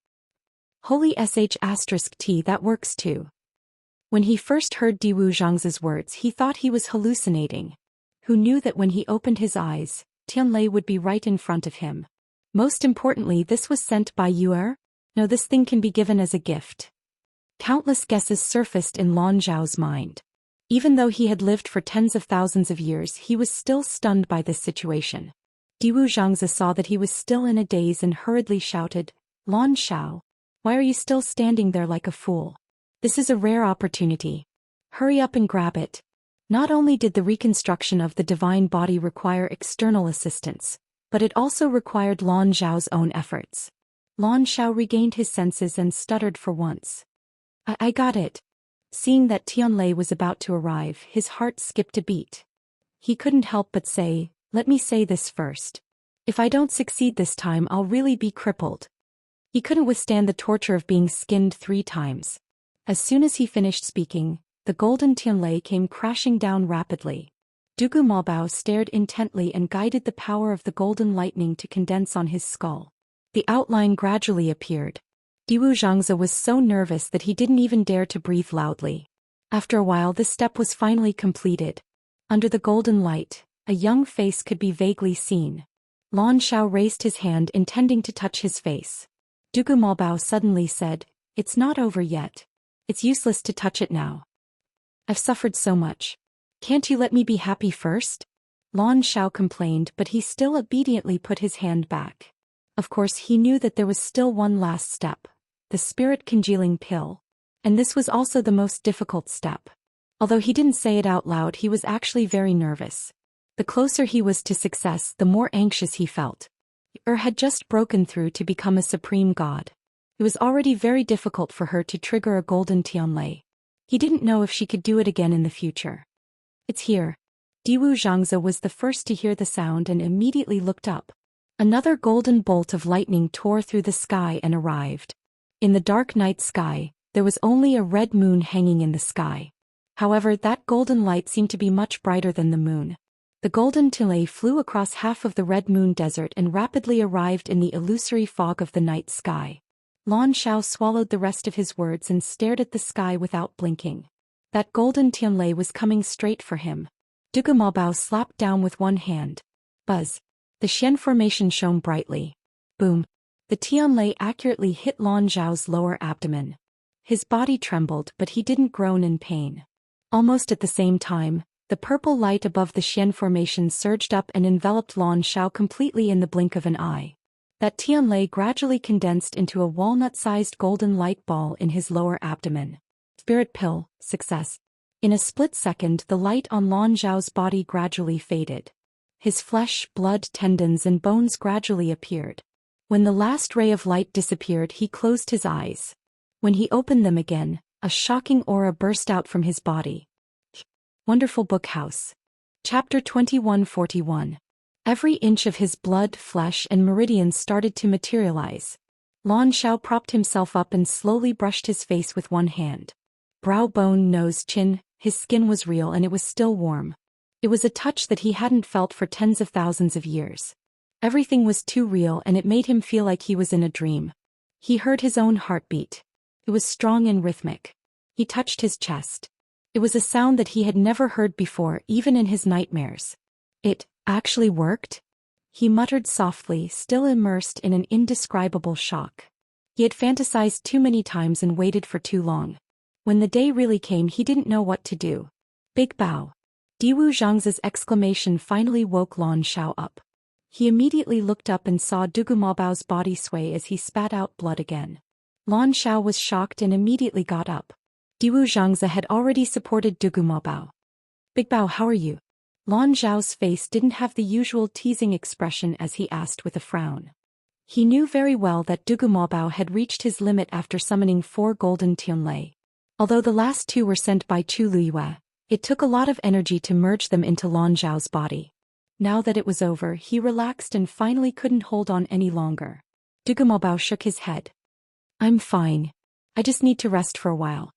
Holy sh*t, that works too. When he first heard Xianxia's words he thought he was hallucinating. Who knew that when he opened his eyes, Tianlei would be right in front of him. Most importantly, this was sent by Yuer? No, this thing can be given as a gift. Countless guesses surfaced in Lan Xiao's mind. Even though he had lived for tens of thousands of years, he was still stunned by this situation. Xianxia saw that he was still in a daze and hurriedly shouted, Lan Xiao, why are you still standing there like a fool? This is a rare opportunity. Hurry up and grab it. Not only did the reconstruction of the divine body require external assistance, but it also required Lan Xiao's own efforts. Lan Xiao regained his senses and stuttered for once. I got it. Seeing that Tianlei was about to arrive, his heart skipped a beat. He couldn't help but say, let me say this first. If I don't succeed this time, I'll really be crippled. He couldn't withstand the torture of being skinned 3 times. As soon as he finished speaking, the golden Tianlei came crashing down rapidly. Dugu Maobao stared intently and guided the power of the golden lightning to condense on his skull. The outline gradually appeared. Xianxia was so nervous that he didn't even dare to breathe loudly. After a while this step was finally completed. Under the golden light, a young face could be vaguely seen. Lan Xiao raised his hand intending to touch his face. Dugu Maobao suddenly said, it's not over yet. It's useless to touch it now. I've suffered so much. Can't you let me be happy first? Lan Xiao complained, but he still obediently put his hand back. Of course he knew that there was still one last step. The spirit congealing pill. And this was also the most difficult step. Although he didn't say it out loud, he was actually very nervous. The closer he was to success, the more anxious he felt. Had just broken through to become a supreme god. It was already very difficult for her to trigger a golden Tianlei. He didn't know if she could do it again in the future. It's here. Xianxia was the first to hear the sound and immediately looked up. Another golden bolt of lightning tore through the sky and arrived. In the dark night sky, there was only a red moon hanging in the sky. However, that golden light seemed to be much brighter than the moon. The golden Tianlei flew across half of the red moon desert and rapidly arrived in the illusory fog of the night sky. Lan Xiao swallowed the rest of his words and stared at the sky without blinking. That golden Tianlei was coming straight for him. Dugu Maobao slapped down with one hand. Buzz. The Xian formation shone brightly. Boom. The Tianlei accurately hit Lan Xiao's lower abdomen. His body trembled, but he didn't groan in pain. Almost at the same time, the purple light above the Xian formation surged up and enveloped Lan Xiao completely in the blink of an eye. That Tianlei gradually condensed into a walnut-sized golden light ball in his lower abdomen. Spirit pill, success. In a split second, the light on Lan Xiao's body gradually faded. His flesh, blood, tendons and bones gradually appeared. When the last ray of light disappeared, he closed his eyes. When he opened them again, a shocking aura burst out from his body. Wonderful Book House. Chapter 2141. Every inch of his blood, flesh and meridians started to materialize. Lan Xiao propped himself up and slowly brushed his face with one hand. Brow bone, nose, chin, his skin was real and it was still warm. It was a touch that he hadn't felt for tens of thousands of years. Everything was too real and it made him feel like he was in a dream. He heard his own heartbeat. It was strong and rhythmic. He touched his chest. It was a sound that he had never heard before, even in his nightmares. It actually worked? He muttered softly, still immersed in an indescribable shock. He had fantasized too many times and waited for too long. When the day really came, he didn't know what to do. Big bow. Diwu Zhang's exclamation finally woke Lan Xiao up. He immediately looked up and saw Dugu Maobao's body sway as he spat out blood again. Lan Xiao was shocked and immediately got up. Diwu Zhangzi had already supported Dugu Maobao. Big Bao, how are you? Lan Xiao's face didn't have the usual teasing expression as he asked with a frown. He knew very well that Dugu Maobao had reached his limit after summoning 4 golden Tianlei. Although the last 2 were sent by Chu Liyue, it took a lot of energy to merge them into Lan Xiao's body. Now that it was over, he relaxed and finally couldn't hold on any longer. Dugu Maobao shook his head. I'm fine. I just need to rest for a while.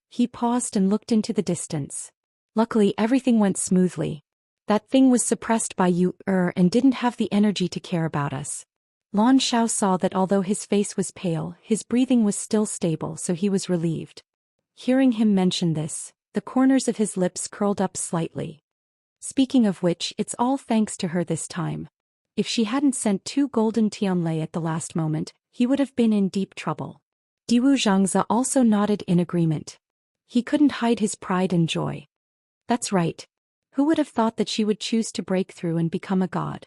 He paused and looked into the distance. Luckily, everything went smoothly. That thing was suppressed by you, and didn't have the energy to care about us. Lan Xiao saw that although his face was pale, his breathing was still stable, so he was relieved. Hearing him mention this, the corners of his lips curled up slightly. Speaking of which, it's all thanks to her this time. If she hadn't sent 2 golden Tianlei at the last moment, he would have been in deep trouble. Diwu Zhangzi also nodded in agreement. He couldn't hide his pride and joy. That's right. Who would have thought that she would choose to break through and become a god?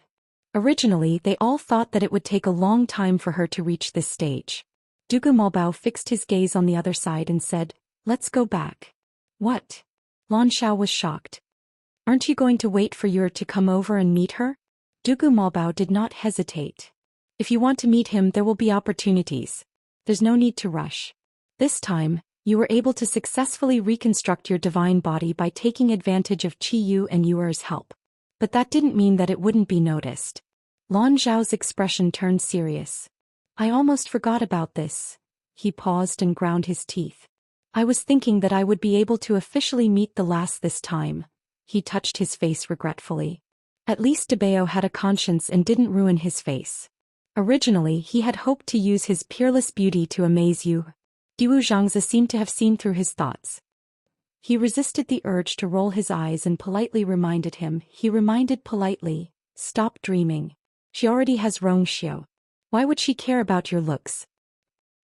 Originally, they all thought that it would take a long time for her to reach this stage. Dugu Maobao fixed his gaze on the other side and said, "Let's go back." What? Lan Xiao was shocked. Aren't you going to wait for Yur to come over and meet her? Dugu Maobao did not hesitate. If you want to meet him, there will be opportunities. There's no need to rush. This time, you were able to successfully reconstruct your divine body by taking advantage of Qi Yu and Yuer's help. But that didn't mean that it wouldn't be noticed. Lan Zhao's expression turned serious. I almost forgot about this. He paused and ground his teeth. I was thinking that I would be able to officially meet the last this time. He touched his face regretfully. At least Debao had a conscience and didn't ruin his face. Originally, he had hoped to use his peerless beauty to amaze you. Diwu Zhangzi seemed to have seen through his thoughts. He resisted the urge to roll his eyes and politely reminded him. He reminded politely, stop dreaming. She already has Rongxiu. Why would she care about your looks?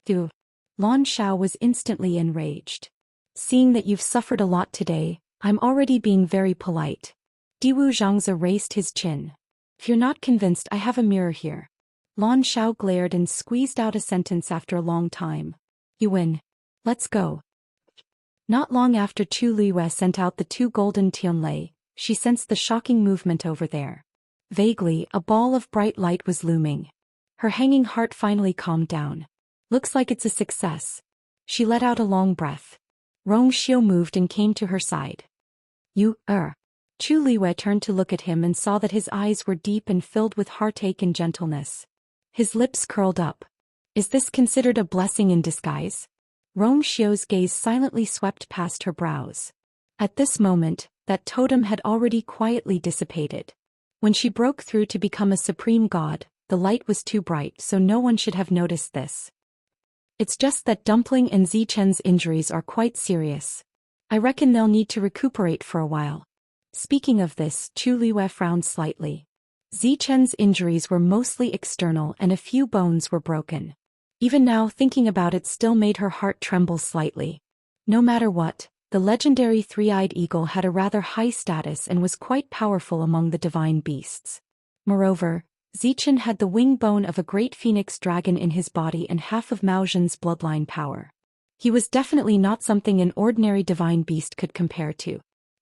Du. Lan Xiao was instantly enraged. Seeing that you've suffered a lot today, I'm already being very polite. Diwu Zhangzi raised his chin. If you're not convinced, I have a mirror here. Lan Xiao glared and squeezed out a sentence after a long time. You win. Let's go. Not long after Chu Liyue sent out the 2 golden Tianlei, she sensed the shocking movement over there. Vaguely, a ball of bright light was looming. Her hanging heart finally calmed down. Looks like it's a success. She let out a long breath. Rongxiu moved and came to her side. You, Chu Liyue turned to look at him and saw that his eyes were deep and filled with heartache and gentleness. His lips curled up. Is this considered a blessing in disguise? Rongxiu's gaze silently swept past her brows. At this moment, that totem had already quietly dissipated. When she broke through to become a supreme god, the light was too bright, so no one should have noticed this. It's just that Dumpling and Zichen's injuries are quite serious. I reckon they'll need to recuperate for a while. Speaking of this, Chu Liyue frowned slightly. Zichen's injuries were mostly external and a few bones were broken. Even now, thinking about it still made her heart tremble slightly. No matter what, the legendary three-eyed eagle had a rather high status and was quite powerful among the divine beasts. Moreover, Zichen had the wing bone of a great phoenix dragon in his body and half of Mao Zhen's bloodline power. He was definitely not something an ordinary divine beast could compare to.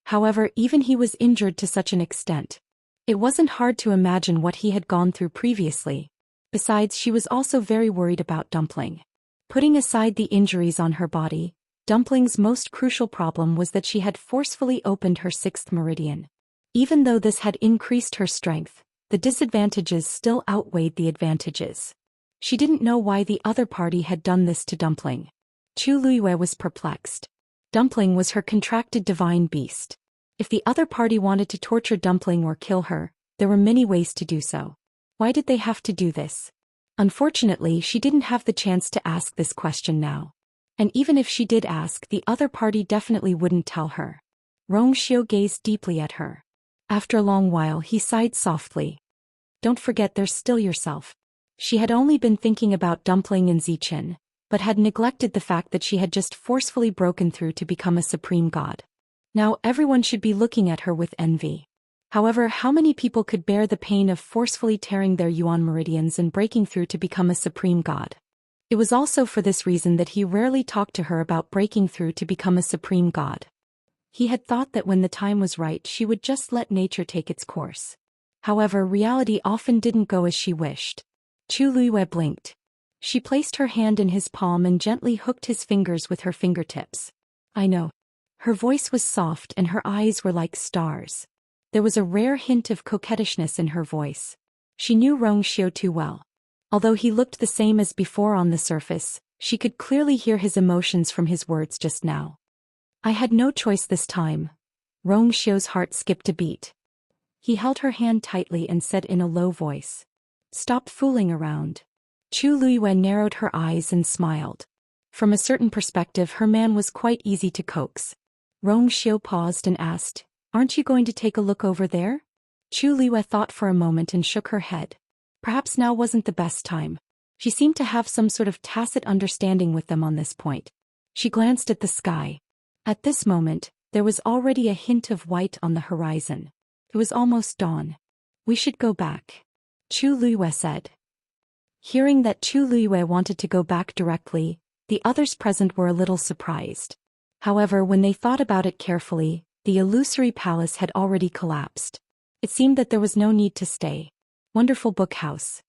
However, even he was injured to such an extent. It wasn't hard to imagine what he had gone through previously. Besides, she was also very worried about Dumpling. Putting aside the injuries on her body, Dumpling's most crucial problem was that she had forcefully opened her sixth meridian. Even though this had increased her strength, the disadvantages still outweighed the advantages. She didn't know why the other party had done this to Dumpling. Chu Liyue was perplexed. Dumpling was her contracted divine beast. If the other party wanted to torture Dumpling or kill her, there were many ways to do so. Why did they have to do this? Unfortunately, she didn't have the chance to ask this question now. And even if she did ask, the other party definitely wouldn't tell her. Rongxiu gazed deeply at her. After a long while, he sighed softly. Don't forget there's still yourself. She had only been thinking about Dumpling and Zichen, but had neglected the fact that she had just forcefully broken through to become a supreme god. Now everyone should be looking at her with envy. However, how many people could bear the pain of forcefully tearing their yuan meridians and breaking through to become a supreme god? It was also for this reason that he rarely talked to her about breaking through to become a supreme god. He had thought that when the time was right she would just let nature take its course. However, reality often didn't go as she wished. Chu Liyue blinked. She placed her hand in his palm and gently hooked his fingers with her fingertips. I know. Her voice was soft and her eyes were like stars. There was a rare hint of coquettishness in her voice. She knew Rongxiu too well. Although he looked the same as before on the surface, she could clearly hear his emotions from his words just now. I had no choice this time. Rongxiu's heart skipped a beat. He held her hand tightly and said in a low voice, "Stop fooling around." Chu Liyue narrowed her eyes and smiled. From a certain perspective, her man was quite easy to coax. Rongxiu paused and asked, "Aren't you going to take a look over there?" Chu Liyue thought for a moment and shook her head. Perhaps now wasn't the best time. She seemed to have some sort of tacit understanding with them on this point. She glanced at the sky. At this moment, there was already a hint of white on the horizon. It was almost dawn. "We should go back," Chu Liyue said. Hearing that Chu Liyue wanted to go back directly, the others present were a little surprised. However, when they thought about it carefully, the illusory palace had already collapsed. It seemed that there was no need to stay. Wonderful book house.